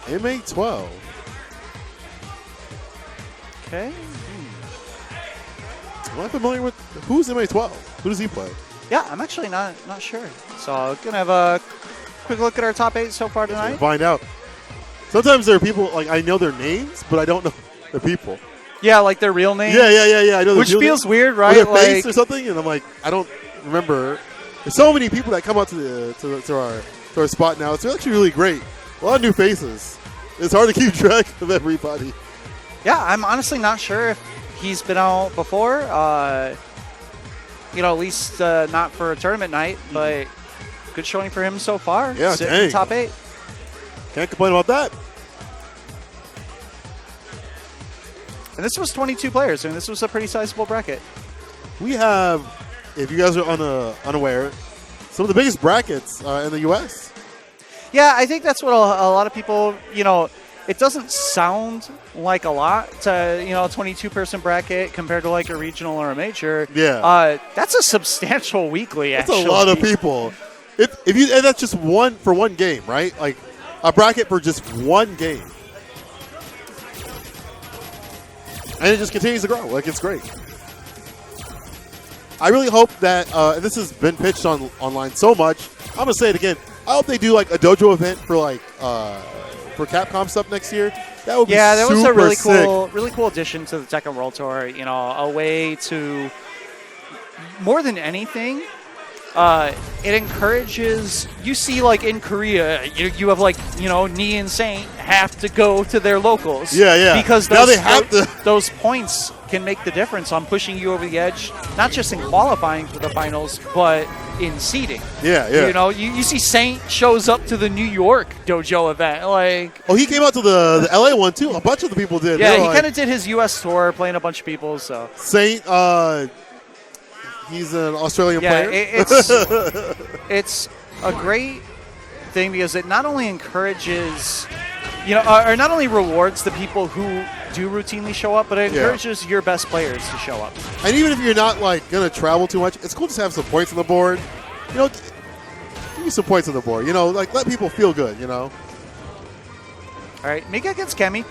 [SPEAKER 1] MA12.
[SPEAKER 2] Okay.
[SPEAKER 1] Am I familiar with who's MA12? Who does he play?
[SPEAKER 2] Yeah, I'm actually not sure. So I'm gonna have a quick look at our top 8 so far tonight?
[SPEAKER 1] Find out. Sometimes there are people, like, I know their names, but I don't know the people.
[SPEAKER 2] Yeah, like their real name?
[SPEAKER 1] Yeah. I know
[SPEAKER 2] Which feels weird, right?
[SPEAKER 1] Or their face or something, and I'm like, I don't remember. There's so many people that come out to our spot now. It's actually really great. A lot of new faces. It's hard to keep track of everybody.
[SPEAKER 2] Yeah, I'm honestly not sure if he's been out before. At least not for a tournament night, but good showing for him so far.
[SPEAKER 1] Yeah,
[SPEAKER 2] Sitting in
[SPEAKER 1] dang.
[SPEAKER 2] top 8.
[SPEAKER 1] Can't complain about that.
[SPEAKER 2] And this was 22 players, and this was a pretty sizable bracket.
[SPEAKER 1] We have, if you guys are unaware, some of the biggest brackets in the U.S.
[SPEAKER 2] Yeah, I think that's what a lot of people, it doesn't sound like a lot to, a 22-person bracket compared to like a regional or a major.
[SPEAKER 1] Yeah.
[SPEAKER 2] That's a substantial weekly,
[SPEAKER 1] That's
[SPEAKER 2] actually.
[SPEAKER 1] a lot of people. And that's just one game, right? Like a bracket for just one game. And it just continues to grow. Like, it's great. I really hope that, and this has been pitched online so much, I'm going to say it again. I hope they do, like, a dojo event for, like, for Capcom stuff next year. That would be
[SPEAKER 2] that was a really
[SPEAKER 1] sick.
[SPEAKER 2] really cool addition to the Tekken World Tour. A way to, more than anything, it encourages, you see, like, in Korea, you have, like, Nii and Saint have to go to their locals.
[SPEAKER 1] Yeah.
[SPEAKER 2] Because
[SPEAKER 1] now they have to.
[SPEAKER 2] Those points can make the difference on pushing you over the edge, not just in qualifying for the finals, but in seeding.
[SPEAKER 1] Yeah.
[SPEAKER 2] You see Saint shows up to the New York dojo event. Like,
[SPEAKER 1] he came out to the LA one, too. A bunch of the people did.
[SPEAKER 2] Yeah, he kind of did his U.S. tour, playing a bunch of people. So
[SPEAKER 1] Saint, he's an Australian player.
[SPEAKER 2] It's a great thing because it not only encourages, or not only rewards the people who do routinely show up, but it encourages your best players to show up.
[SPEAKER 1] And even if you're not, like, going to travel too much, it's cool to have some points on the board. Give me some points on the board. Like, let people feel good, All
[SPEAKER 2] right, Mika against Kemi.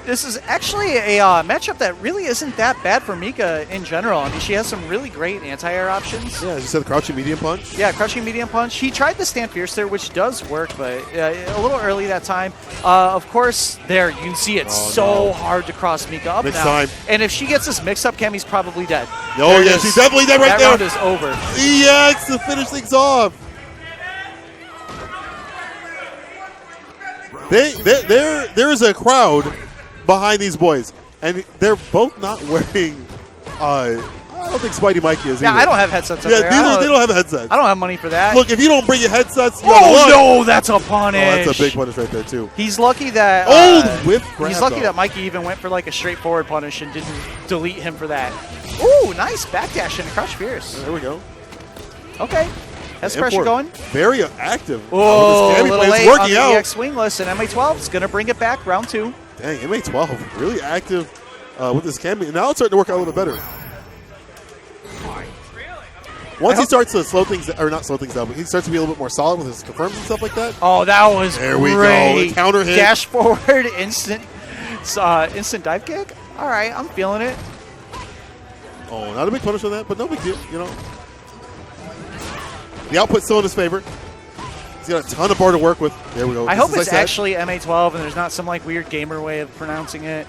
[SPEAKER 2] This is actually a matchup that really isn't that bad for Mika in general. I mean, she has some really great anti-air options.
[SPEAKER 1] Yeah, as you said, crouching medium punch.
[SPEAKER 2] Yeah, crouching medium punch. He tried the stand fierce there, which does work, but a little early that time. Of course, there, you can see it's hard to cross Mika up
[SPEAKER 1] Next
[SPEAKER 2] now.
[SPEAKER 1] time.
[SPEAKER 2] And if she gets this mix-up, Kemi's probably dead.
[SPEAKER 1] Oh, yeah, she's definitely dead right
[SPEAKER 2] there.
[SPEAKER 1] there.
[SPEAKER 2] That round is over.
[SPEAKER 1] EX to finish things off. There is a crowd behind these boys, and they're both not wearing. I don't think Spidey Mikey is.
[SPEAKER 2] Yeah,
[SPEAKER 1] either.
[SPEAKER 2] I don't have headsets. Up there.
[SPEAKER 1] They don't have headsets.
[SPEAKER 2] I don't have money for that.
[SPEAKER 1] Look, if you don't bring your headsets, you
[SPEAKER 2] no, that's a punish.
[SPEAKER 1] Oh, that's a big punish right there too.
[SPEAKER 2] He's lucky that.
[SPEAKER 1] The whip grab.
[SPEAKER 2] He's lucky that Mikey even went for like a straightforward punish and didn't delete him for that. Ooh, nice backdash and a crush fierce.
[SPEAKER 1] There we go.
[SPEAKER 2] Okay. Has pressure going.
[SPEAKER 1] Very active.
[SPEAKER 2] Oh, a little late
[SPEAKER 1] working
[SPEAKER 2] on the
[SPEAKER 1] out.
[SPEAKER 2] EX wingless, and MA12 is going to bring it back, round 2.
[SPEAKER 1] Dang, MA12 really active with this Cammy. Now it's starting to work out a little better. Once he starts to slow things, or not slow things down, but he starts to be a little bit more solid with his confirms and stuff like that.
[SPEAKER 2] Oh, that was
[SPEAKER 1] there
[SPEAKER 2] great.
[SPEAKER 1] We go. Counter hit.
[SPEAKER 2] Dash forward, instant dive kick. All right, I'm feeling it.
[SPEAKER 1] Oh, not a big punish on that, but no big deal, The output's still in his favor. He's got a ton of bar to work with. There we go.
[SPEAKER 2] I hope it's actually MA12 and there's not some like weird gamer way of pronouncing it.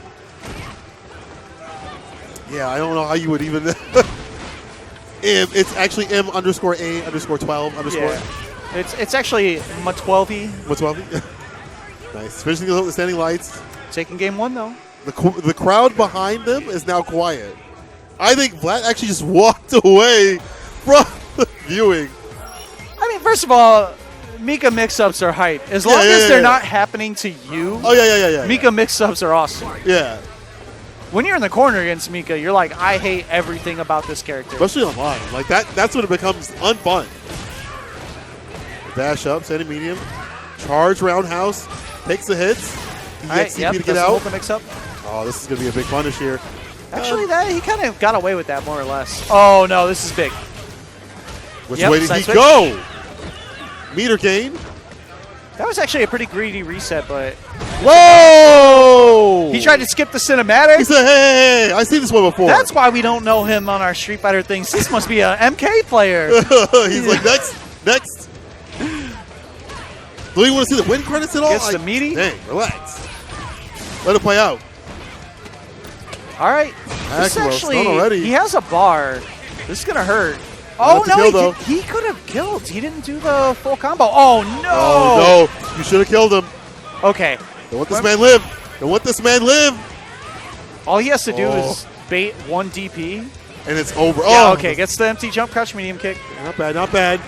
[SPEAKER 1] Yeah, I don't know how you would even. It's actually M_A_12_.
[SPEAKER 2] Yeah. It's actually Ma12y.
[SPEAKER 1] Ma12y. Nice. Finishing the standing lights.
[SPEAKER 2] Taking game 1 though.
[SPEAKER 1] The crowd behind them is now quiet. I think Vlad actually just walked away from the viewing.
[SPEAKER 2] I mean, first of all, Mika mix-ups are hype. As long as they're not happening to you.
[SPEAKER 1] Oh, yeah.
[SPEAKER 2] Mika mix-ups are awesome.
[SPEAKER 1] Yeah.
[SPEAKER 2] When you're in the corner against Mika, you're like, I hate everything about this character.
[SPEAKER 1] Especially online. Like, that's when it becomes unfun. Dash up, standing medium. Charge roundhouse. Takes the hits. He gets CP to get out.
[SPEAKER 2] The mix-up.
[SPEAKER 1] Oh, this is going to be a big punish here.
[SPEAKER 2] Actually, he kind of got away with that more or less. Oh, no, this is big.
[SPEAKER 1] Which way did he go? Meter gain.
[SPEAKER 2] That was actually a pretty greedy reset, but...
[SPEAKER 1] Whoa!
[SPEAKER 2] He tried to skip the cinematic.
[SPEAKER 1] He said, hey, I seen this one before.
[SPEAKER 2] That's why we don't know him on our Street Fighter things. This must be a MK player.
[SPEAKER 1] He's like, next. Do you want to see the win credits at all?
[SPEAKER 2] Gets the meaty.
[SPEAKER 1] Dang, relax. Let it play out.
[SPEAKER 2] All right. This actually, he has a bar. This is going to hurt. Oh, no, he could have killed. He didn't do the full combo. Oh, no.
[SPEAKER 1] Oh, no. You should have killed him.
[SPEAKER 2] Okay.
[SPEAKER 1] Don't let this man live. Don't let this man live.
[SPEAKER 2] All he has to do is bait one DP.
[SPEAKER 1] And it's over.
[SPEAKER 2] Yeah, okay. Gets the empty jump crouch medium kick.
[SPEAKER 1] Not bad, not bad.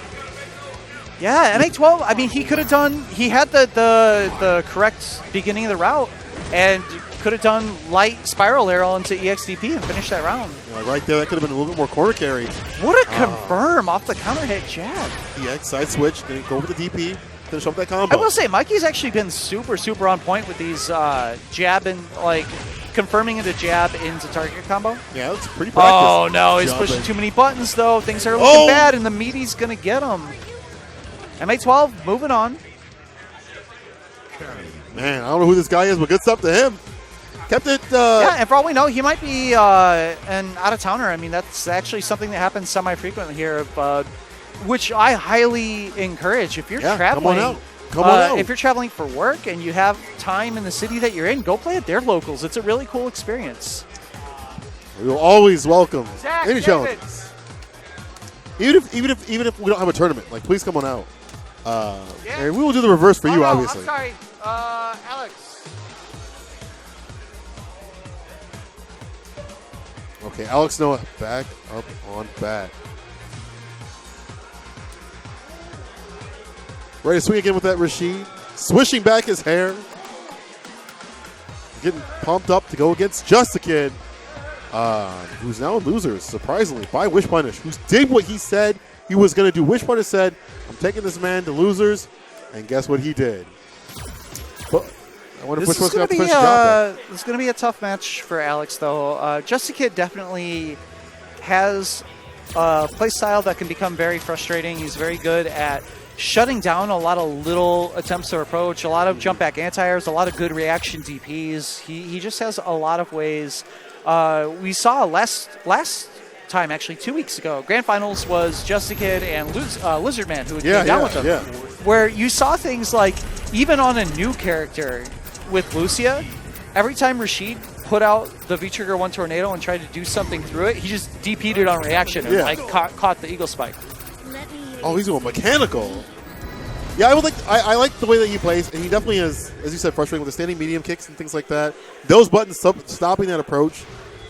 [SPEAKER 2] Yeah, MA12, I mean, he could have done, he had the correct beginning of the route and could have done light spiral arrow into EXDP and finished that round.
[SPEAKER 1] Yeah, right there, that could have been a little bit more corner carry.
[SPEAKER 2] What a confirm off the counter hit jab.
[SPEAKER 1] EX, side switch, then go with the DP, finish up that combo.
[SPEAKER 2] I will say, Mikey's actually been super, super on point with these jab and, like, confirming into jab into target combo.
[SPEAKER 1] Yeah, that's pretty practice.
[SPEAKER 2] Oh, no, he's pushing too many buttons, though. Things are looking bad, and the meaty's going to get him. MA12 moving on.
[SPEAKER 1] Man, I don't know who this guy is, but good stuff to him. Kept it.
[SPEAKER 2] Yeah, and for all we know, he might be an out-of-towner. I mean, that's actually something that happens semi-frequently here, which I highly encourage. If you're traveling,
[SPEAKER 1] come on out. Come on out.
[SPEAKER 2] If you're traveling for work and you have time in the city that you're in, go play at their locals. It's a really cool experience.
[SPEAKER 1] We will always welcome
[SPEAKER 3] Zach,
[SPEAKER 1] any challenges. Even if we don't have a tournament, like please come on out. And we will do the reverse for you, obviously.
[SPEAKER 3] I'm sorry, Alex.
[SPEAKER 1] Okay, Alex Noah back up on bat. Ready to swing again with that Rashid. Swishing back his hair. Getting pumped up to go against Just a Kid, who's now a loser, surprisingly, by Wish Punish, who did what he said he was going to do. Wish Punish said, I'm taking this man to losers, and guess what he did? But I wonder if Wish Punish got to finish the job.
[SPEAKER 2] This is going to be a tough match for Alex, though. Just a Kid definitely has a play style that can become very frustrating. He's very good at shutting down a lot of little attempts to approach, a lot of jump back anti-airs, a lot of good reaction DPs. He just has a lot of ways. We saw last time, actually 2 weeks ago, Grand Finals was Just a Kid and Lizardman, who came down with him. Where you saw things like, even on a new character with Lucia, every time Rashid put out the V-Trigger 1 Tornado and tried to do something through it, he just DP'd it on reaction and caught the Eagle Spike.
[SPEAKER 1] Oh, he's going mechanical. Yeah, I like the way that he plays, and he definitely is, as you said, frustrating with the standing medium kicks and things like that. Those buttons stopping that approach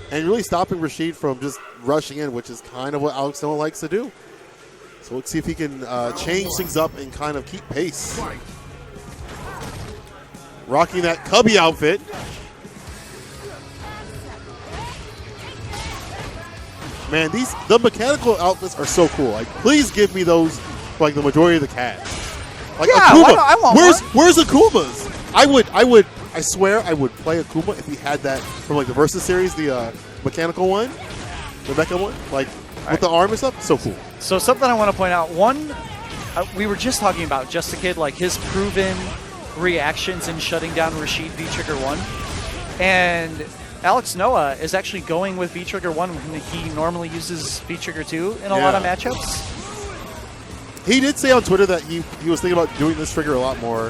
[SPEAKER 1] and really stopping Rashid from just rushing in, which is kind of what Alex Noah likes to do. So let's see if he can change things up and kind of keep pace. Rocking that Cubby outfit. Man, the mechanical outfits are so cool. Like, please give me those for like the majority of the cast. Like Akuma.
[SPEAKER 2] I want
[SPEAKER 1] where's Akuma's? I swear I would play Akuma if he had that from like the Versus series, the mechanical one, the mecha one, like with the arm and stuff. So cool.
[SPEAKER 2] So something I want to point out. One, we were just talking about Just a Kid, like his proven reactions in shutting down Rashid V-Trigger 1. And Alex Noah is actually going with V-Trigger 1 when he normally uses V-Trigger 2 in a lot of matchups.
[SPEAKER 1] He did say on Twitter that he was thinking about doing this trigger a lot more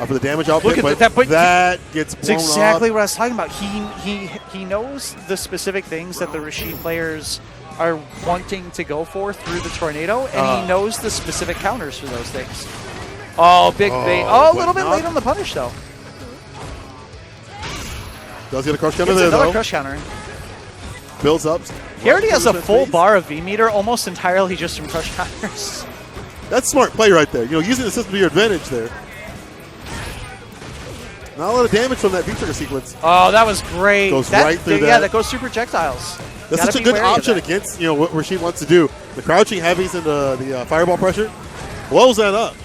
[SPEAKER 1] for the damage output,
[SPEAKER 2] Look at
[SPEAKER 1] but that gets blown
[SPEAKER 2] That's exactly
[SPEAKER 1] up.
[SPEAKER 2] what I was talking about. He knows the specific things that the Rashid players are wanting to go for through the Tornado, and he knows the specific counters for those things. Oh, big bait. Oh, a little bit late on the punish, though.
[SPEAKER 1] Does get a crush counter there,
[SPEAKER 2] another
[SPEAKER 1] though.
[SPEAKER 2] Crush counter.
[SPEAKER 1] Builds up.
[SPEAKER 2] He already has a full bar of V-meter, almost entirely just from crush counters.
[SPEAKER 1] That's smart play right there. You know, using the system to your advantage there. Not a lot of damage from that V-trigger sequence.
[SPEAKER 2] Oh, that was great.
[SPEAKER 1] Goes right through that.
[SPEAKER 2] Yeah, that goes through projectiles.
[SPEAKER 1] That's such a good option against, you know, what Rashid wants to do. The crouching heavies and the fireball pressure blows that up.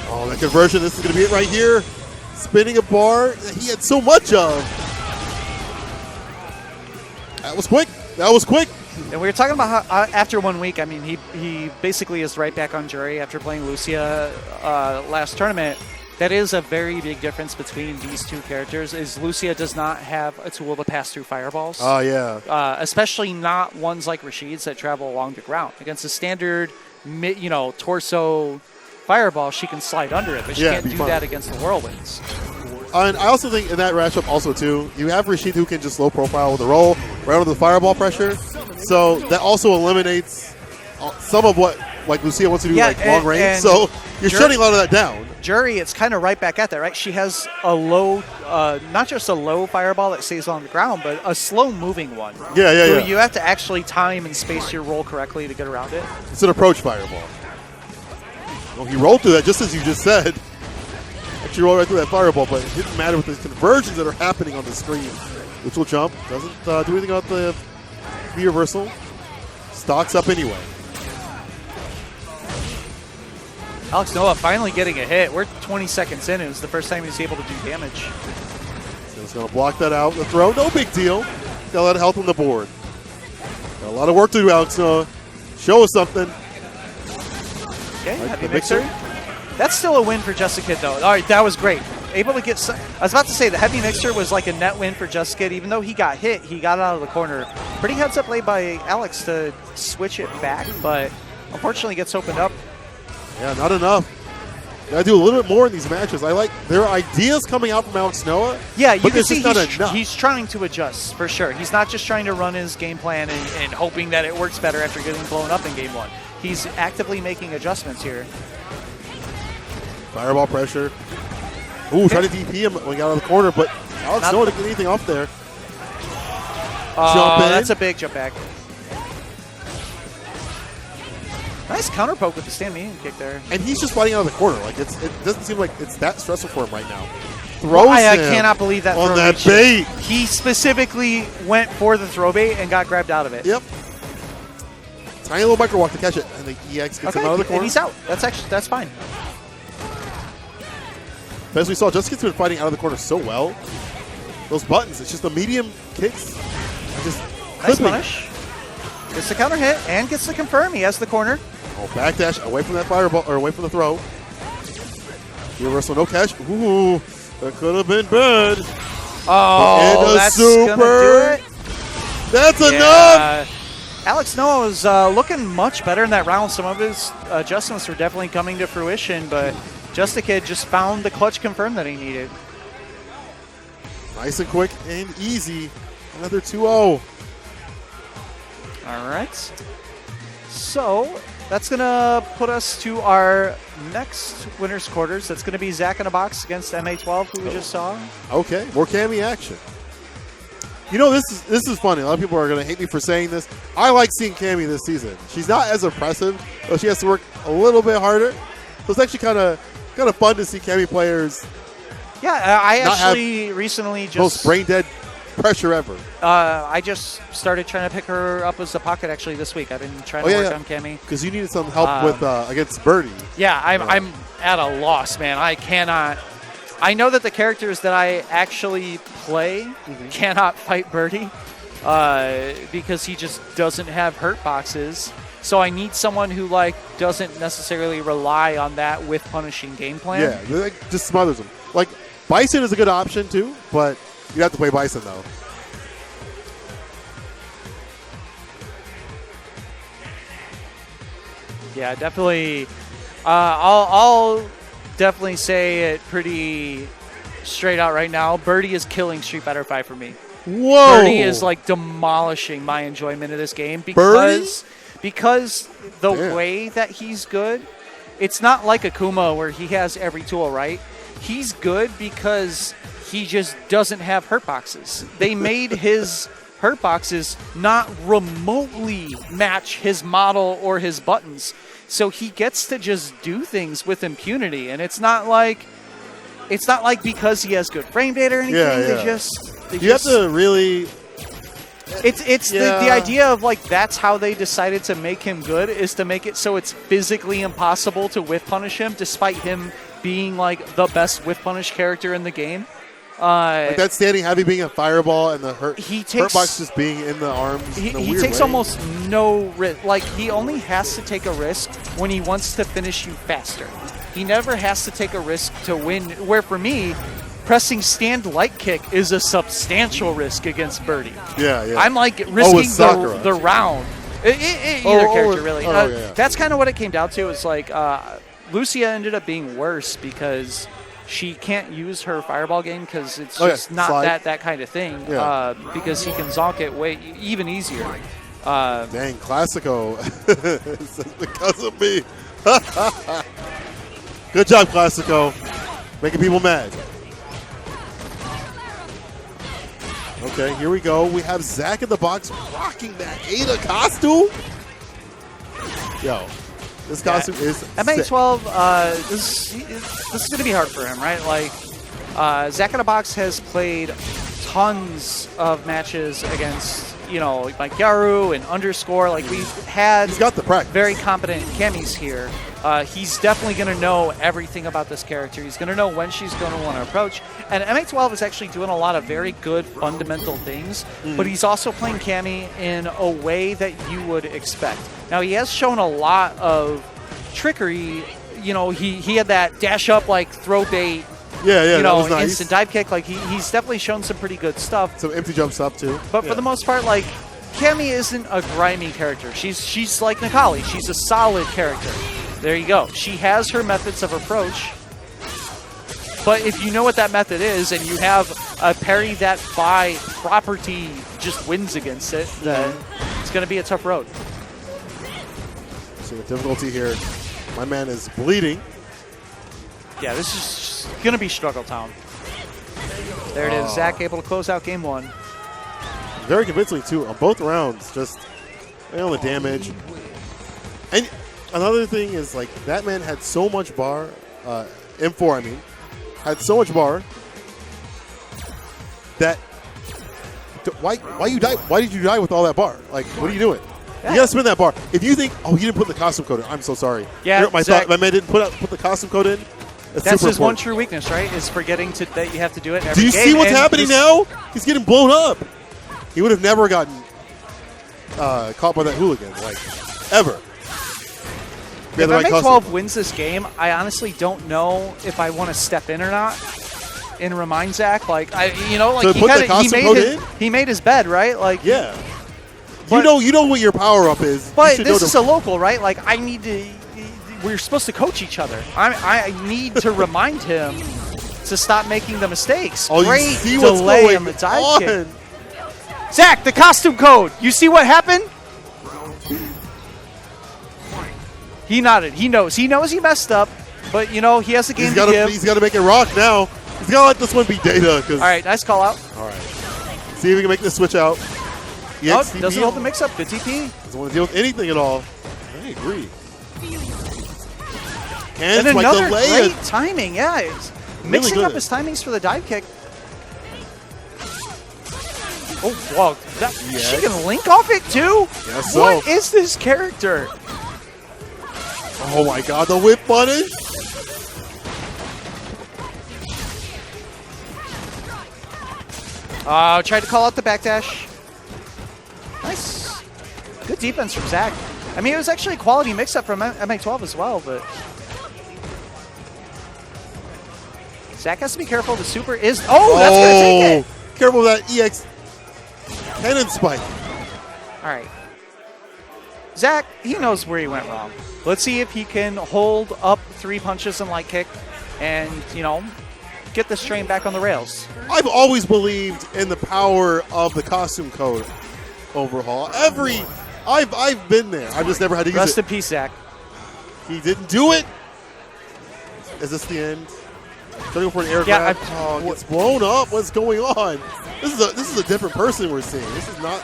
[SPEAKER 1] Oh, that conversion. This is going to be it right here. Spinning a bar that he had so much of. That was quick. That was quick.
[SPEAKER 2] And we were talking about how after 1 week, I mean, he basically is right back on jury after playing Lucia last tournament. That is a very big difference between these two characters, is Lucia does not have a tool to pass through fireballs.
[SPEAKER 1] Oh, yeah.
[SPEAKER 2] Especially not ones like Rashid's that travel along the ground. Against a standard, torso fireball, she can slide under it, but she can't do that against the whirlwinds.
[SPEAKER 1] And I also think in that matchup also, too, you have Rashid who can just low profile with a roll right under the fireball pressure. So that also eliminates some of what like Lucia wants to do like long range. So you're shutting a lot of that down.
[SPEAKER 2] Jury, it's kind of right back at that, right? She has a low, not just a low fireball that stays on the ground, but a slow-moving one.
[SPEAKER 1] Yeah.
[SPEAKER 2] You have to actually time and space your roll correctly to get around it.
[SPEAKER 1] It's an approach fireball. Well, he rolled through that just as you just said. Actually rolled right through that fireball, but it didn't matter with the conversions that are happening on the screen. Which will jump. Doesn't do anything about the V reversal. Stocks up anyway.
[SPEAKER 2] Alex Noah finally getting a hit. We're 20 seconds in. It was the first time he was able to do damage.
[SPEAKER 1] So he's going to block that out. The throw, no big deal. Got a lot of health on the board. Got a lot of work to do, Alex Noah. Show us something.
[SPEAKER 2] Okay, heavy mixer. That's still a win for Jessica, though. All right, that was great. Able to get. I was about to say the heavy mixer was like a net win for Jessica. Even though he got hit, he got out of the corner. Pretty heads up play by Alex to switch it back, but unfortunately gets opened up.
[SPEAKER 1] Yeah, not enough. Got to do a little bit more in these matches. I like there are ideas coming out from Alex Noah.
[SPEAKER 2] Yeah, you can
[SPEAKER 1] see
[SPEAKER 2] he's trying to adjust for sure. He's not just trying to run his game plan and hoping that it works better after getting blown up in game one. He's actively making adjustments here.
[SPEAKER 1] Fireball pressure. Ooh, trying to DP him when he got out of the corner, but Alex Noah didn't get anything off there. Jump in.
[SPEAKER 2] That's a big jump back. Nice counter poke with the stand medium kick there.
[SPEAKER 1] And he's just fighting out of the corner. Like it doesn't seem like it's that stressful for him right now. Throws
[SPEAKER 2] I cannot believe that
[SPEAKER 1] on
[SPEAKER 2] throw
[SPEAKER 1] that bait.
[SPEAKER 2] He specifically went for the throw bait and got grabbed out of it.
[SPEAKER 1] Yep. Tiny little micro walk to catch it, and the EX gets him out of the corner.
[SPEAKER 2] And he's out. That's fine.
[SPEAKER 1] As we saw, Jessica's been fighting out of the corner so well. Those buttons, it's just the medium kicks. Just
[SPEAKER 2] nice punish. Gets the counter hit and gets the confirm. He has the corner.
[SPEAKER 1] Oh, backdash away from that fireball, or away from the throw. Reversal, no catch. Ooh, that could have been bad.
[SPEAKER 2] Oh, that's gonna do it.
[SPEAKER 1] That's enough.
[SPEAKER 2] Alex Noah was looking much better in that round. Some of his adjustments were definitely coming to fruition, but Justikid just found the clutch confirm that he needed.
[SPEAKER 1] Nice and quick and easy. Another 2-0.
[SPEAKER 2] All right. So that's going to put us to our next winner's quarters. That's going to be Zach in a box against MA12, who we just saw.
[SPEAKER 1] Okay, more Cammy action. You know, this is funny. A lot of people are going to hate me for saying this. I like seeing Cammy this season. She's not as impressive, but she has to work a little bit harder. So it's actually kind of fun to see Cammy players.
[SPEAKER 2] Yeah, I actually recently just
[SPEAKER 1] most brain dead pressure ever.
[SPEAKER 2] I just started trying to pick her up as a pocket actually this week. I've been trying to work on Cammy
[SPEAKER 1] because you needed some help with against Birdie.
[SPEAKER 2] Yeah, I'm at a loss, man. I cannot. I know that the characters that I actually play cannot fight Birdie because he just doesn't have hurt boxes. So I need someone who doesn't necessarily rely on that with punishing game plan.
[SPEAKER 1] Yeah, just smothers him. Like Bison is a good option too, but you have to play Bison though.
[SPEAKER 2] Yeah, definitely. I'll definitely say it pretty straight out right now. Birdie is killing Street Fighter V for me.
[SPEAKER 1] Whoa!
[SPEAKER 2] Birdie is demolishing my enjoyment of this game because the way that he's good. It's not like Akuma where he has every tool, right? He's good because he just doesn't have hurt boxes. They made his hurt boxes not remotely match his model or his buttons. So he gets to just do things with impunity. And it's not like because he has good frame data or anything.
[SPEAKER 1] You have to really...
[SPEAKER 2] It's the idea of that's how they decided to make him good is to make it so it's physically impossible to whiff punish him despite him being the best whiff punish character in the game.
[SPEAKER 1] That standing heavy being a fireball and the hurt box just being in the arms.
[SPEAKER 2] He takes almost no risk. He only has to take a risk when he wants to finish you faster. He never has to take a risk to win. Where for me, pressing stand light kick is a substantial risk against Birdie.
[SPEAKER 1] Yeah.
[SPEAKER 2] I'm risking the round. Either character really.
[SPEAKER 1] Yeah.
[SPEAKER 2] That's kind of what it came down to. It's Lucia ended up being worse because she can't use her fireball game because it's just not that kind of thing.
[SPEAKER 1] Yeah.
[SPEAKER 2] Because he can zonk it even easier.
[SPEAKER 1] Dang, Classico. Because of me. Good job, Classico. Making people mad. Okay, here we go. We have Zach in the box rocking that Ada costume. Yo, this costume is
[SPEAKER 2] MA12, this is going to be hard for him, right? Like, Zach in the box has played tons of matches against, like Yaru and Underscore. Like, we've had
[SPEAKER 1] he's got the practice.
[SPEAKER 2] Very competent camis here. He's definitely going to know everything about this character. He's going to know when she's going to want to approach. And MA12 is actually doing a lot of very good fundamental things, but he's also playing Cami in a way that you would expect. Now, he has shown a lot of trickery. He had that dash up, like, throw bait.
[SPEAKER 1] Yeah, that was nice.
[SPEAKER 2] Instant dive kick. Like, he's definitely shown some pretty good stuff.
[SPEAKER 1] Some empty jumps up, too.
[SPEAKER 2] But for the most part, like, Cami isn't a grimy character. She's like Nikali. She's a solid character. There you go. She has her methods of approach. But if you know what that method is and you have a parry that by property just wins against it, then it's going to be a tough road.
[SPEAKER 1] So the difficulty here, my man is bleeding.
[SPEAKER 2] Yeah, this is going to be Struggle Town. There it is. Zach able to close out game one.
[SPEAKER 1] Very convincingly, too, on both rounds. Just on the damage. And another thing is, like, that man had so much bar, M4, I mean, had so much bar that why you die? Why did you die with all that bar? Like, what are you doing? You gotta spin that bar. If you think, you didn't put the costume code in, I'm so sorry.
[SPEAKER 2] Yeah,
[SPEAKER 1] my man didn't put the costume code in.
[SPEAKER 2] That's his one true weakness, right? Is forgetting that you have to do it.
[SPEAKER 1] Do you see what's happening now? He's getting blown up. He would have never gotten caught by that hooligan, like, ever.
[SPEAKER 2] If MA12 wins this game, I honestly don't know if I want to step in or not and remind Zach. Like, he made his bed, right? Like,
[SPEAKER 1] yeah. But, you know what your power up is.
[SPEAKER 2] But this is a local, right? Like, I need to. We're supposed to coach each other. I need to remind him to stop making the mistakes. Great delay on the dive kick. Zach, the costume code. You see what happened? He nodded. He knows. He knows he messed up, but, he has a game to give.
[SPEAKER 1] He's got to make it rock now. He's got to let this one be data.
[SPEAKER 2] All right, nice call out.
[SPEAKER 1] All right. See if we can make this switch out.
[SPEAKER 2] Doesn't hold the mix-up. Good TP.
[SPEAKER 1] Doesn't want to deal with anything at all. I agree.
[SPEAKER 2] And another great timing. Yeah, it's mixing up his timings for the dive kick. Oh, wow. She can link off it, too?
[SPEAKER 1] Yes,
[SPEAKER 2] What is this character?
[SPEAKER 1] Oh, my God. The whip punish.
[SPEAKER 2] Tried to call out the backdash. Nice. Good defense from Zach. I mean, it was actually a quality mix-up from MA12 as well, but Zach has to be careful. The super is... Oh, that's going to take it.
[SPEAKER 1] Careful with that EX cannon spike.
[SPEAKER 2] All right. Zach, he knows where he went wrong. Let's see if he can hold up 3 punches and light kick and, get this train back on the rails.
[SPEAKER 1] I've always believed in the power of the costume code overhaul. I've been there. I've just never had to use it.
[SPEAKER 2] Rest in peace, Zach.
[SPEAKER 1] He didn't do it. Is this the end? Trying to go for an air grab. It's blown up. What's going on? This is a different person we're seeing. This is not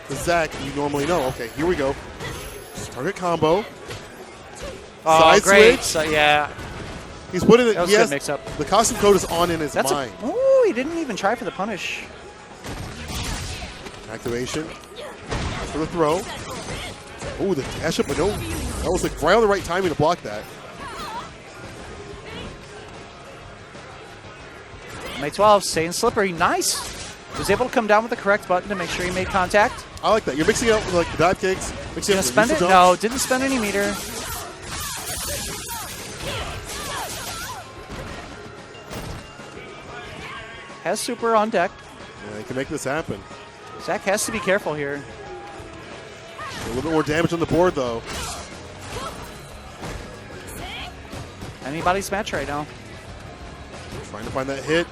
[SPEAKER 1] the Zach you normally know. Okay, here we go. Target combo. Side
[SPEAKER 2] great.
[SPEAKER 1] switch.
[SPEAKER 2] So, yeah.
[SPEAKER 1] He's putting it.
[SPEAKER 2] That was a good mix-up.
[SPEAKER 1] The costume code is on in his mind.
[SPEAKER 2] Oh, he didn't even try for the punish.
[SPEAKER 1] Activation for the throw. Oh, the dash up, but no. That was like right on the right timing to block that.
[SPEAKER 2] MA12 staying slippery. Nice. Was able to come down with the correct button to make sure he made contact.
[SPEAKER 1] I like that. You're mixing it up with like the dive kicks.
[SPEAKER 2] Gonna spend it? No, didn't spend any meter. Has super on deck.
[SPEAKER 1] Yeah, he can make this happen.
[SPEAKER 2] Zach has to be careful here.
[SPEAKER 1] A little bit more damage on the board, though.
[SPEAKER 2] Anybody's match right now.
[SPEAKER 1] Trying to find that hit.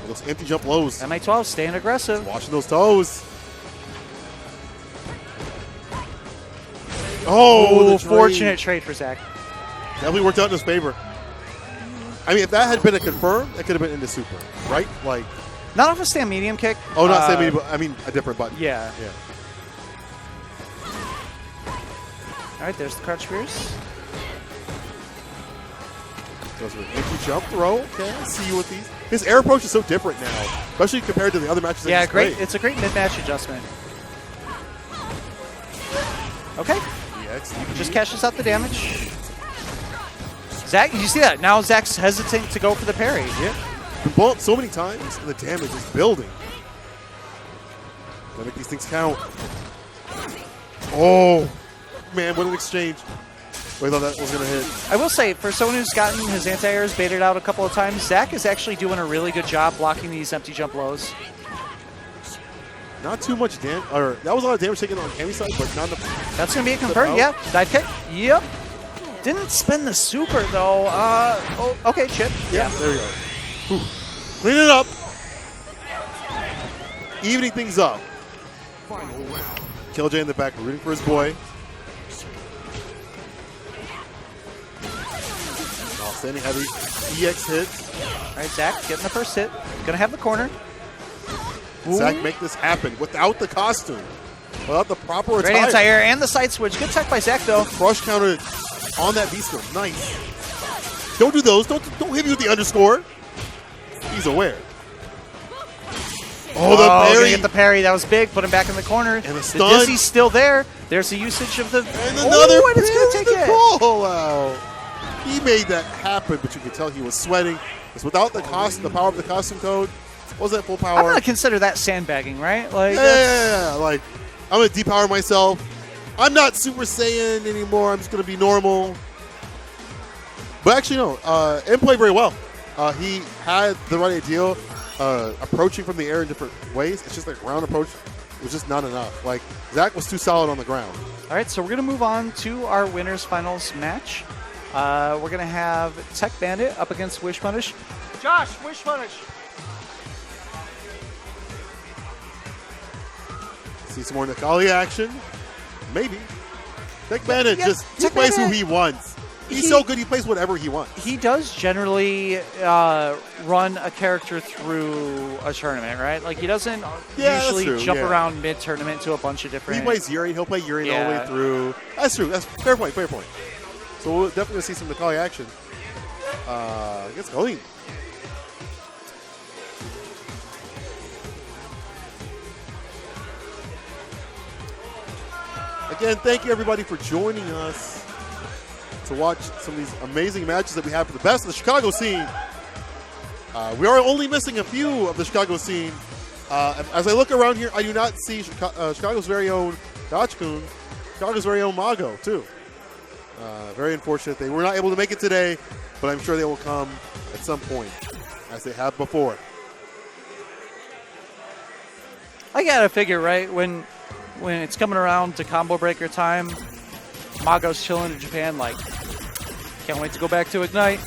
[SPEAKER 1] Those empty jump lows.
[SPEAKER 2] MA12 staying aggressive.
[SPEAKER 1] Watching those toes. Oh,
[SPEAKER 2] fortunate trade for Zach.
[SPEAKER 1] Definitely worked out in his favor. I mean, if that had been a confirm, that could have been into super, right? Like,
[SPEAKER 2] not off a stand medium kick.
[SPEAKER 1] Oh, not stand medium. I mean, a different button.
[SPEAKER 2] Yeah.
[SPEAKER 1] Yeah.
[SPEAKER 2] All right, there's the crouch fierce.
[SPEAKER 1] Goes with an empty jump throw. Okay, I see you with these. His air approach is so different now, especially compared to the other matches.
[SPEAKER 2] Yeah, great. It's a great mid-match adjustment. Okay. Just cashes out the damage. Zach, you see that? Now Zach's hesitant to go for the parry.
[SPEAKER 1] Yeah. Been blown up so many times, and the damage is building. Gotta make these things count. Oh, man, what an exchange. Wait, I thought that was going to hit.
[SPEAKER 2] I will say, for someone who's gotten his anti-airs baited out a couple of times, Zach is actually doing a really good job blocking these empty jump lows.
[SPEAKER 1] Not too much damage. Or that was a lot of damage taken on Cammy's side, but not enough.
[SPEAKER 2] That's going to be a confirm. Yeah. Dive kick. Yep. Didn't spin the super, though. Oh, okay, chip.
[SPEAKER 1] Yeah, there we go. Whew. Clean it up. Evening things up. Killj in the back, rooting for his boy. Standing heavy. EX hits.
[SPEAKER 2] All right, Zach getting the first hit. Gonna have the corner.
[SPEAKER 1] Zach make this happen without the costume. Without the proper attire.
[SPEAKER 2] Great anti-air and the side switch. Good tech by Zach, though.
[SPEAKER 1] Crush counter on that V-skill. Nice. Don't do those. Don't hit me with the underscore. He's aware. Oh, the parry.
[SPEAKER 2] Gonna get the parry. That was big. Put him back in the corner.
[SPEAKER 1] And the
[SPEAKER 2] The
[SPEAKER 1] stun.
[SPEAKER 2] Dizzy's still there. There's the usage of the...
[SPEAKER 1] And another
[SPEAKER 2] and it's gonna take it.
[SPEAKER 1] call out. He made that happen, but you could tell he was sweating. Because without the power of the costume code, wasn't full power.
[SPEAKER 2] I'm gonna consider that sandbagging, right? Like,
[SPEAKER 1] yeah. Like, I'm gonna depower myself. I'm not Super Saiyan anymore. I'm just gonna be normal. But actually, no. M played very well. He had the right idea, approaching from the air in different ways. It's just like ground approach was just not enough. Like, Zach was too solid on the ground.
[SPEAKER 2] All right, so we're gonna move on to our winners finals match. We're going to have Tech Bandit up against Wish Punish.
[SPEAKER 3] Josh, Wish Punish.
[SPEAKER 1] See some more Nakali action? Maybe. Tech Bandit he plays who he wants. He's so good, he plays whatever he wants.
[SPEAKER 2] He does generally run a character through a tournament, right? Like, he doesn't usually jump around mid-tournament to a bunch of different...
[SPEAKER 1] He plays Yuri, he'll play Yuri all the way through. That's true. That's fair point. So we'll definitely see some Nakali action. I guess Colleen. Again, thank you everybody for joining us to watch some of these amazing matches that we have for the best of the Chicago scene. We are only missing a few of the Chicago scene. As I look around here, I do not see Chicago's very own Gotch-kun, Chicago's very own Mago, too. Very unfortunate. They were not able to make it today, but I'm sure they will come at some point, as they have before.
[SPEAKER 2] I gotta figure, right, when it's coming around to combo breaker time, Mago's chilling in Japan like, can't wait to go back to Ignite.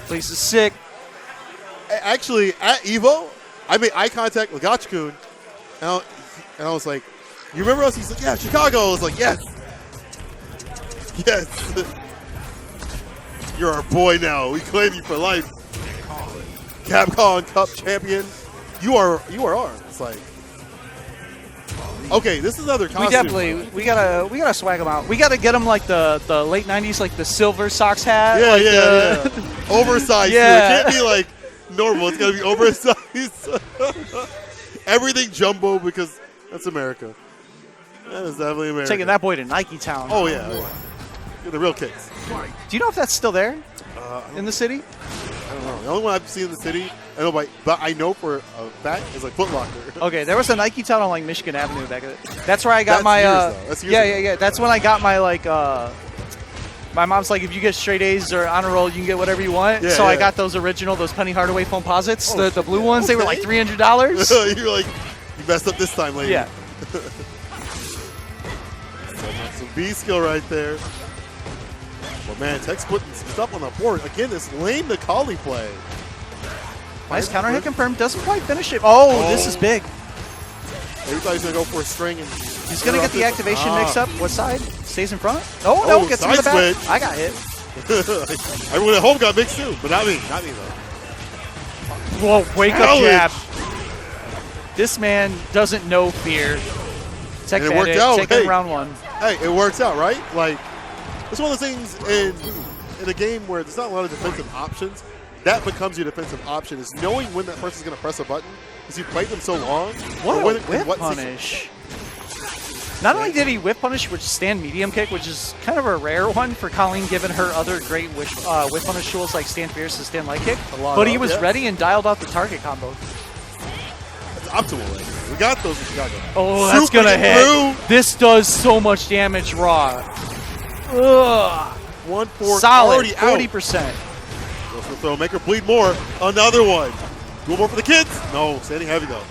[SPEAKER 2] Place is sick.
[SPEAKER 1] Actually, at EVO, I made eye contact with Gotch-kun, and I was like, you remember us? He's like, yeah, Chicago. I was like, yes. Yes. You're our boy now. We claim you for life. Capcom Cup champion. You are ours. It's like, okay, this is another costume.
[SPEAKER 2] We gotta swag them out. We gotta get them like the late '90s, like the silver Sox hat.
[SPEAKER 1] Yeah,
[SPEAKER 2] like
[SPEAKER 1] yeah. Oversized. Yeah. It can't be like normal. It's gotta be oversized. Everything jumbo because that's America. That is definitely America.
[SPEAKER 2] Taking that boy to Nike Town.
[SPEAKER 1] Oh yeah. Get the real kicks.
[SPEAKER 2] Do you know if that's still there in the city?
[SPEAKER 1] I don't know. The only one I've seen in the city, but I know for a fact is like Foot Locker.
[SPEAKER 2] Okay, there was a Nike Town on like Michigan Avenue back then. That's where I got
[SPEAKER 1] That's years ago.
[SPEAKER 2] Yeah. That's when I got my my mom's like, if you get straight A's or honor roll, you can get whatever you want.
[SPEAKER 1] Yeah,
[SPEAKER 2] so I got those original, those Penny Hardaway Foamposites, the blue ones. They were like $300.
[SPEAKER 1] You're like, you messed up this time, lady.
[SPEAKER 2] Yeah.
[SPEAKER 1] Some B skill right there. Well, man, Tech's putting some stuff on the board. Again, this lane to Kali play.
[SPEAKER 2] Nice counter hit confirmed. Doesn't quite finish it. Oh, this is big.
[SPEAKER 1] Maybe thought he was going to go for a string. And
[SPEAKER 2] he's going to get the activation mix up. What side? Stays in front? Oh, no, gets him in the back. I got hit.
[SPEAKER 1] Everyone at home got mixed too, but not me. Not me, though.
[SPEAKER 2] Whoa, wake up jab. This man doesn't know fear. Tech
[SPEAKER 1] and it worked out.
[SPEAKER 2] Taking round 1.
[SPEAKER 1] Hey, it works out, right? Like, it's one of those things in a game where there's not a lot of defensive options. That becomes your defensive option, is knowing when that person's going to press a button because you played them so long.
[SPEAKER 2] What a whip punish. Not only did he whip punish, which stand medium kick, which is kind of a rare one for Colleen given her other great whip punish tools like stand fierce and stand light kick, but he was ready and dialed out the target combo.
[SPEAKER 1] That's optimal. Like. We got those in Chicago.
[SPEAKER 2] Oh, that's going to hit. Through. This does so much damage raw. Ugh.
[SPEAKER 1] 1-4.
[SPEAKER 2] Solid, 40%.
[SPEAKER 1] Goes for the throw, make her bleed more. Another one. Dual more for the kids. No, standing heavy though.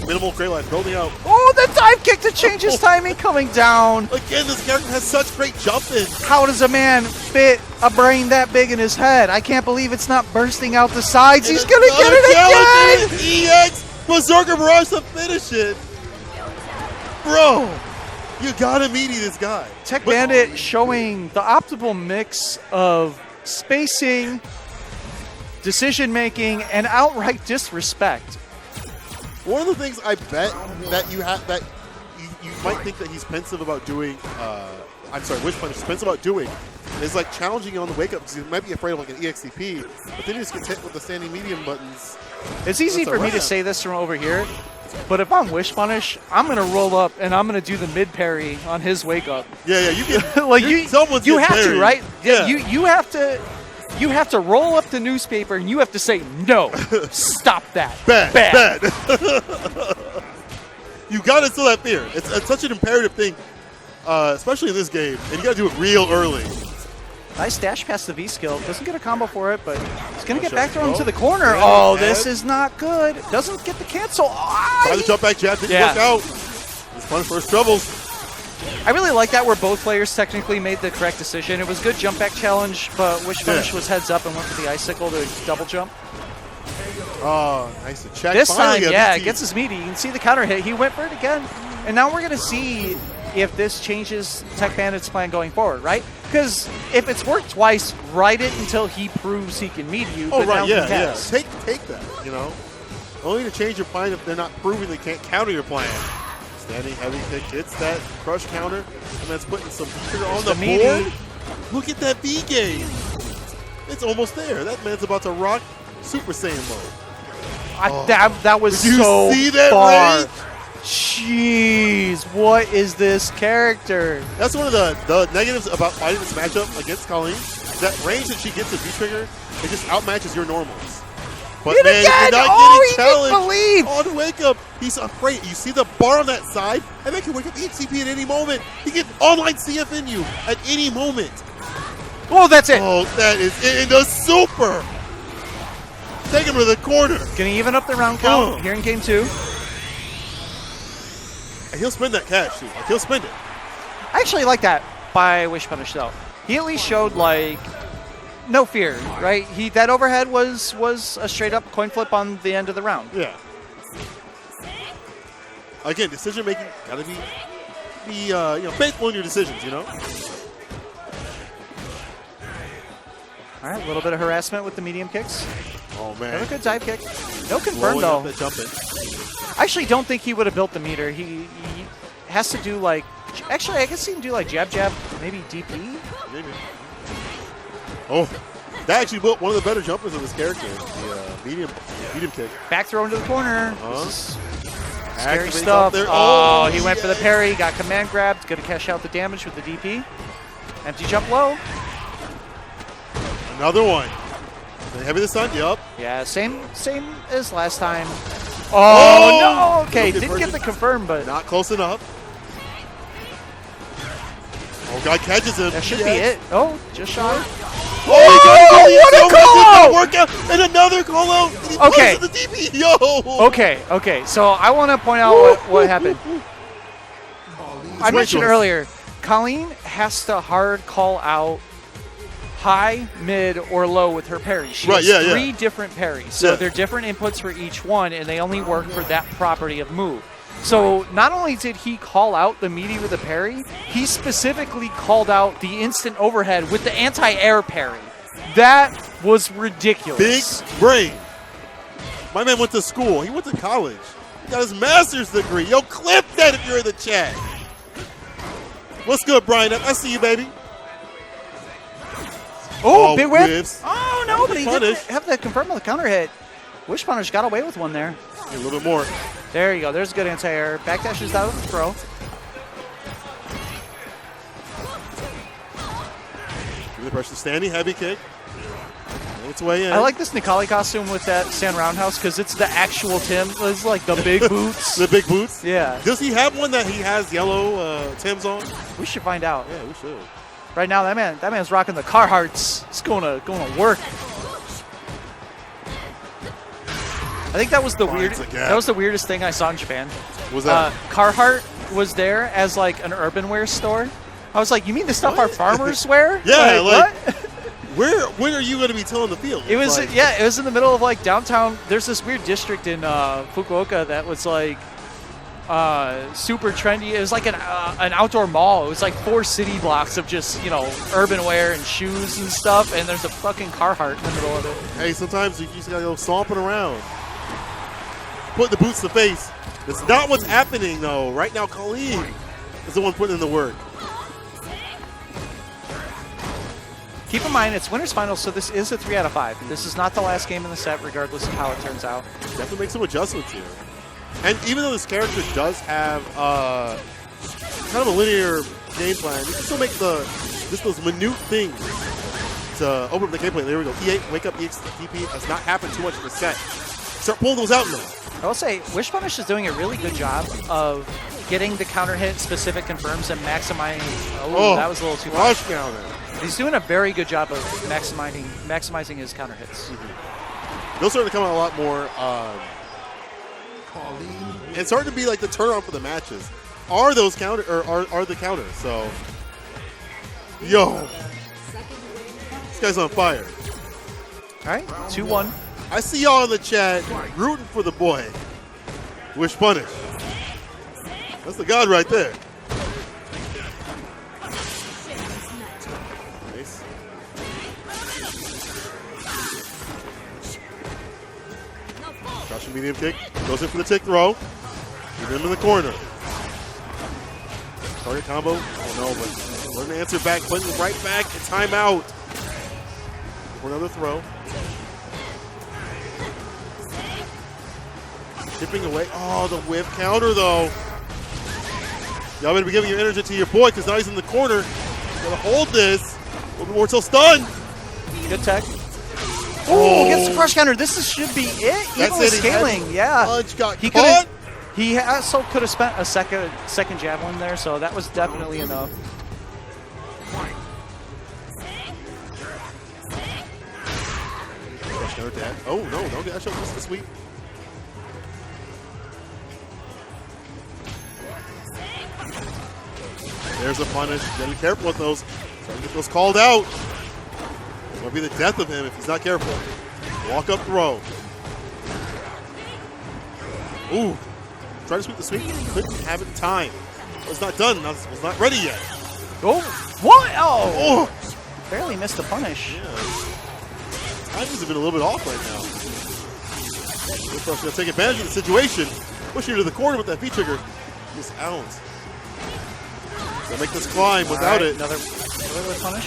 [SPEAKER 1] Minimal great life building out.
[SPEAKER 2] Oh, the dive kick to change his timing coming down.
[SPEAKER 1] Again, this character has such great jumping.
[SPEAKER 2] How does a man fit a brain that big in his head? I can't believe it's not bursting out the sides. He's going to get it again.
[SPEAKER 1] EX Berserker Barrage to finish it. Bro, you got to meaty this guy.
[SPEAKER 2] Tech Bandit showing the optimal mix of spacing, decision making, and outright disrespect.
[SPEAKER 1] One of the things I bet that you have that you might think that he's pensive about doing, Wish Punish is pensive about doing, is like challenging you on the wake up because he might be afraid of like an EXCP, but then he just gets hit with the standing medium buttons.
[SPEAKER 2] It's easy for me to say this from over here, but if I'm Wish Punish, I'm going to roll up and I'm going to do the mid parry on his wake up.
[SPEAKER 1] Yeah, you can.
[SPEAKER 2] Like you have
[SPEAKER 1] parried.
[SPEAKER 2] to, right?
[SPEAKER 1] Yeah.
[SPEAKER 2] You have to roll up the newspaper and you have to say, no, stop that.
[SPEAKER 1] Bad. You got to instill that fear. It's such an imperative thing, especially in this game, and you got to do it real early.
[SPEAKER 2] Nice dash past the V skill. Doesn't get a combo for it, but he's going to get back thrown to the corner. Oh, this is not good. Doesn't get the cancel.
[SPEAKER 1] Try the jump back jab. Didn't work out. It's fun first troubles.
[SPEAKER 2] I really like that where both players technically made the correct decision. It was a good jump back challenge, but Wish Punish was heads up and went for the icicle to double jump.
[SPEAKER 1] Oh, nice to check.
[SPEAKER 2] This time, gets his meaty. You can see the counter hit. He went for it again. And now we're going to see if this changes Tech Bandit's plan going forward, right? Because if it's worked twice, ride it until he proves he can meet you.
[SPEAKER 1] Oh, right, yeah. Take that, you know. Only to change your plan if they're not proving they can't counter your plan. Standing heavy kick hits that crush counter, and that's putting some pressure on the board. Look at that B game. It's almost there. That man's about to rock Super Saiyan mode.
[SPEAKER 2] That was
[SPEAKER 1] Did you
[SPEAKER 2] so
[SPEAKER 1] see that
[SPEAKER 2] far.
[SPEAKER 1] range?
[SPEAKER 2] Jeez, what is this character?
[SPEAKER 1] That's one of the negatives about fighting this matchup against Colleen. That range that she gets a V-trigger, it just outmatches your normals. But man, you're not getting challenged on wake up. He's afraid. You see the bar on that side? I bet he can wake up HCP at any moment. He can online CF in you at any moment.
[SPEAKER 2] Oh, that's it.
[SPEAKER 1] Oh, that is in the super. Take him to the corner.
[SPEAKER 2] Gonna even up the round count here in game 2.
[SPEAKER 1] And he'll spend that cash too. Like, he'll spend it.
[SPEAKER 2] I actually like that by Wish Punish though. He at least showed like no fear, right? That overhead was a straight up coin flip on the end of the round.
[SPEAKER 1] Yeah. Again, decision making gotta be faithful in your decisions, you know.
[SPEAKER 2] All right, a little bit of harassment with the medium kicks.
[SPEAKER 1] Oh man,
[SPEAKER 2] have a good dive kick. No confirm though. I actually don't think he would have built the meter. He has to do like. Actually, I can see him do like jab, maybe DP.
[SPEAKER 1] Maybe. Oh, that actually built one of the better jumpers of this character. The medium kick.
[SPEAKER 2] Back throw into the corner. Scary stuff. Oh, he went for the parry. Got command grabbed. Going to cash out the damage with the DP. Empty jump low.
[SPEAKER 1] Another one. Heavy this time? Yup.
[SPEAKER 2] Yeah, same as last time. Oh no! Okay, didn't get the confirm, but
[SPEAKER 1] not close enough. Oh, guy catches him.
[SPEAKER 2] That should be it. Oh, just shy.
[SPEAKER 1] What a call out! Workout and another call out.
[SPEAKER 2] Okay.
[SPEAKER 1] The DP. Yo.
[SPEAKER 2] Okay. So I want to point out what happened. I mentioned earlier Colleen has to hard call out high, mid, or low with her parries. She has three different parries. So they're different inputs for each one, and they only work for that property of move. So not only did he call out the meaty with the parry, he specifically called out the instant overhead with the anti-air parry. That was ridiculous.
[SPEAKER 1] Big brain. My man went to school. He went to college. He got his master's degree. Yo, clip that if you're in the chat. What's good, Brian? I see you, baby.
[SPEAKER 2] Oh, big whip.
[SPEAKER 1] Whips.
[SPEAKER 2] Oh, no, but he didn't have that confirm on the counter hit. Wish Punish got away with one there.
[SPEAKER 1] A little bit more.
[SPEAKER 2] There you go. There's a good anti-air. Backdashes out of the throw.
[SPEAKER 1] Give the pressure standing. Heavy kick. Its way in.
[SPEAKER 2] I like this Nikali costume with that Sand Roundhouse because it's the actual Tim. It's like the big boots.
[SPEAKER 1] The big boots?
[SPEAKER 2] Yeah.
[SPEAKER 1] Does he have one that he has yellow Tims on?
[SPEAKER 2] We should find out.
[SPEAKER 1] Yeah, we should.
[SPEAKER 2] Right now, that man's rocking the Carhartts. It's going to work. I think that was the weirdest thing I saw in Japan.
[SPEAKER 1] Was that?
[SPEAKER 2] Carhartt was there as like an urban wear store. I was like, you mean the stuff our farmers wear?
[SPEAKER 1] Yeah, like
[SPEAKER 2] what?
[SPEAKER 1] When are you going to be tilling the field?
[SPEAKER 2] It was it was in the middle of like downtown. There's this weird district in Fukuoka that was like super trendy. It was like an outdoor mall. It was like 4 city blocks of just, urban wear and shoes and stuff, and there's a fucking Carhartt in the middle of it.
[SPEAKER 1] Hey, sometimes you just got to go stomping around. Put the boots to face. That's not what's happening, though. Right now, Colleen is the one putting in the work.
[SPEAKER 2] Keep in mind, it's winners finals, so this is a 3 out of 5. This is not the last game in the set, regardless of how it turns out.
[SPEAKER 1] Definitely make some adjustments here. And even though this character does have kind of a linear game plan, you can still make those minute things to open up the gameplay. There we go. E8, wake up, EXTP has not happened too much in the set. Start pulling those out now.
[SPEAKER 2] I will say, Wish Punish is doing a really good job of getting the counter hit specific confirms and maximizing. Oh, that was a little too far.
[SPEAKER 1] Counter.
[SPEAKER 2] He's doing a very good job of maximizing his counter hits.
[SPEAKER 1] Mm-hmm. Those starting to come out a lot more. And it's starting to be like the turnaround for the matches. Are those counter or are the counters? So, yo, this guy's on fire.
[SPEAKER 2] All right, 2-1.
[SPEAKER 1] I see y'all in the chat rooting for the boy. Wish Punish. That's the god right there. Nice. Crouching medium kick. Goes in for the tick throw. Get him in the corner. Target combo. Oh no, but learn to answer back. Putting it right back. And timeout. For another throw. Tipping away. Oh, the whip counter, though. Y'all better be giving your energy to your boy because now he's in the corner. Gotta hold this. A little bit more till stun.
[SPEAKER 2] Good tech. Oh, gets the crush counter. This should be it. Even with scaling, yeah.
[SPEAKER 1] Punch got caught.
[SPEAKER 2] He also could have spent a second javelin there, so that was definitely enough.
[SPEAKER 1] Crush counter dead. Oh, no, don't get that shot this sweet. There's a punish. You gotta be careful with those. Trying to get those called out. It's gonna be the death of him if he's not careful. Walk up throw. Ooh. Try to sweep the sweep. Couldn't have it in time. It was not done. It was not ready yet.
[SPEAKER 2] Oh, what? Oh. Barely missed the punish.
[SPEAKER 1] Yeah. Timings have been a little bit off right now. This person's gonna take advantage of the situation. Push you to the corner with that V-trigger. Just out. Gonna make this climb without it.
[SPEAKER 2] Another punish.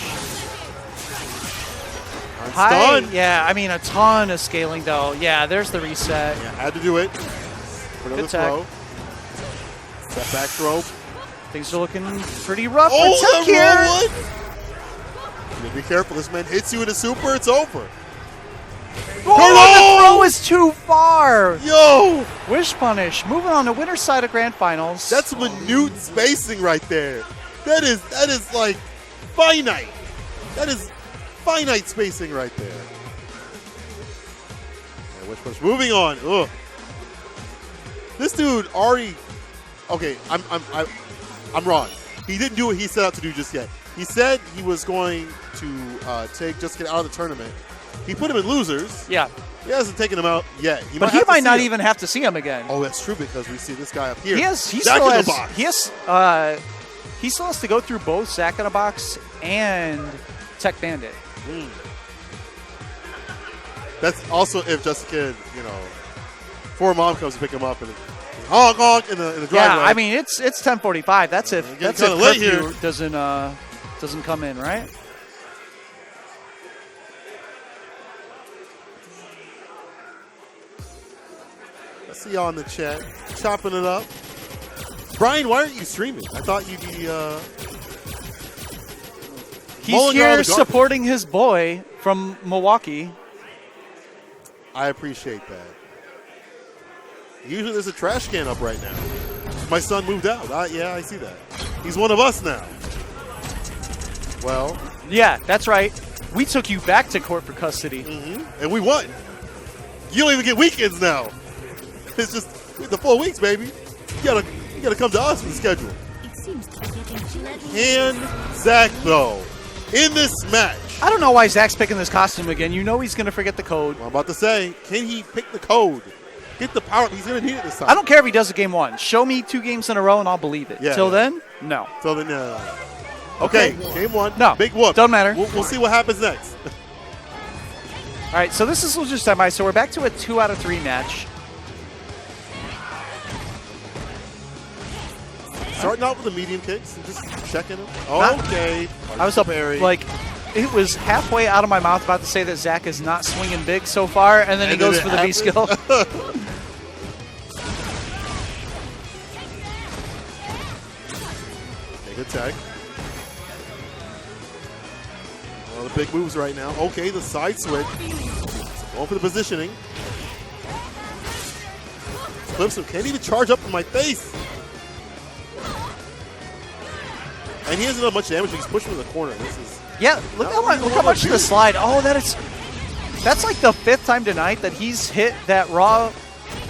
[SPEAKER 1] High,
[SPEAKER 2] yeah, I mean a ton of scaling though. Yeah, there's the reset.
[SPEAKER 1] Yeah, had to do it. For another throw. Step back throw.
[SPEAKER 2] Things are looking pretty rough for Tech here.
[SPEAKER 1] You gotta be careful. This man hits you with a super, it's over.
[SPEAKER 2] Oh, the throw is too far.
[SPEAKER 1] Yo!
[SPEAKER 2] Wish Punish moving on the winner's side of Grand Finals.
[SPEAKER 1] That's minute spacing right there. That is like finite. That is finite spacing right there. And Wish Punish moving on. Ugh. This dude already. Okay, I'm wrong. he didn't do what he set out to do just yet. He said he was going to take Just Kid out of the tournament. He put him in losers.
[SPEAKER 2] Yeah.
[SPEAKER 1] He hasn't taken him out yet.
[SPEAKER 2] He might not even have to see him again.
[SPEAKER 1] Oh, that's true because we see this guy up here.
[SPEAKER 2] He still has to go through both Zack in a Box and Tech Bandit.
[SPEAKER 1] That's also if Just Kid, before mom comes to pick him up and honk honk in the driveway.
[SPEAKER 2] Yeah, I mean it's 10:45. That's if curfew
[SPEAKER 1] here.
[SPEAKER 2] doesn't come in, right?
[SPEAKER 1] I see y'all in the chat chopping it up. Brian, why aren't you streaming? I thought you'd be.
[SPEAKER 2] He's here supporting his boy from Milwaukee.
[SPEAKER 1] I appreciate that. Usually there's a trash can up right now. My son moved out. Yeah, I see that. He's one of us now. Well.
[SPEAKER 2] Yeah, that's right. We took you back to court for custody.
[SPEAKER 1] And we won. You don't even get weekends now. It's just the full weeks, baby. You gotta come to us for the schedule. And Zack, though, in this match.
[SPEAKER 2] I don't know why Zack's picking this costume again. You know he's going to forget the code.
[SPEAKER 1] Well, I'm about to say, can he pick the code? Get the power. He's going to need it this time.
[SPEAKER 2] I don't care if he does it game one. Show me 2 games in a row and I'll believe it. Till then, no.
[SPEAKER 1] Till then, no. Okay, game one.
[SPEAKER 2] No.
[SPEAKER 1] Big whoop.
[SPEAKER 2] Doesn't matter.
[SPEAKER 1] We'll see what happens next.
[SPEAKER 2] All right, so this is Losers Semi. So we're back to a 2 out of 3 match.
[SPEAKER 1] Starting out with the medium kicks and just checking them. Okay.
[SPEAKER 2] I was up, it was halfway out of my mouth about to say that Zack is not swinging big so far, and then he goes for the B skill.
[SPEAKER 1] Okay, good tag. One of the big moves right now. Okay, the side switch. Going for the positioning. Flips him. Can't even charge up in my face. And he hasn't done much damage. He's pushing in the corner.
[SPEAKER 2] Look how much the slide. Oh, that's like the 5th time tonight that he's hit that raw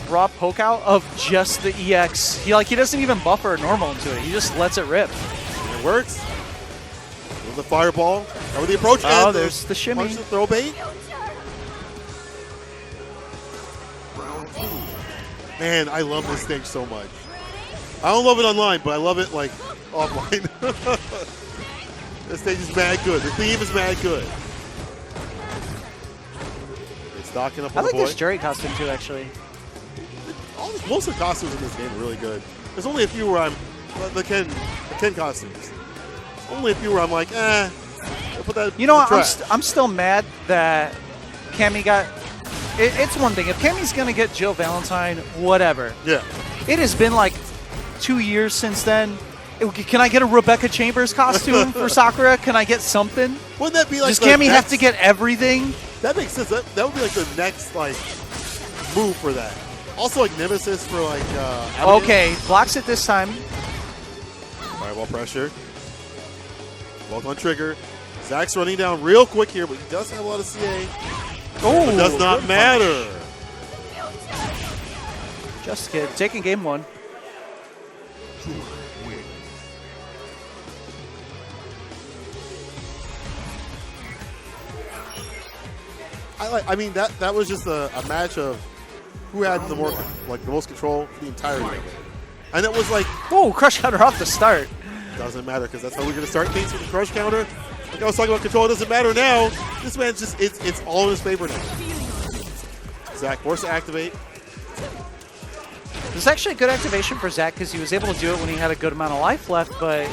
[SPEAKER 2] poke out of just the EX. He doesn't even buffer normal into it. He just lets it rip.
[SPEAKER 1] And it works. With the fireball. Over the approach.
[SPEAKER 2] Oh, there's the shimmy.
[SPEAKER 1] Punch the throw bait. Man, I love this stage so much. I don't love it online, but I love it offline. This stage is mad good. The theme is mad good. It's docking up on the boy.
[SPEAKER 2] I like this Jerry costume too, actually.
[SPEAKER 1] Most of the costumes in this game are really good. There's only a few where the Ken costumes. Only a few where I'm like, I'll put that.
[SPEAKER 2] I'm still mad that Cammy got. It's one thing if Cammy's gonna get Jill Valentine, whatever.
[SPEAKER 1] Yeah.
[SPEAKER 2] It has been 2 years since then. Can I get a Rebecca Chambers costume for Sakura? Can I get something?
[SPEAKER 1] Wouldn't that be
[SPEAKER 2] Does Cammy have to get everything?
[SPEAKER 1] That makes sense. That would be the next move for that. Also Nemesis for
[SPEAKER 2] okay, blocks it this time.
[SPEAKER 1] Fireball pressure. Both on trigger. Zack's running down real quick here, but he does have a lot of CA.
[SPEAKER 2] Oh,
[SPEAKER 1] it does not matter.
[SPEAKER 2] Just Kid taking game 1.
[SPEAKER 1] That was just a match of who had the most control for the entire game. And it was
[SPEAKER 2] crush counter off the start.
[SPEAKER 1] Doesn't matter because that's how we're going to start things with the crush counter. Like I was talking about control, it doesn't matter now. This man's just, it's all in his favor now. Zack forced to activate.
[SPEAKER 2] This is actually a good activation for Zack because he was able to do it when he had a good amount of life left, but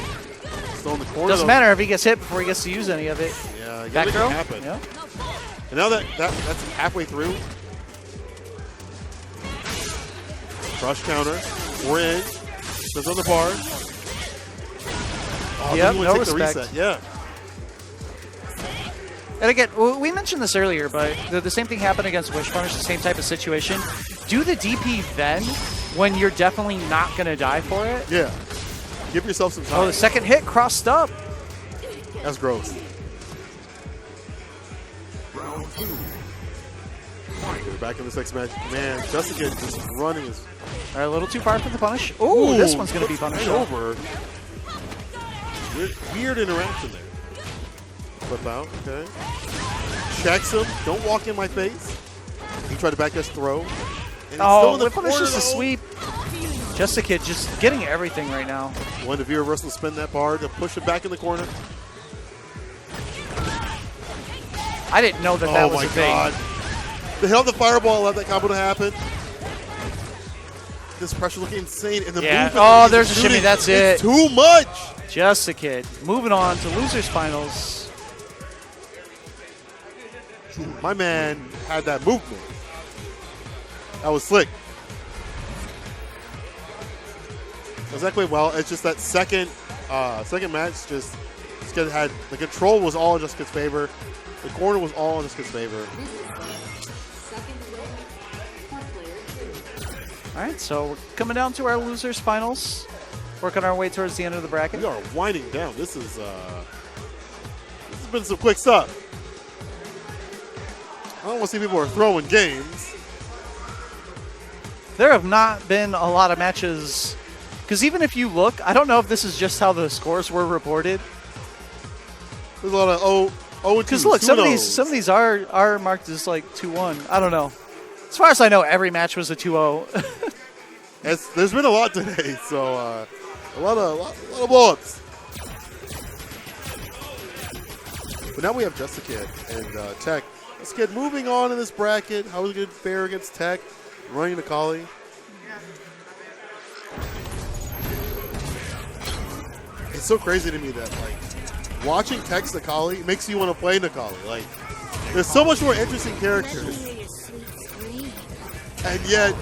[SPEAKER 1] still in the corner.
[SPEAKER 2] Doesn't matter if he gets hit before he gets to use any of it.
[SPEAKER 1] Yeah,
[SPEAKER 2] back throw.
[SPEAKER 1] Happen.
[SPEAKER 2] Yeah.
[SPEAKER 1] And now that's halfway through. Crush counter. We're in. Says on the bar. Oh,
[SPEAKER 2] yep, no respect.
[SPEAKER 1] The reset. Yeah.
[SPEAKER 2] And again, we mentioned this earlier, but the same thing happened against Wish Punish, the same type of situation. Do the DP then when you're definitely not going to die for it.
[SPEAKER 1] Yeah. Give yourself some time.
[SPEAKER 2] Oh, the second hit crossed up.
[SPEAKER 1] That's gross. We're back in this next match. Man, Jessica just running is...
[SPEAKER 2] All right, a little too far for the punish. Ooh, this one's going to be punished.
[SPEAKER 1] Over. Weird interaction there. Flip out, okay. Checks him. Don't walk in my face. He tried to back us throw.
[SPEAKER 2] Oh, whip punish is a sweep. Just a kid, just getting everything right now.
[SPEAKER 1] One to V reversal, spin that bar to push it back in the corner.
[SPEAKER 2] I didn't know that was a thing.
[SPEAKER 1] Oh my god. They held the fireball, allowed that combo to happen. This pressure looking insane. And the movement.
[SPEAKER 2] Oh, there's a shimmy. That's it.
[SPEAKER 1] It's too much.
[SPEAKER 2] Just a kid. Moving on to losers finals.
[SPEAKER 1] My man had that movement. That was slick. Exactly. Well, it's just that second match just had the control was all in Jessica's favor. The corner was all in Jessica's favor.
[SPEAKER 2] All right, so we're coming down to our losers finals. Working our way towards the end of the bracket.
[SPEAKER 1] We are winding down. This has been some quick stuff. I don't want to see people are throwing games.
[SPEAKER 2] There have not been a lot of matches, because even if you look, I don't know if this is just how the scores were reported.
[SPEAKER 1] There's a lot of 0-2.
[SPEAKER 2] Because look, some of these are marked as like 2-1. I don't know. As far as I know, every match was a 2-0.
[SPEAKER 1] There's been a lot today, so a lot of blow-ups. But now we have Just a Kid and Tech. Just a Kid moving on in this bracket. How is it going to fare against Tech? Running to Kali. It's so crazy to me that watching Tech's Nikali makes you want to play Nikali. There's so much more interesting characters. And yet,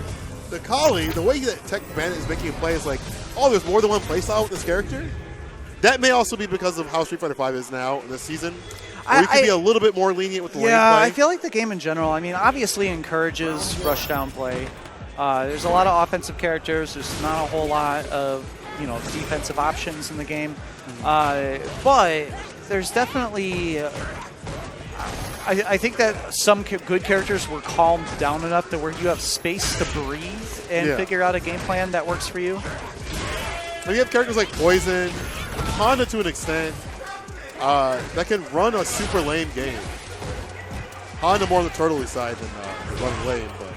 [SPEAKER 1] Nikali, the way that Tech Bandit is making a play is there's more than one playstyle with this character. That may also be because of how Street Fighter V is now in this season. We can be a little bit more lenient with the lane play.
[SPEAKER 2] Yeah, I feel like the game in general, obviously encourages rush down play. There's a lot of offensive characters. There's not a whole lot of defensive options in the game. But there's definitely... I think that some good characters were calmed down enough to where you have space to breathe and figure out a game plan that works for you.
[SPEAKER 1] When you have characters like Poison, Honda to an extent, that can run a super lame game. Honda more on the turtley side than running lane, but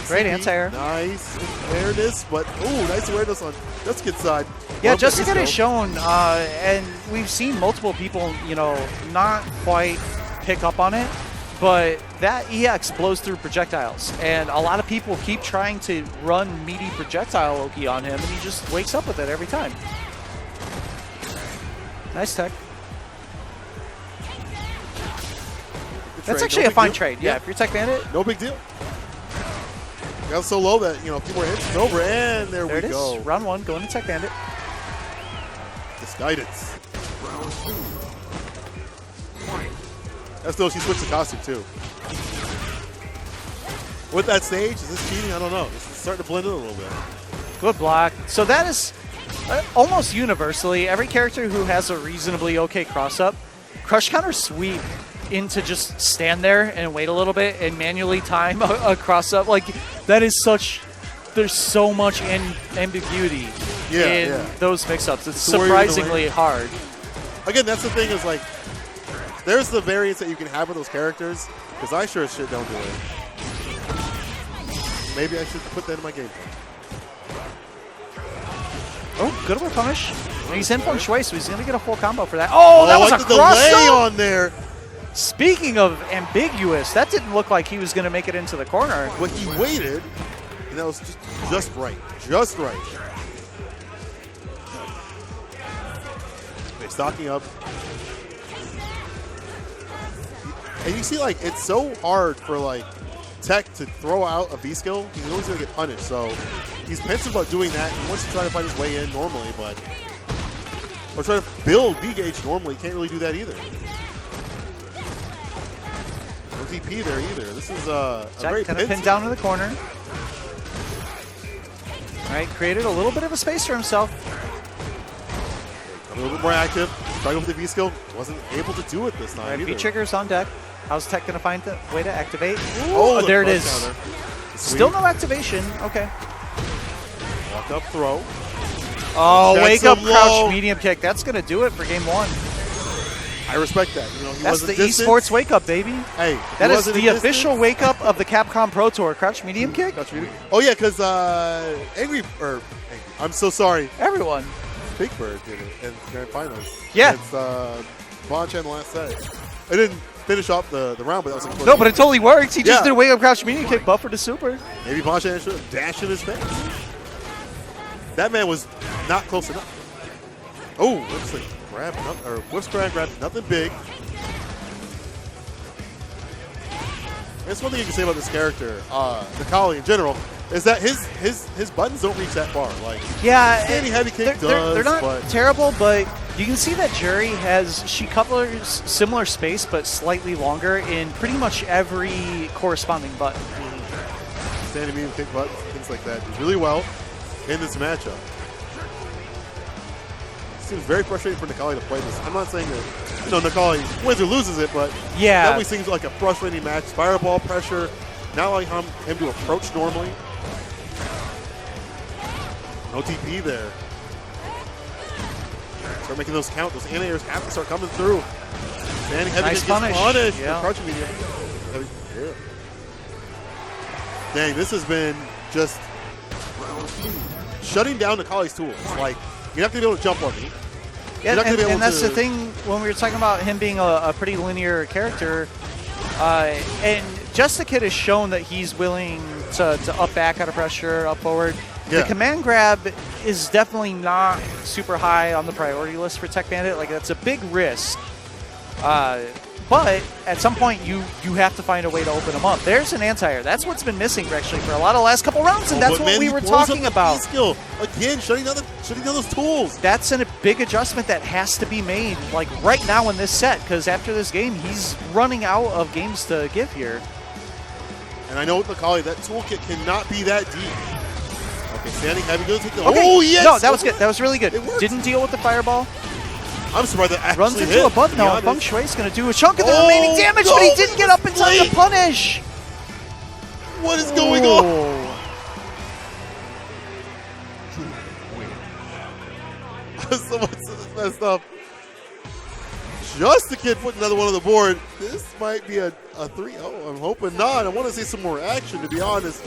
[SPEAKER 2] great anti-air.
[SPEAKER 1] Nice awareness, but nice awareness on Jessica's side.
[SPEAKER 2] Yeah, Jessica has shown, and we've seen multiple people, not quite pick up on it, but that EX blows through projectiles, and a lot of people keep trying to run meaty projectile Oki on him, and he just wakes up with it every time. Nice tech. That's actually a fine trade. Yeah, if you're Tech Bandit.
[SPEAKER 1] No big deal. Got so low that, people are hitting over, and there we go.
[SPEAKER 2] Round one, going to Tech Bandit.
[SPEAKER 1] This guidance. That's though she switched the costume too. With that stage, is this cheating? I don't know. This is starting to blend in a little bit.
[SPEAKER 2] Good block. So that is almost universally, every character who has a reasonably okay cross-up, crush counter sweep into just stand there and wait a little bit and manually time a cross-up. That is there's so much ambiguity in those mix-ups. It's surprisingly hard.
[SPEAKER 1] Again, that's the thing is there's the variance that you can have with those characters, because I sure as shit don't do it. Maybe I should put that in my game plan.
[SPEAKER 2] Oh, good whip punish. And he's in feng shui, so he's going to get a full combo for that. Oh, that was a
[SPEAKER 1] delay on there.
[SPEAKER 2] Speaking of ambiguous, that didn't look like he was going to make it into the corner.
[SPEAKER 1] But he waited, and that was just right. Just right. Okay, stocking up. And you see, it's so hard for, Tech to throw out a V skill. He's always going to get punished, so he's pensive about doing that. He wants to try to find his way in normally, or try to build V gauge normally. Can't really do that either. No TP there either. This is a great
[SPEAKER 2] kind of pinned down in the corner. All right, created a little bit of a space for himself.
[SPEAKER 1] A little bit more active. Trying with the V skill. Wasn't able to do it this time either.
[SPEAKER 2] V triggers on deck. How's Tech going to find the way to activate? Oh, there it is. Still no activation. Okay.
[SPEAKER 1] Walk up throw.
[SPEAKER 2] Oh, wake up,
[SPEAKER 1] low.
[SPEAKER 2] crouch, medium kick. That's going to do it for game 1.
[SPEAKER 1] I respect that. You know,
[SPEAKER 2] that's the esports wake up, baby.
[SPEAKER 1] Hey,
[SPEAKER 2] that is the official wake up of the Capcom Pro Tour. Crouch, medium kick.
[SPEAKER 1] Oh yeah, because I'm so sorry.
[SPEAKER 2] Everyone.
[SPEAKER 1] Big Bird did it in grand finals.
[SPEAKER 2] Yeah.
[SPEAKER 1] It's Boncha in the last set. I didn't finish off the round, but that was like
[SPEAKER 2] no, but it totally works. He just did a wake up, crouch, medium kick, buffer to super.
[SPEAKER 1] Maybe Boncha should have dashed in his face. That man was not close enough. Oh, looks like grab nothing, or whip square grab nothing big. That's one thing you can say about this character, Nikali in general, is that his buttons don't reach that far. Like standing heavy kick does.
[SPEAKER 2] They're not terrible, but you can see that Jerry she covers similar space but slightly longer in pretty much every corresponding button.
[SPEAKER 1] Standing medium kick buttons, things like that, do really well in this matchup. Seems very frustrating for Nikali to play this. I'm not saying that Nikali wins or loses it, but
[SPEAKER 2] yeah,
[SPEAKER 1] it definitely seems like a frustrating match. Fireball pressure, not allowing him to approach normally. No TP there. Start making those count. Those anti-airs have to start coming through. Standing heavy
[SPEAKER 2] nice
[SPEAKER 1] punish.
[SPEAKER 2] Yeah.
[SPEAKER 1] Crouching medium. Yeah. Dang, this has been just shutting down Nikali's tools. Like, you're not going to be able to jump on me.
[SPEAKER 2] Yeah, and that's the thing when we were talking about him being a pretty linear character. And Just the Kid has shown that he's willing to up back out of pressure, up forward. Yeah. The command grab is definitely not super high on the priority list for Tech Bandit. Like, that's a big risk. But at some point, you have to find a way to open them up. There's an anti-air. That's what's been missing, actually, for a lot of the last couple rounds, and that's what we were talking about.
[SPEAKER 1] Skill. Again, shutting down those tools.
[SPEAKER 2] That's a big adjustment that has to be made, like, right now in this set, because after this game, he's running out of games to give here.
[SPEAKER 1] And I know with Nikali, that toolkit cannot be that deep. Okay, standing heavy goes with the...
[SPEAKER 2] Okay.
[SPEAKER 1] Oh, yes!
[SPEAKER 2] No, that was good. That was really good. Didn't deal with the fireball.
[SPEAKER 1] I'm surprised that actually
[SPEAKER 2] runs into a button now. Feng Shui's going to do a chunk of the remaining damage, but he didn't get up in time to punish.
[SPEAKER 1] What is going on? So much messed up. Just the Kid putting another one on the board. This might be a 3-0. I'm hoping not. I want to see some more action, to be honest.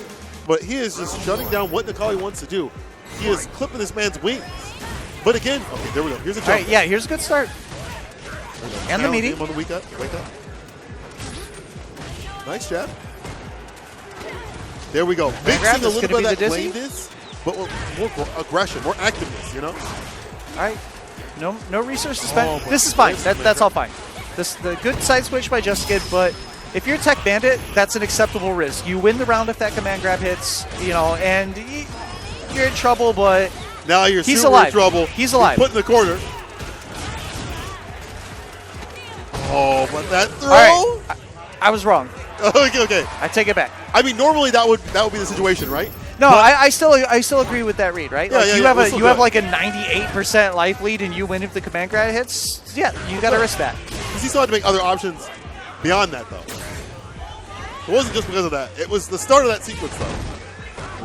[SPEAKER 1] But he is just shutting down what Nikali wants to do. He is clipping this man's wings. But again, okay, there we go. Here's a jump.
[SPEAKER 2] All right, yeah, here's a good start. And the meaty.
[SPEAKER 1] On the wake up. Nice jab. There we go. Mixing a little bit of that blandness, but more aggression, more activeness, you know?
[SPEAKER 2] All right. No resource to spend. This is fine. That's all fine. The good side switch by Just Kid, but if you're Tech Bandit, that's an acceptable risk. You win the round if that command grab hits, and you're in trouble, but...
[SPEAKER 1] Now you're
[SPEAKER 2] He's
[SPEAKER 1] super
[SPEAKER 2] alive.
[SPEAKER 1] in trouble.
[SPEAKER 2] He's alive.
[SPEAKER 1] Put in the corner. Oh, but that throw.
[SPEAKER 2] All right. I was wrong.
[SPEAKER 1] Okay.
[SPEAKER 2] I take it back.
[SPEAKER 1] I mean, normally that would be the situation, right?
[SPEAKER 2] No, I still agree with that read, right?
[SPEAKER 1] Yeah,
[SPEAKER 2] like you have like a 98% life lead and you win if the command grab hits. Yeah, you got to risk that.
[SPEAKER 1] Because he still had to make other options beyond that, though. It wasn't just because of that. It was the start of that sequence, though.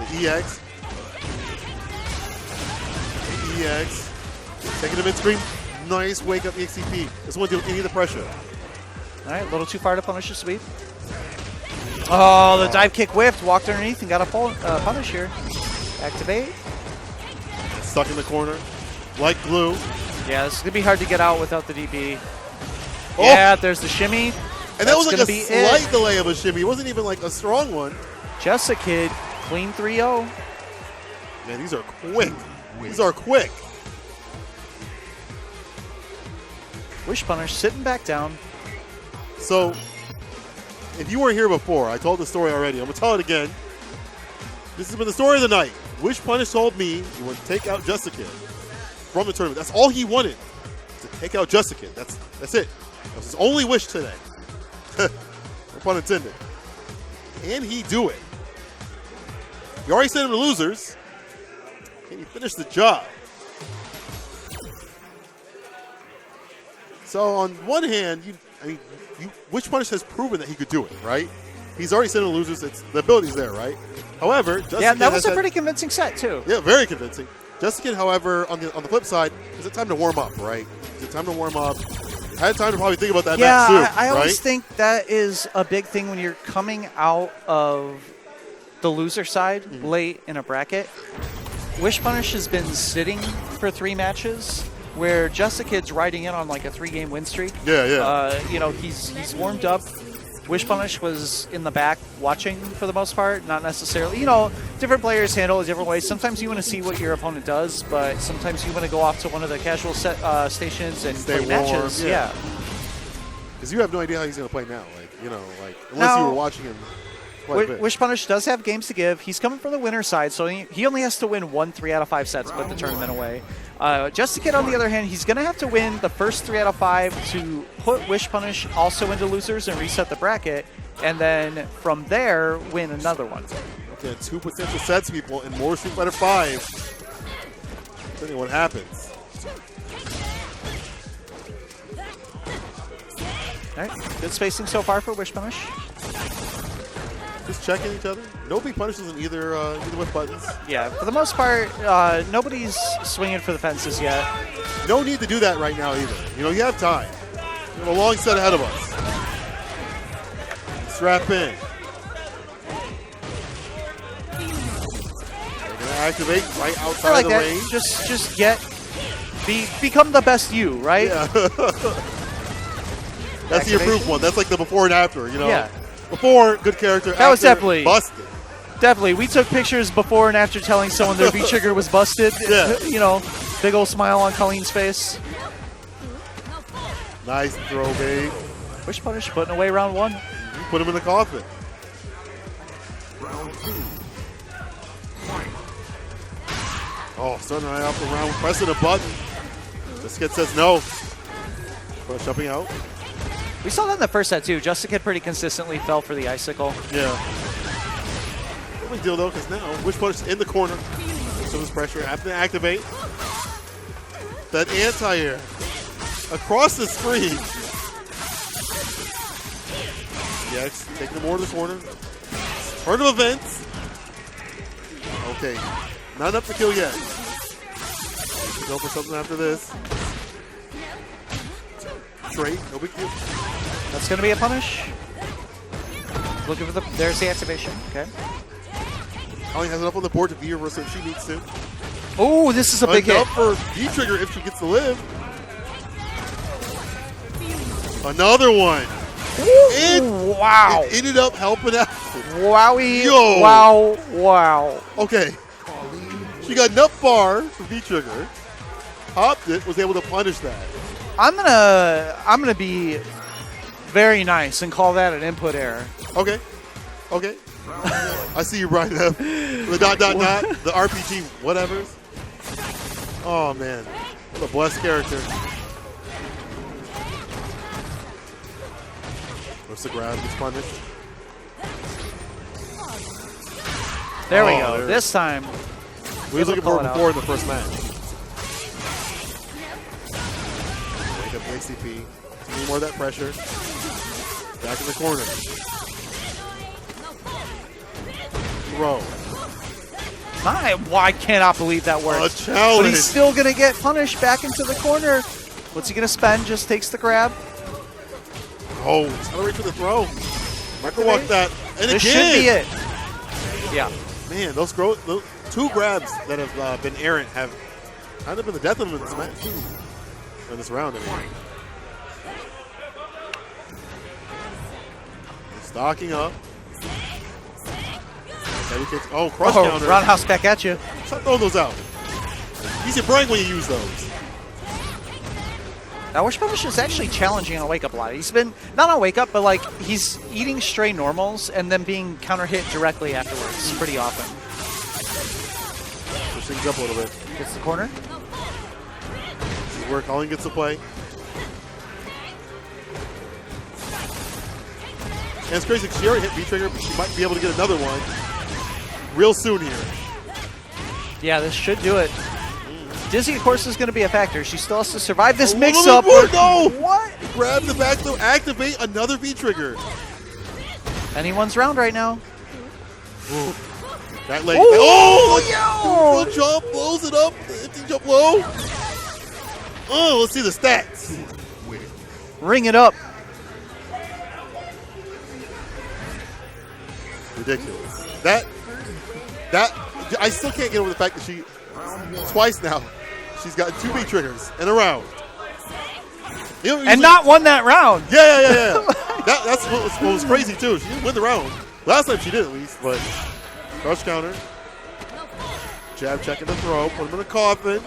[SPEAKER 1] The EX. Taking the mid-screen. Nice wake-up EXCP. Doesn't want to deal with any of the pressure.
[SPEAKER 2] All right, a little too far to punish the sweep. Oh, the dive kick whiffed. Walked underneath and got a punish here. Activate.
[SPEAKER 1] Stuck in the corner. Like glue.
[SPEAKER 2] Yeah, this is going to be hard to get out without the DP. Oh. Yeah, there's the shimmy.
[SPEAKER 1] And that was like a slight delay of a shimmy. It wasn't even like a strong one.
[SPEAKER 2] Just a Kid. Clean 3-0.
[SPEAKER 1] Man, these are quick. These are quick.
[SPEAKER 2] Wish punish sitting back down.
[SPEAKER 1] So, if you weren't here before, I told the story already. I'm going to tell it again. This has been the story of the night. Wish punish told me he would take out Just a Kid from the tournament. That's all he wanted, to take out Just a Kid. That's it. That was his only wish today. No pun intended. Can he do it? You already sent him to losers. Can he finish the job? So on one hand, Wish Punish has proven that he could do it, right? He's already sent him to losers. The ability's there, right? However,
[SPEAKER 2] that was a pretty convincing set too.
[SPEAKER 1] Yeah, very convincing. Jessica, however, on the flip side, is it time to warm up, right? Is it time to warm up? I had time to probably think about that match too,
[SPEAKER 2] I always
[SPEAKER 1] right?
[SPEAKER 2] think that is a big thing when you're coming out of the loser side late in a bracket. Wish Punish has been sitting for 3 matches, where Jessicad's riding in on like a 3-game win streak.
[SPEAKER 1] Yeah.
[SPEAKER 2] You know, he's warmed up. Wish Punish was in the back watching for the most part, not necessarily. You know, different players handle it different ways. Sometimes you want to see what your opponent does, but sometimes you want to go off to one of the casual stations and
[SPEAKER 1] Stay
[SPEAKER 2] play
[SPEAKER 1] warm,
[SPEAKER 2] matches. Yeah.
[SPEAKER 1] Because you have no idea how he's going to play now. Like, you know, like unless you were watching him.
[SPEAKER 2] Wish Punish does have games to give. He's coming from the winner side, so he only has to win 1 3 out of 5 sets to put the tournament away. Jessica, on the other hand, he's going to have to win the first 3 out of 5 to put Wish Punish also into losers and reset the bracket, and then from there, win another one.
[SPEAKER 1] Okay, 2 potential sets, people, and more Street Fighter 5. Depending on what happens.
[SPEAKER 2] All right, good spacing so far for Wish Punish.
[SPEAKER 1] Just checking each other. No big punishes in either with buttons.
[SPEAKER 2] Yeah, for the most part, nobody's swinging for the fences yet.
[SPEAKER 1] No need to do that right now either. You know, you have time. You have a long set ahead of us. Strap in. They're going to activate right outside of the range.
[SPEAKER 2] Just become the best you, right?
[SPEAKER 1] Yeah. That's the improved one. That's like the before and after, you know?
[SPEAKER 2] Yeah.
[SPEAKER 1] Before, good character.
[SPEAKER 2] That was definitely
[SPEAKER 1] busted.
[SPEAKER 2] Definitely. We took pictures before and after telling someone their V-trigger was busted.
[SPEAKER 1] Yeah.
[SPEAKER 2] You know, big old smile on Colleen's face.
[SPEAKER 1] Nice throw, babe.
[SPEAKER 2] Wish Punish putting away round 1.
[SPEAKER 1] Put him in the coffin. Oh, starting right off the round, pressing a button. This kid says no. Push jumping out.
[SPEAKER 2] We saw that in the first set, too. Jessica pretty consistently fell for the icicle.
[SPEAKER 1] Yeah. No big deal, though, because now Wish Punish is in the corner. So there's pressure. Have to activate that anti-air across the screen. Yes, taking him more to the corner. Turn of events. Okay. Not enough to kill yet. Go for something after this. Straight, no big deal.
[SPEAKER 2] That's going to be a punish. Looking for there's the activation. Okay.
[SPEAKER 1] Colleen has enough on the board to be her if she needs to.
[SPEAKER 2] Oh, this is a big hit.
[SPEAKER 1] Enough for V-trigger if she gets to live. Another one.
[SPEAKER 2] Wow.
[SPEAKER 1] It ended up helping out.
[SPEAKER 2] Wowie.
[SPEAKER 1] Yo.
[SPEAKER 2] Wow.
[SPEAKER 1] Okay. She got enough bar for V-trigger. Popped it, was able to punish that. I'm
[SPEAKER 2] gonna be very nice and call that an input error.
[SPEAKER 1] Okay. I see you right up. The ... the RPG whatevers. Oh man. What a blessed character. What's the grab? Gets punished.
[SPEAKER 2] There we go. This time.
[SPEAKER 1] We were looking for it before in the first match. Make up the ACP. Need more of that pressure. Back in the corner. Throw.
[SPEAKER 2] I cannot believe that worked.
[SPEAKER 1] A challenge.
[SPEAKER 2] But he's still going to get punished back into the corner. What's he going to spend? Just takes the grab.
[SPEAKER 1] Oh, accelerate for the throw. Micro walk that. And
[SPEAKER 2] this
[SPEAKER 1] again.
[SPEAKER 2] should be it. Yeah.
[SPEAKER 1] Man, those 2 grabs that have been errant have kind of been the death of him in this match. In this round, I mean. Stocking up. Oh, cross counter.
[SPEAKER 2] Roundhouse back at you.
[SPEAKER 1] Stop throwing those out. Use your brain when you use those.
[SPEAKER 2] Now, Wish Punish is actually challenging on a wake-up a lot. He's been, not on wake-up, but like he's eating stray normals and then being counter-hit directly afterwards pretty often.
[SPEAKER 1] Push things up a little bit.
[SPEAKER 2] Gets the corner.
[SPEAKER 1] This is where Colleen gets to play. And it's crazy because she already hit V-trigger, but she might be able to get another one real soon here.
[SPEAKER 2] Yeah, this should do it. Dizzy, of course, is going to be a factor. She still has to survive this mix-up.
[SPEAKER 1] No!
[SPEAKER 2] What?
[SPEAKER 1] Grab the back throw, activate another V-trigger.
[SPEAKER 2] Anyone's round right now.
[SPEAKER 1] Ooh. That leg. Oh, yo! Jump, blows it up. Empty jump low. Oh, let's see the stats.
[SPEAKER 2] Ring it up.
[SPEAKER 1] Ridiculous. That I still can't get over the fact that she twice now she's gotten 2 big triggers in a round.
[SPEAKER 2] And not won that round.
[SPEAKER 1] Yeah. That's what was crazy too. She didn't win the round. Last time she did at least, but crush counter. Jab checking the throw, put him in a coffin.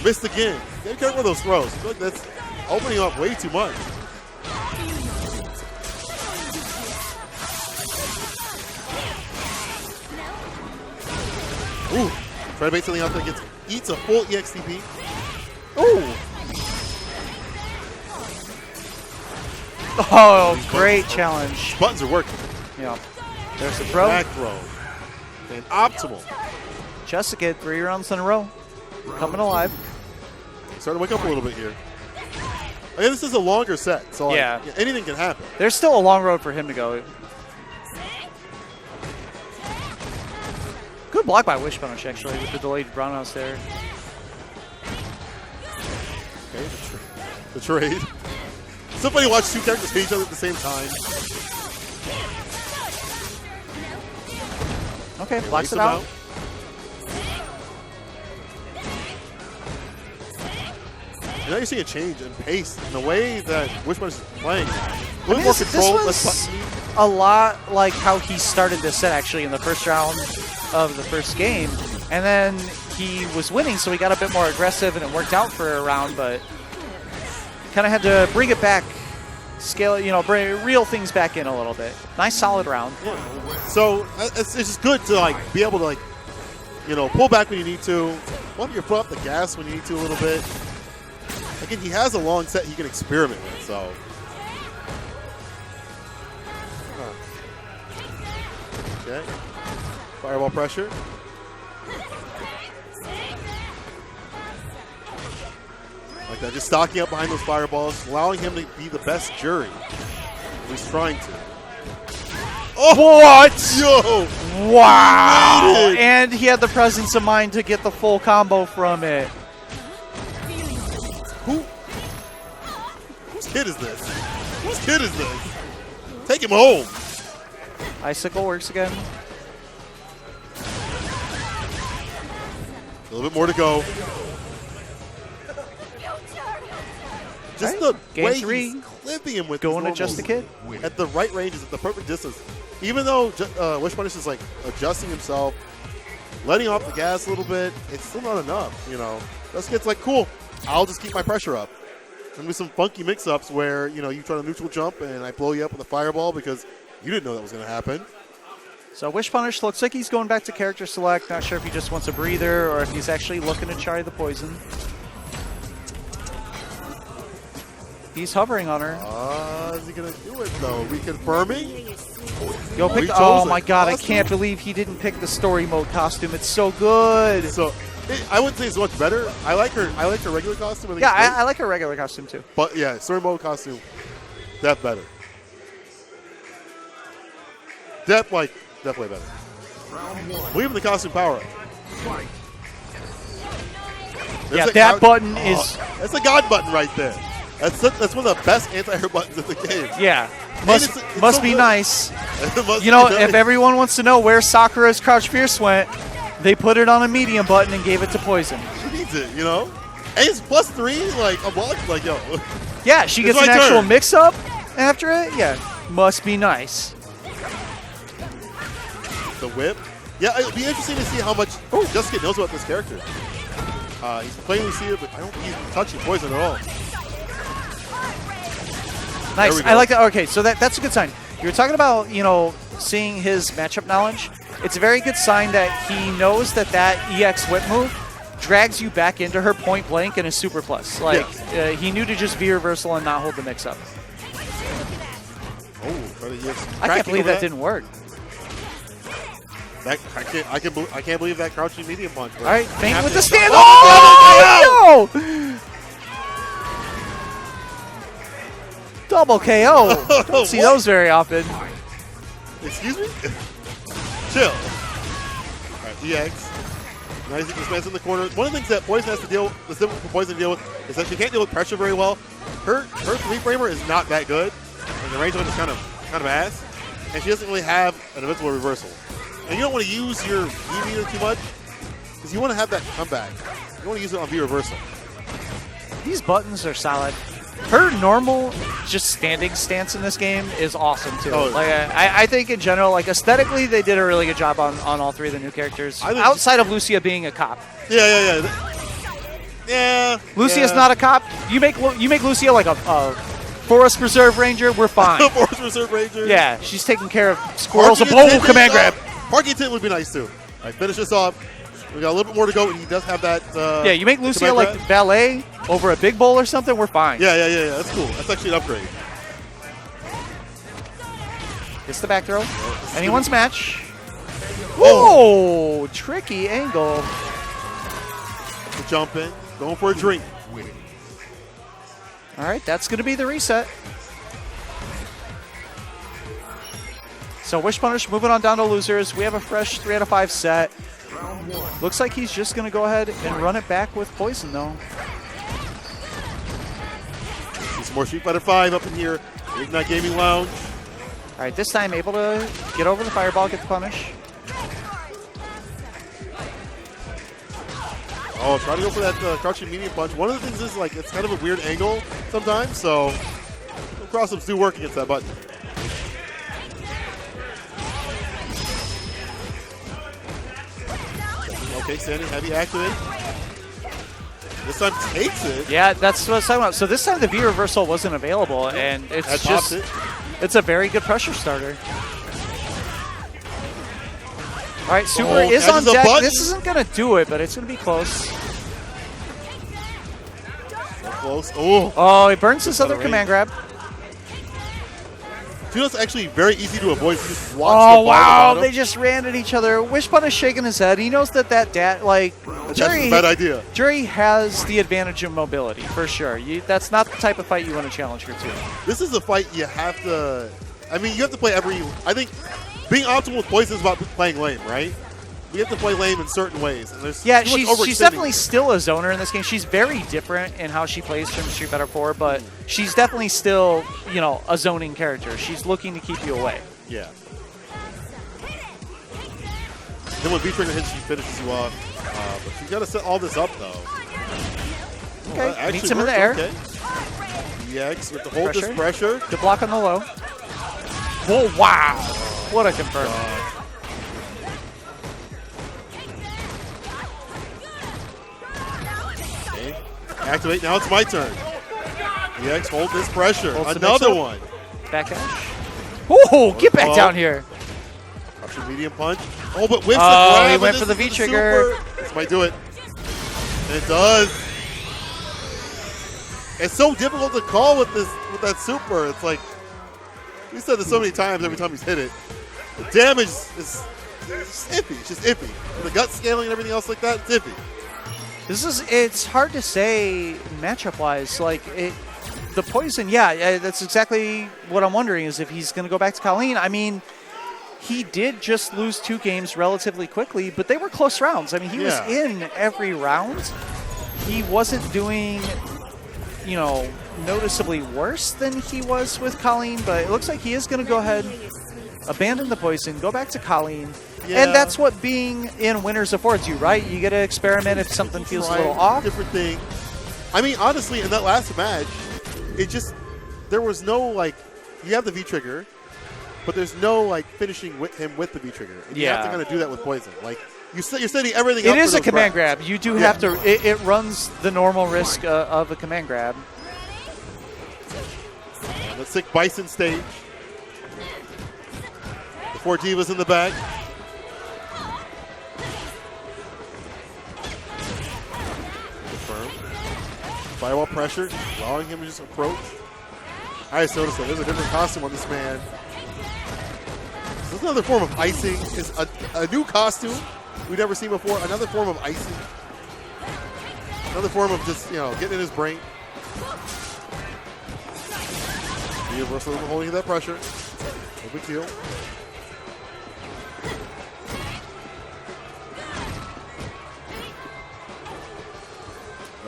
[SPEAKER 1] Missed again. You gotta careful with those throws. I feel like that's opening up way too much. Ooh. Try to make something out there, eats a full EXTP. Ooh.
[SPEAKER 2] Oh, great challenge.
[SPEAKER 1] Buttons are working.
[SPEAKER 2] Yeah. There's the throw.
[SPEAKER 1] Back throw. And optimal.
[SPEAKER 2] Jessica, 3 rounds in a row. Coming alive.
[SPEAKER 1] Starting to wake up a little bit here. Again, this is a longer set, so
[SPEAKER 2] yeah,
[SPEAKER 1] anything can happen.
[SPEAKER 2] There's still a long road for him to go. Good block by Wish Punish, actually, with the delayed roundhouse there.
[SPEAKER 1] Okay, the trade. It's so funny to watch 2 characters hit each other at the same time.
[SPEAKER 2] Okay, blocks it out.
[SPEAKER 1] And now you're seeing a change in pace in the way that Wish Punish is playing. A little more control, less button.
[SPEAKER 2] A lot like how he started this set, actually, in the first round of the first game. And then he was winning, so he got a bit more aggressive, and it worked out for a round, but kind of had to bring it back, scale it, bring reel things back in a little bit. Nice, solid round.
[SPEAKER 1] Yeah. So it's just good to be able to pull back when you need to, bump your foot up the gas when you need to a little bit. Again, he has a long set he can experiment with, so. Okay. Fireball pressure. Like that, just stocking up behind those fireballs, allowing him to be the best jury. He's trying to.
[SPEAKER 2] Oh, what?
[SPEAKER 1] Yo!
[SPEAKER 2] Wow! And he had the presence of mind to get the full combo from it.
[SPEAKER 1] Whose kid is this? Whose kid is this? Take him home.
[SPEAKER 2] Icicle works again.
[SPEAKER 1] A little bit more to go. Just the way he's clipping him with
[SPEAKER 2] going to just the kid
[SPEAKER 1] at the right ranges, at the perfect distance. Even though Wish Punish is adjusting himself, letting off the gas a little bit, it's still not enough. Just kid's cool. I'll just keep my pressure up. And with some funky mix-ups where you try to neutral jump and I blow you up with a fireball because you didn't know that was going to happen.
[SPEAKER 2] So Wish Punish looks like he's going back to character select. Not sure if he just wants a breather or if he's actually looking to try the poison. He's hovering on her.
[SPEAKER 1] Is he going to do it, though? Reconfirming?
[SPEAKER 2] Yo, oh, my God. I can't believe he didn't pick the story mode costume. It's so good.
[SPEAKER 1] So I wouldn't say it's much better. I like her regular costume.
[SPEAKER 2] I like her regular costume, too.
[SPEAKER 1] But, yeah, story mode costume, that's better. Definitely better. Leaving the costume power-up.
[SPEAKER 2] Yeah, that button is...
[SPEAKER 1] That's a god button right there. That's one of the best anti-air buttons in the game.
[SPEAKER 2] Yeah.
[SPEAKER 1] Must
[SPEAKER 2] so be nice. If everyone wants to know where Sakura's Crouch Fierce went, they put it on a medium button and gave it to Poison.
[SPEAKER 1] She needs it, And it's +3, unlocked, yo.
[SPEAKER 2] Yeah, she gets an actual mix-up after it. Yeah, must be nice.
[SPEAKER 1] The whip. Yeah, it'll be interesting to see how much Jessica knows about this character. He's playing Lucia, but I don't think he's touching Poison at all.
[SPEAKER 2] Nice. I like that. Okay, so that's a good sign. You were talking about, seeing his matchup knowledge. It's a very good sign that he knows that EX whip move drags you back into her point blank and is super plus. He knew to just V-reversal and not hold the mix-up. I can't believe that didn't work.
[SPEAKER 1] I can't believe that crouching medium punch.
[SPEAKER 2] All right, feint with the stand. Oh, no! Double KO. Don't see those very often.
[SPEAKER 1] Excuse me? Chill. EX. Nice, this man's in the corner. One of the things that Poison has to deal with, the simple for Poison to deal with, is that she can't deal with pressure very well. Her 3-framer is not that good, and the range of it is kind of ass. And she doesn't really have an invincible reversal. And you don't want to use your V meter too much, because you want to have that comeback. You want to use it on V reversal.
[SPEAKER 2] These buttons are solid. Her normal, just standing stance in this game is awesome too.
[SPEAKER 1] Oh,
[SPEAKER 2] like I think in general, like aesthetically, they did a really good job on all three of the new characters. Outside of Lucia being a cop.
[SPEAKER 1] Yeah.
[SPEAKER 2] Lucia's not a cop. You make Lucia like a Forest Reserve Ranger. We're fine.
[SPEAKER 1] Forest Reserve Ranger.
[SPEAKER 2] Yeah, she's taking care of squirrels. Oh, command grab.
[SPEAKER 1] Parking Tint would be nice too. All right, finish this off. We got a little bit more to go, and he does have that.
[SPEAKER 2] Yeah, you make Lucia like valet over a big bowl or something, we're fine.
[SPEAKER 1] Yeah. That's cool. That's actually an upgrade.
[SPEAKER 2] Gets the back throw. Anyone's match. Whoa! Tricky angle.
[SPEAKER 1] Jumping. Going for a drink.
[SPEAKER 2] All right, that's going to be the reset. So Wish Punish moving on down to losers. We have a fresh 3 out of 5 set. Looks like he's just going to go ahead and run it back with Poison, though.
[SPEAKER 1] Some more Street Fighter 5 up in here. Ignite Gaming Lounge.
[SPEAKER 2] All right, this time able to get over the fireball, get the punish.
[SPEAKER 1] Oh, try to go for that crouching medium punch. One of the things is, like, it's kind of a weird angle sometimes, so cross-ups do work against that button. Okay, standing heavy activate. This time takes it.
[SPEAKER 2] Yeah, that's what I was talking about. So this time the V reversal wasn't available, and it's just it's a very good pressure starter. All right, Super is on deck. This isn't going to do it, but it's going to be close.
[SPEAKER 1] So close. Oh,
[SPEAKER 2] he burns his other command grab.
[SPEAKER 1] That's actually very easy to avoid. You just watch the
[SPEAKER 2] wow, they just ran at each other. Wishbone is shaking his head. He knows that
[SPEAKER 1] that's a bad idea.
[SPEAKER 2] Jury has the advantage of mobility, for sure. That's not the type of fight you want to challenge her to.
[SPEAKER 1] This is a fight you have to, you have to play I think being optimal with Poison is about playing lame, right? We have to play lame in certain ways. And there's
[SPEAKER 2] she's definitely still a zoner in this game. She's very different in how she plays from Street Fighter 4, but she's definitely still, a zoning character. She's looking to keep you away.
[SPEAKER 1] Yeah. Then when V-Trigger hits, she finishes you off. But she's got to set all this up, though.
[SPEAKER 2] Okay, meets him in the air.
[SPEAKER 1] Okay. EX with the hold this pressure.
[SPEAKER 2] Good block on the low. Oh, wow. What a confirm.
[SPEAKER 1] Activate, now it's my turn. EX, hold this pressure. Another one.
[SPEAKER 2] Back dash. Oh, get back down here.
[SPEAKER 1] Option medium punch. Oh, but whips the grab.
[SPEAKER 2] He went for the V-trigger.
[SPEAKER 1] This might do it. And it does. It's so difficult to call with that super. It's like, we said this so many times every time he's hit it. The damage is iffy. It's just iffy. And the gut scaling and everything else like that, it's iffy.
[SPEAKER 2] It's hard to say matchup-wise. The Poison, that's exactly what I'm wondering is if he's going to go back to Colleen. He did just lose 2 games relatively quickly, but they were close rounds. He was in every round. He wasn't doing, noticeably worse than he was with Colleen, but it looks like he is going to go ahead, abandon the Poison, go back to Colleen. Yeah. And that's what being in winners affords you, right? You get to experiment if something feels a little off.
[SPEAKER 1] Different thing. Honestly, in that last match, there was no, you have the V-trigger, but there's no, finishing with him with the V-trigger. And you have to kind of do that with Poison. You're setting everything up.
[SPEAKER 2] It is a command grab. You do have to, it runs the normal risk of a command grab.
[SPEAKER 1] The sick Bison stage. The 4 Divas in the back. Firewall pressure, allowing him to just approach. I just noticed that there's a different costume on this man. This is another form of icing. It's a new costume we've never seen before. Another form of icing. Another form of just, getting in his brain. Universal holding that pressure. No big deal.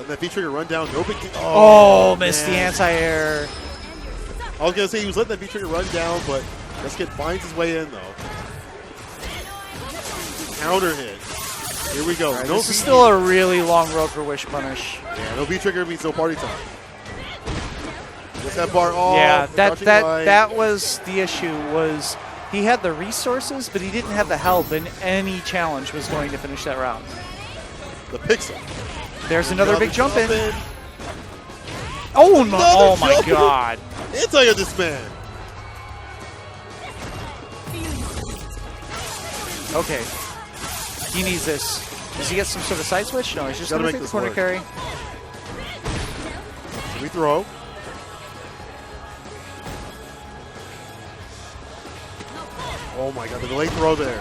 [SPEAKER 1] Let that V-trigger run down. No big deal.
[SPEAKER 2] Oh, missed the anti-air.
[SPEAKER 1] I was going to say he was letting that V-trigger run down, but this kid finds his way in, though. Counter hit. Here we go.
[SPEAKER 2] Right,
[SPEAKER 1] no
[SPEAKER 2] this is still a really long road for Wish Punish.
[SPEAKER 1] Yeah, no V-trigger means no party time. Just that bar. Oh,
[SPEAKER 2] yeah, that was the issue. Was he had the resources, but he didn't have the help, and any challenge was going to finish that round.
[SPEAKER 1] The pixel.
[SPEAKER 2] There's another big jump in. Oh, no. Oh my God.
[SPEAKER 1] Anti-air this man.
[SPEAKER 2] Okay. He needs this. Does he get some sort of side switch? No, he's just going to take the corner carry.
[SPEAKER 1] We throw. Oh my God, the delayed throw there.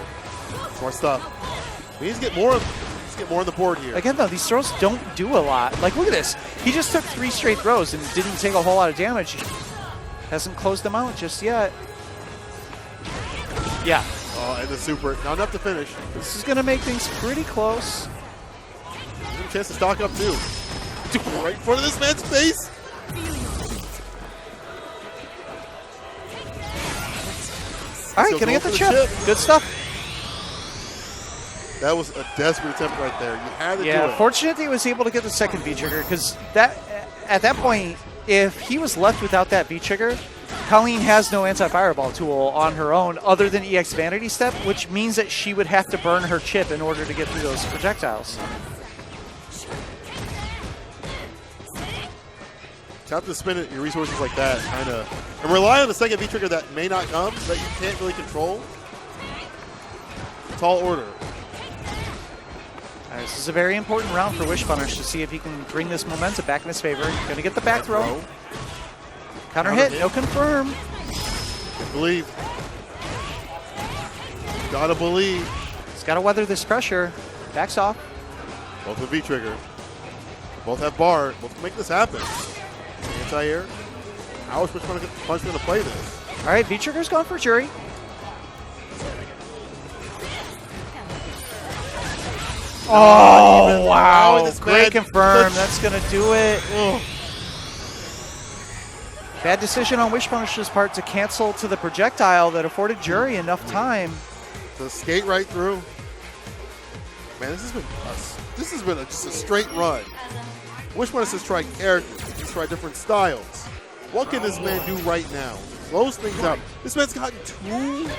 [SPEAKER 1] Smart stuff. We need to get more. Let's get more on the board here.
[SPEAKER 2] Again, though, these throws don't do a lot. Like, look at this. He just took 3 straight throws and didn't take a whole lot of damage. Hasn't closed them out just yet. Yeah.
[SPEAKER 1] Oh, and the super. Not enough to finish.
[SPEAKER 2] This is going to make things pretty close.
[SPEAKER 1] There's a chance to stock up, too. Right in front of this man's face.
[SPEAKER 2] All right, can I get the chip? Good stuff.
[SPEAKER 1] That was a desperate attempt right there. You had to do it.
[SPEAKER 2] Yeah, fortunate he was able to get the second V-trigger, because at that point, if he was left without that V-trigger, Colleen has no anti-fireball tool on her own other than EX Vanity Step, which means that she would have to burn her chip in order to get through those projectiles.
[SPEAKER 1] Tap to spin it, your resources like that, kind of. And rely on the second V-trigger that may not come, that you can't really control. Tall order.
[SPEAKER 2] All right, this is a very important round for Wish Punish to see if he can bring this momentum back in his favor. Going to get the back throw. Counter hit, no confirm.
[SPEAKER 1] Believe. Gotta believe.
[SPEAKER 2] He's got to weather this pressure. Backs off.
[SPEAKER 1] Both with V-trigger. Both have bar. Both can make this happen. Anti-air. How is Wish Punish going to play this?
[SPEAKER 2] All right, V-trigger's gone for jury. Oh, wow. Great confirm. That's going to do it.
[SPEAKER 1] Oh.
[SPEAKER 2] Bad decision on Wish Punish's part to cancel to the projectile that afforded jury enough time.
[SPEAKER 1] To skate right through. Man, this has been just a straight run. Wish Punish has tried characters. He's tried different styles. What can this man do right now? Close things out. This man's gotten 2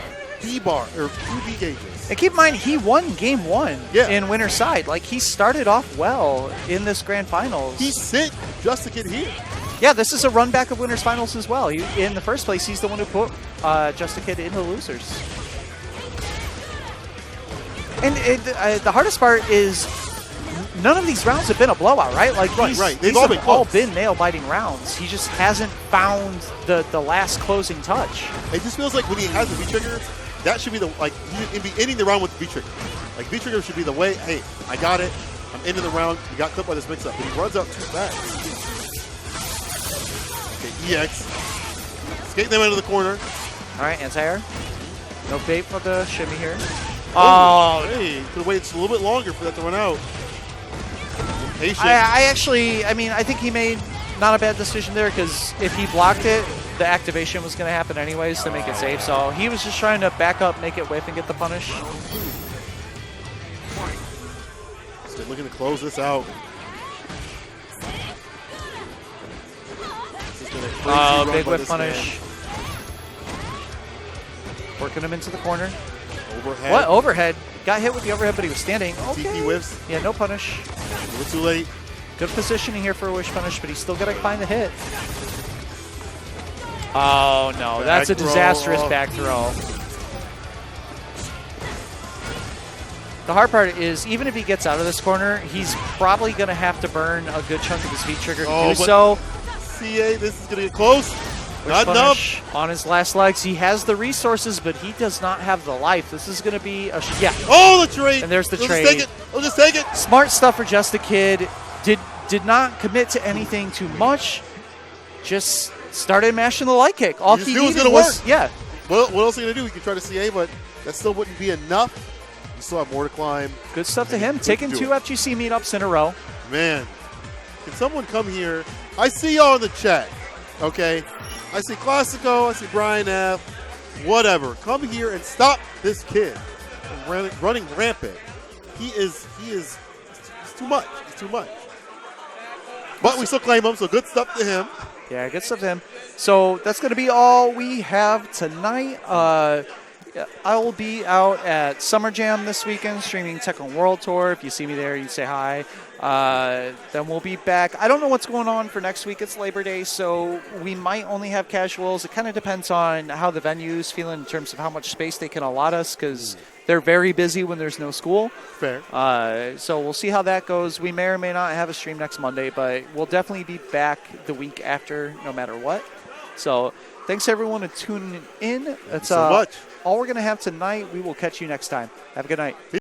[SPEAKER 1] D-bar, or 2 D gauges.
[SPEAKER 2] And keep in mind, he won game 1 in winner's side. Like, he started off well in this grand finals.
[SPEAKER 1] He sent Just a Kid here.
[SPEAKER 2] Yeah, this is a run back of winner's finals as well. In the first place, he's the one who put Just a Kid in the losers. And the hardest part is none of these rounds have been a blowout, right? Like,
[SPEAKER 1] They've all
[SPEAKER 2] been nail-biting rounds. He just hasn't found the last closing touch.
[SPEAKER 1] It just feels like when he has the V-trigger, that should be he'd be ending the round with the V-trigger. Like, V-trigger should be the way, hey, I got it, I'm ending the round, you got clipped by this mix-up. But he runs out too fast. Okay, EX. Skate them into the corner.
[SPEAKER 2] All right, anti-air. No bait for the shimmy here.
[SPEAKER 1] Oh, hey, could have waited just a little bit longer for that to run out. Patient.
[SPEAKER 2] I think he made not a bad decision there, because if he blocked it, the activation was going to happen anyways to make it safe. So he was just trying to back up, make it whiff, and get the punish.
[SPEAKER 1] Still looking to close this out. This has been a crazy
[SPEAKER 2] big
[SPEAKER 1] run
[SPEAKER 2] whiff punish.
[SPEAKER 1] Man.
[SPEAKER 2] Working him into the corner.
[SPEAKER 1] Overhead.
[SPEAKER 2] What? Overhead? Got hit with the overhead, but he was standing. Okay.
[SPEAKER 1] TP whiffs.
[SPEAKER 2] Yeah, no punish.
[SPEAKER 1] A little too late.
[SPEAKER 2] Good positioning here for a Wish Punish, but he's still got to find the hit. Oh, no. That's a disastrous back throw. The hard part is, even if he gets out of this corner, he's probably going to have to burn a good chunk of his V-trigger to do so.
[SPEAKER 1] CA, this is going to get close. Not enough.
[SPEAKER 2] On his last legs. He has the resources, but he does not have the life. This is going to be a... Yeah.
[SPEAKER 1] Oh, the trade.
[SPEAKER 2] And there's the trade.
[SPEAKER 1] I'll just take it.
[SPEAKER 2] Smart stuff for Just a Kid. Did not commit to anything too much. Just started mashing the light kick. All he needed was... Yeah.
[SPEAKER 1] Well, what else are you going to do? You can try to CA, but that still wouldn't be enough. You still have more to climb.
[SPEAKER 2] Good stuff to him. Taking 2 FGC meetups in a row.
[SPEAKER 1] Man. Can someone come here? I see y'all in the chat, okay? I see Classico, I see Brian F., whatever. Come here and stop this kid from running rampant. He's too much. He's too much. But we still claim him, so good stuff to him.
[SPEAKER 2] Yeah, good stuff to him. So that's going to be all we have tonight. I will be out at Summer Jam this weekend streaming Tekken World Tour. If you see me there, you can say hi. Then we'll be back. I don't know what's going on for next week. It's Labor Day, so we might only have casuals. It kind of depends on how the venue's feeling in terms of how much space they can allot us, because they're very busy when there's no school.
[SPEAKER 1] Fair.
[SPEAKER 2] So we'll see how that goes. We may or may not have a stream next Monday, but we'll definitely be back the week after no matter what. So thanks, everyone, to tuning in. That's
[SPEAKER 1] so much.
[SPEAKER 2] all we're going to have tonight. We will catch you next time. Have a good night.